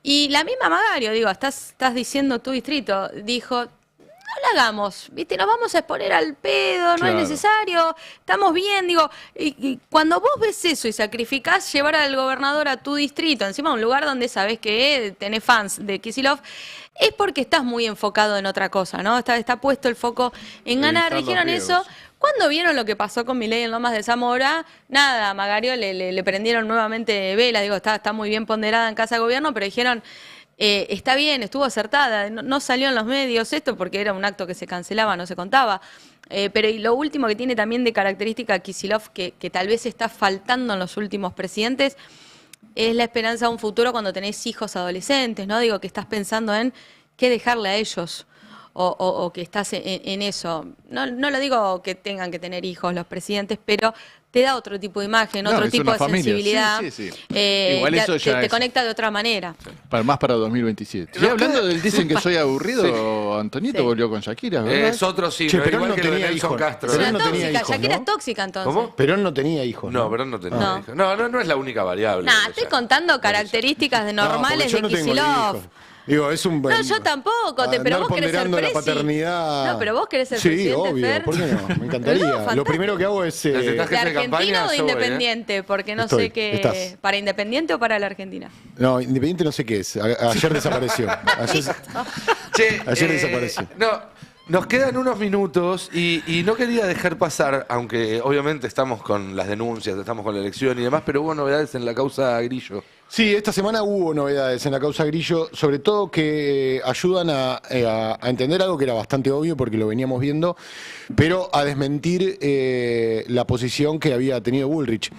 Y la misma Magario, digo, estás diciendo tu distrito, dijo, no la hagamos, ¿viste? Nos vamos a exponer al pedo, no es necesario, estamos bien, digo, y cuando vos ves eso y sacrificás llevar al gobernador a tu distrito, encima un lugar donde sabés que tenés fans de Kicillof, es porque estás muy enfocado en otra cosa, ¿no? Está puesto el foco en ganar, dijeron eso. Cuando vieron lo que pasó con Milei en Lomas de Zamora, nada, a Magario le prendieron nuevamente vela, digo, está muy bien ponderada en Casa de Gobierno, pero dijeron, está bien, estuvo acertada, no salió en los medios esto porque era un acto que se cancelaba, no se contaba. Pero y lo último que tiene también de característica Kicillof, que tal vez está faltando en los últimos presidentes, es la esperanza de un futuro cuando tenés hijos adolescentes, ¿no? Digo, que estás pensando en qué dejarle a ellos. O que estás en eso. No lo digo que tengan que tener hijos los presidentes, pero te da otro tipo de imagen, otro tipo de sensibilidad. Sí. Igual eso ya te conecta de otra manera. Más para 2027. Y hablando del dicen que soy aburrido, Antonito volvió con Shakira, ¿verdad? Es otro signo, Che, Perón igual no que lo de tenía Nelson hijos. Castro. Es una no tenía tóxica, hijos, Shakira ¿no? es tóxica entonces. ¿Cómo? Perón no tenía hijos, ¿no? No, Perón no tenía No. hijos. No es la única variable. Nah, estoy contando características de normales yo de no tengo Kicillof. hijos. Digo, es un No, yo tampoco, pero vos querés ser ponderando la presi. paternidad. No, pero vos querés ser sí, presidente, obvio, Fer. ¿por qué no? Me encantaría. No, Lo fantástico. primero que hago es... ¿Necesitas ¿De jefe de Argentina campaña? o de Yo voy, Independiente? Porque no Estoy, sé qué... estás. ¿Para Independiente o para la Argentina? No, Independiente no sé qué es. Ayer desapareció. Ayer desapareció. Nos quedan unos minutos y no quería dejar pasar, aunque obviamente estamos con las denuncias, estamos con la elección y demás, pero hubo novedades en la causa Grillo. Sí, esta semana hubo novedades en la causa Grillo, sobre todo que ayudan a entender algo que era bastante obvio porque lo veníamos viendo, pero a desmentir la posición que había tenido Bullrich.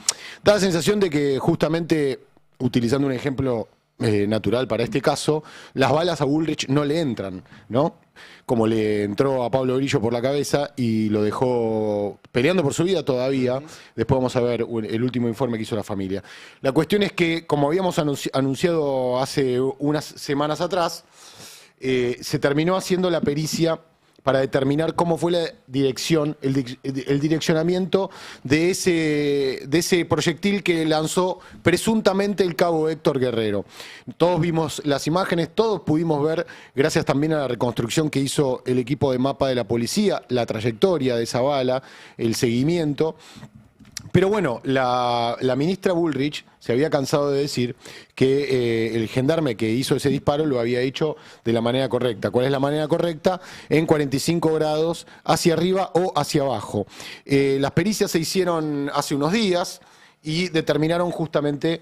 Da la sensación de que justamente, utilizando un ejemplo natural para este caso, las balas a Bullrich no le entran, ¿no? Como le entró a Pablo Grillo por la cabeza y lo dejó peleando por su vida todavía. Después vamos a ver el último informe que hizo la familia. La cuestión es que, como habíamos anunciado hace unas semanas atrás, se terminó haciendo la pericia para determinar cómo fue la dirección, el direccionamiento de ese proyectil que lanzó presuntamente el cabo Héctor Guerrero. Todos vimos las imágenes, todos pudimos ver, gracias también a la reconstrucción que hizo el equipo de mapa de la policía, la trayectoria de esa bala, el seguimiento. Pero bueno, la ministra Bullrich se había cansado de decir que el gendarme que hizo ese disparo lo había hecho de la manera correcta. ¿Cuál es la manera correcta? En 45 grados hacia arriba o hacia abajo. Las pericias se hicieron hace unos días y determinaron justamente,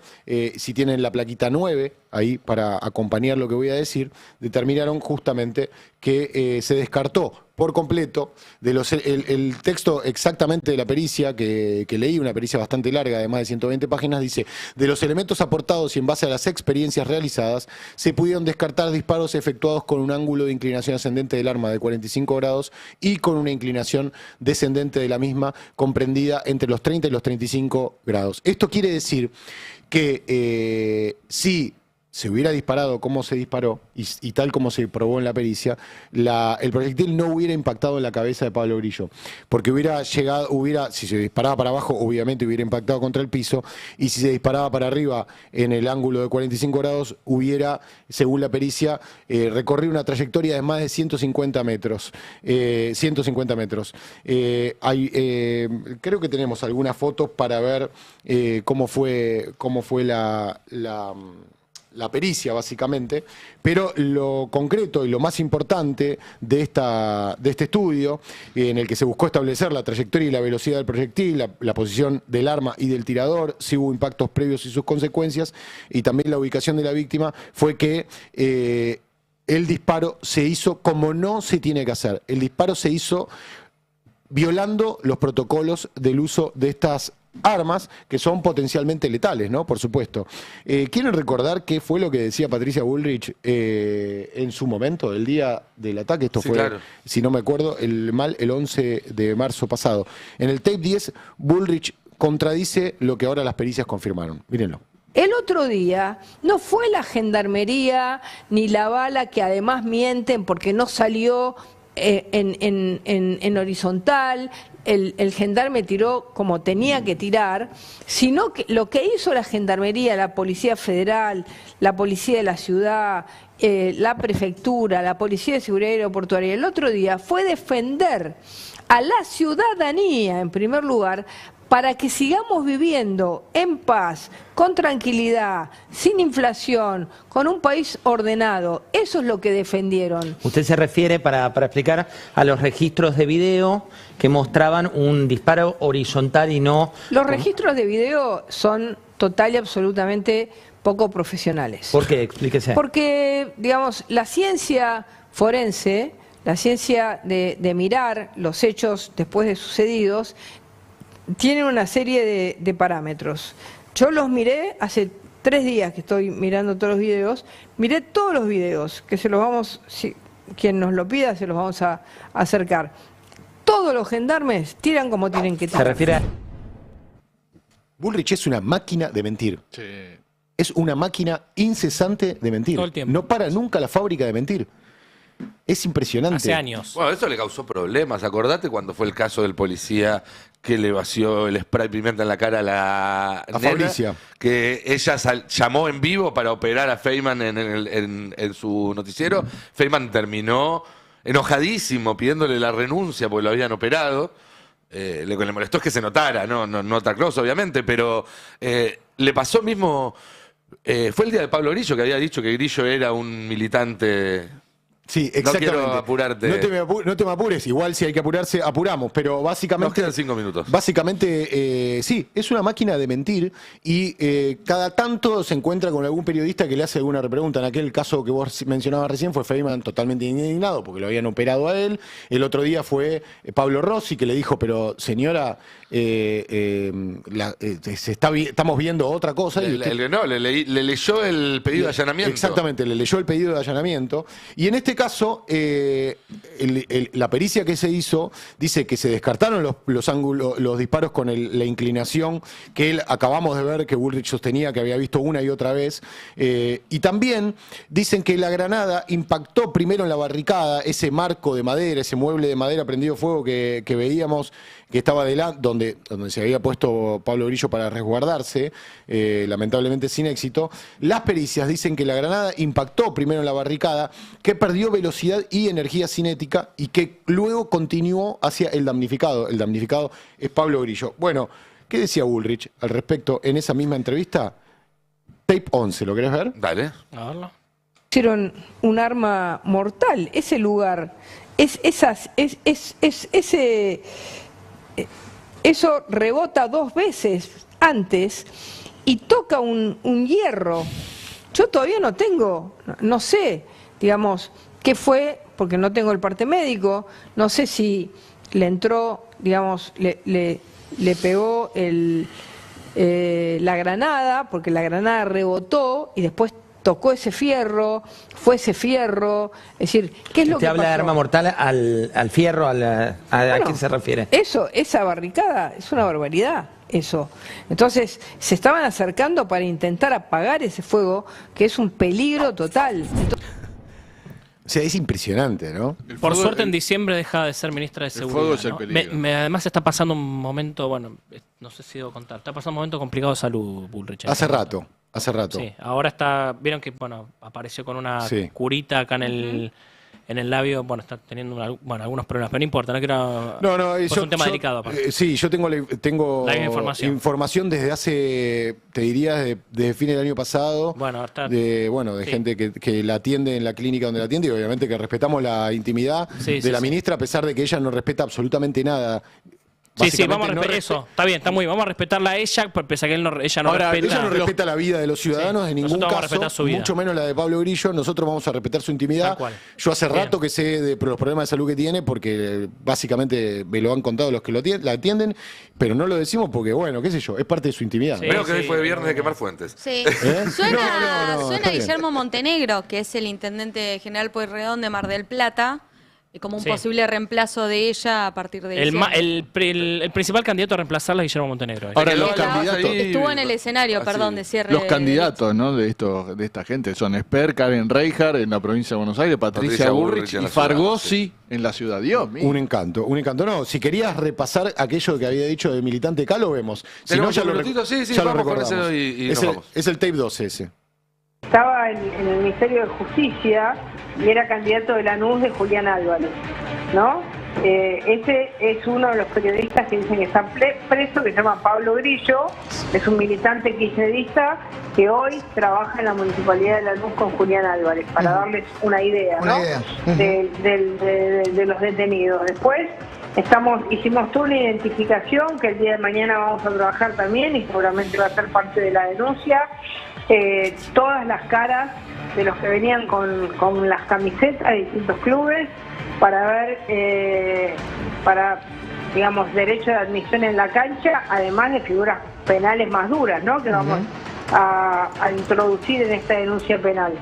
si tienen la plaquita 9, ahí para acompañar lo que voy a decir, determinaron justamente que se descartó por completo de el texto exactamente de la pericia que leí, una pericia bastante larga de más de 120 páginas, dice: de los elementos aportados y en base a las experiencias realizadas, se pudieron descartar disparos efectuados con un ángulo de inclinación ascendente del arma de 45 grados y con una inclinación descendente de la misma comprendida entre los 30 y los 35 grados. Esto quiere decir que si se hubiera disparado como se disparó y tal como se probó en la pericia, el proyectil no hubiera impactado en la cabeza de Pablo Grillo, porque si se disparaba para abajo, obviamente hubiera impactado contra el piso, y si se disparaba para arriba en el ángulo de 45 grados, hubiera, según la pericia, recorrido una trayectoria de más de 150 metros. 150 metros. Creo que tenemos algunas fotos para ver cómo fue la pericia, básicamente, pero lo concreto y lo más importante de este estudio, en el que se buscó establecer la trayectoria y la velocidad del proyectil, la posición del arma y del tirador, si hubo impactos previos y sus consecuencias, y también la ubicación de la víctima, fue que el disparo se hizo como no se tiene que hacer. El disparo se hizo violando los protocolos del uso de estas armas que son potencialmente letales, ¿no? Por supuesto. ¿Quieren recordar qué fue lo que decía Patricia Bullrich en su momento, el día del ataque? Esto fue, claro, si no me acuerdo, el 11 de marzo pasado. En el tape 10, Bullrich contradice lo que ahora las pericias confirmaron. Mírenlo. El otro día no fue la gendarmería ni la bala, que además mienten porque no salió en horizontal, el gendarme tiró como tenía que tirar, sino que lo que hizo la gendarmería, la Policía Federal, la Policía de la Ciudad, la Prefectura, la Policía de Seguridad Aeroportuaria, el otro día fue defender a la ciudadanía, en primer lugar, para que sigamos viviendo en paz, con tranquilidad, sin inflación, con un país ordenado. Eso es lo que defendieron. Usted se refiere, para explicar, a los registros de video que mostraban un disparo horizontal y no... Los registros de video son total y absolutamente poco profesionales. ¿Por qué? Explíquese. Porque, digamos, la ciencia forense, la ciencia de mirar los hechos después de sucedidos, tienen una serie de parámetros. Yo los miré hace 3 días que estoy mirando todos los videos, miré todos los videos, que se los vamos, quien nos lo pida, se los vamos a acercar. Todos los gendarmes tiran como tienen que tirar. ¿Se refiere a...? Bullrich es una máquina de mentir. Sí. Es una máquina incesante de mentir. Todo el tiempo. No para nunca la fábrica de mentir. Es impresionante. Hace años. Bueno, eso le causó problemas. Acordate cuando fue el caso del policía que le vació el spray pimienta en la cara a la nena, Fabricia. Que ella llamó en vivo para operar a Feynman en su noticiero. Feynman terminó enojadísimo pidiéndole la renuncia porque lo habían operado. Lo que le molestó es que se notara, no otra cosa, obviamente, pero le pasó mismo. Fue el día de Pablo Grillo, que había dicho que Grillo era un militante. Sí, exactamente. No quiero apurarte. No te me apures, igual si hay que apurarse, apuramos, pero básicamente... Nos quedan 5 minutos. Básicamente, sí, es una máquina de mentir y cada tanto se encuentra con algún periodista que le hace alguna repregunta. En aquel caso que vos mencionabas recién fue Feynman totalmente indignado porque lo habían operado a él. El otro día fue Pablo Rossi que le dijo, pero señora, estamos viendo otra cosa. Le leyó el pedido de allanamiento. Exactamente, le leyó el pedido de allanamiento. Y en este caso, la pericia que se hizo dice que se descartaron los ángulos, los disparos con la inclinación que acabamos de ver que Bullrich sostenía que había visto una y otra vez. Y también dicen que la granada impactó primero en la barricada, ese marco de madera, ese mueble de madera prendido fuego que veíamos que estaba donde se había puesto Pablo Grillo para resguardarse, lamentablemente sin éxito. Las pericias dicen que la granada impactó primero en la barricada, que perdió velocidad y energía cinética y que luego continuó hacia el damnificado. El damnificado es Pablo Grillo. Bueno, ¿qué decía Bullrich al respecto en esa misma entrevista? Tape 11, ¿lo querés ver? Dale. A verlo. Hicieron un arma mortal. Ese lugar, eso rebota 2 veces antes y toca un hierro. Yo todavía no sé, digamos, qué fue, porque no tengo el parte médico, no sé si le entró, digamos, le pegó la granada, porque la granada rebotó y después tocó ese fierro, fue ese fierro, es decir, ¿qué es lo que pasó? ¿Usted habla de arma mortal al fierro, ¿a qué se refiere? Esa barricada es una barbaridad, eso. Entonces, se estaban acercando para intentar apagar ese fuego, que es un peligro total. O sea, es impresionante, ¿no? Por suerte en diciembre deja de ser ministra de Seguridad. fuego es el ¿no? peligro. Además está pasando un momento, bueno, no sé si debo contar, está pasando un momento complicado de salud, Bullrich. Hace rato. Sí, ahora está, vieron que, bueno, apareció con una curita acá en el labio, bueno, está teniendo algunos problemas, pero no importa, no quiero... No, es un tema delicado. Aparte. Sí, yo tengo la información desde hace, te diría, desde fines del año pasado. Bueno, de gente que la atiende en la clínica donde la atiende, y obviamente que respetamos la intimidad de la ministra, a pesar de que ella no respeta absolutamente nada. Sí, vamos a respetar eso. Está bien, está muy bien. Vamos a respetarla a ella, pese a que ella no respeta. Ella no respeta la vida de los ciudadanos en ningún caso, su vida. mucho menos la de Pablo Grillo. Nosotros vamos a respetar su intimidad. Yo hace rato que sé de los problemas de salud que tiene, porque básicamente me lo han contado los que la atienden, pero no lo decimos porque, bueno, qué sé yo, es parte de su intimidad. Creo que hoy fue viernes de quemar fuentes. Sí. Suena Guillermo Montenegro, que es el intendente general Pueyrredón de Mar del Plata, como un posible reemplazo de ella a partir de el principal candidato a reemplazarla es Guillermo Montenegro. Ahora, los candidatos... Estuvo en el escenario, de cierre. Los candidatos, ¿no? de esta gente son Esper, Karen Reichard en la provincia de Buenos Aires, Patricia Bullrich y Fargosi en la ciudad. Dios mío. Un encanto. No, si querías repasar aquello que había dicho de militante acá, lo vemos. Si no, ya vamos con ese y nos vamos. Es el tape 12 ese. Estaba en el Ministerio de Justicia y era candidato de Lanús de Julián Álvarez, ¿no? Ese es uno de los periodistas que dicen que está preso, que se llama Pablo Grillo, es un militante kirchnerista que hoy trabaja en la Municipalidad de Lanús con Julián Álvarez, para darles una idea, ¿no? De los detenidos. Después hicimos toda una identificación que el día de mañana vamos a trabajar también y seguramente va a ser parte de la denuncia. Todas las caras de los que venían con las camisetas de distintos clubes para ver, digamos, derecho de admisión en la cancha, además de figuras penales más duras, ¿no? Que vamos a introducir en esta denuncia penal.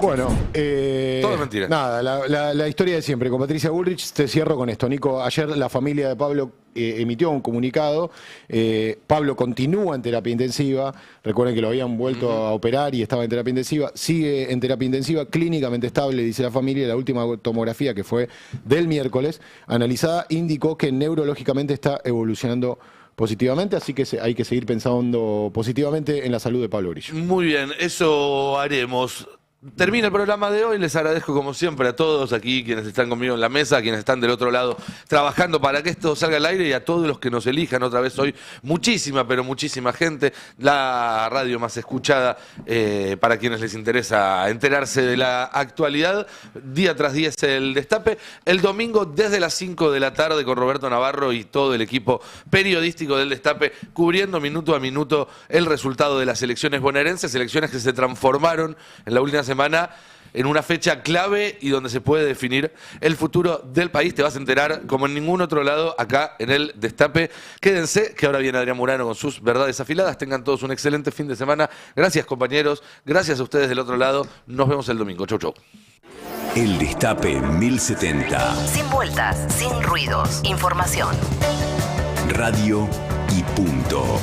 Bueno, todo es mentira. Nada, la historia de siempre. Con Patricia Bullrich te cierro con esto, Nico. Ayer la familia de Pablo emitió un comunicado. Pablo continúa en terapia intensiva. Recuerden que lo habían vuelto a operar y estaba en terapia intensiva. Sigue en terapia intensiva, clínicamente estable, dice la familia. La última tomografía, que fue del miércoles, analizada, indicó que neurológicamente está evolucionando positivamente, así que hay que seguir pensando positivamente en la salud de Pablo Grillo. Muy bien, eso haremos. Termina el programa de hoy, les agradezco como siempre a todos aquí, quienes están conmigo en la mesa, quienes están del otro lado trabajando para que esto salga al aire, y a todos los que nos elijan otra vez hoy, muchísima, pero muchísima gente, la radio más escuchada para quienes les interesa enterarse de la actualidad, día tras día es el Destape, el domingo desde las 5 de la tarde con Roberto Navarro y todo el equipo periodístico del Destape, cubriendo minuto a minuto el resultado de las elecciones bonaerenses, elecciones que se transformaron en la última semana en una fecha clave y donde se puede definir el futuro del país. Te vas a enterar como en ningún otro lado acá en el Destape. Quédense, que ahora viene Adrián Murano con sus verdades afiladas. Tengan todos un excelente fin de semana. Gracias, compañeros. Gracias a ustedes del otro lado. Nos vemos el domingo. Chau, chau. El Destape 1070. Sin vueltas, sin ruidos. Información. Radio y punto.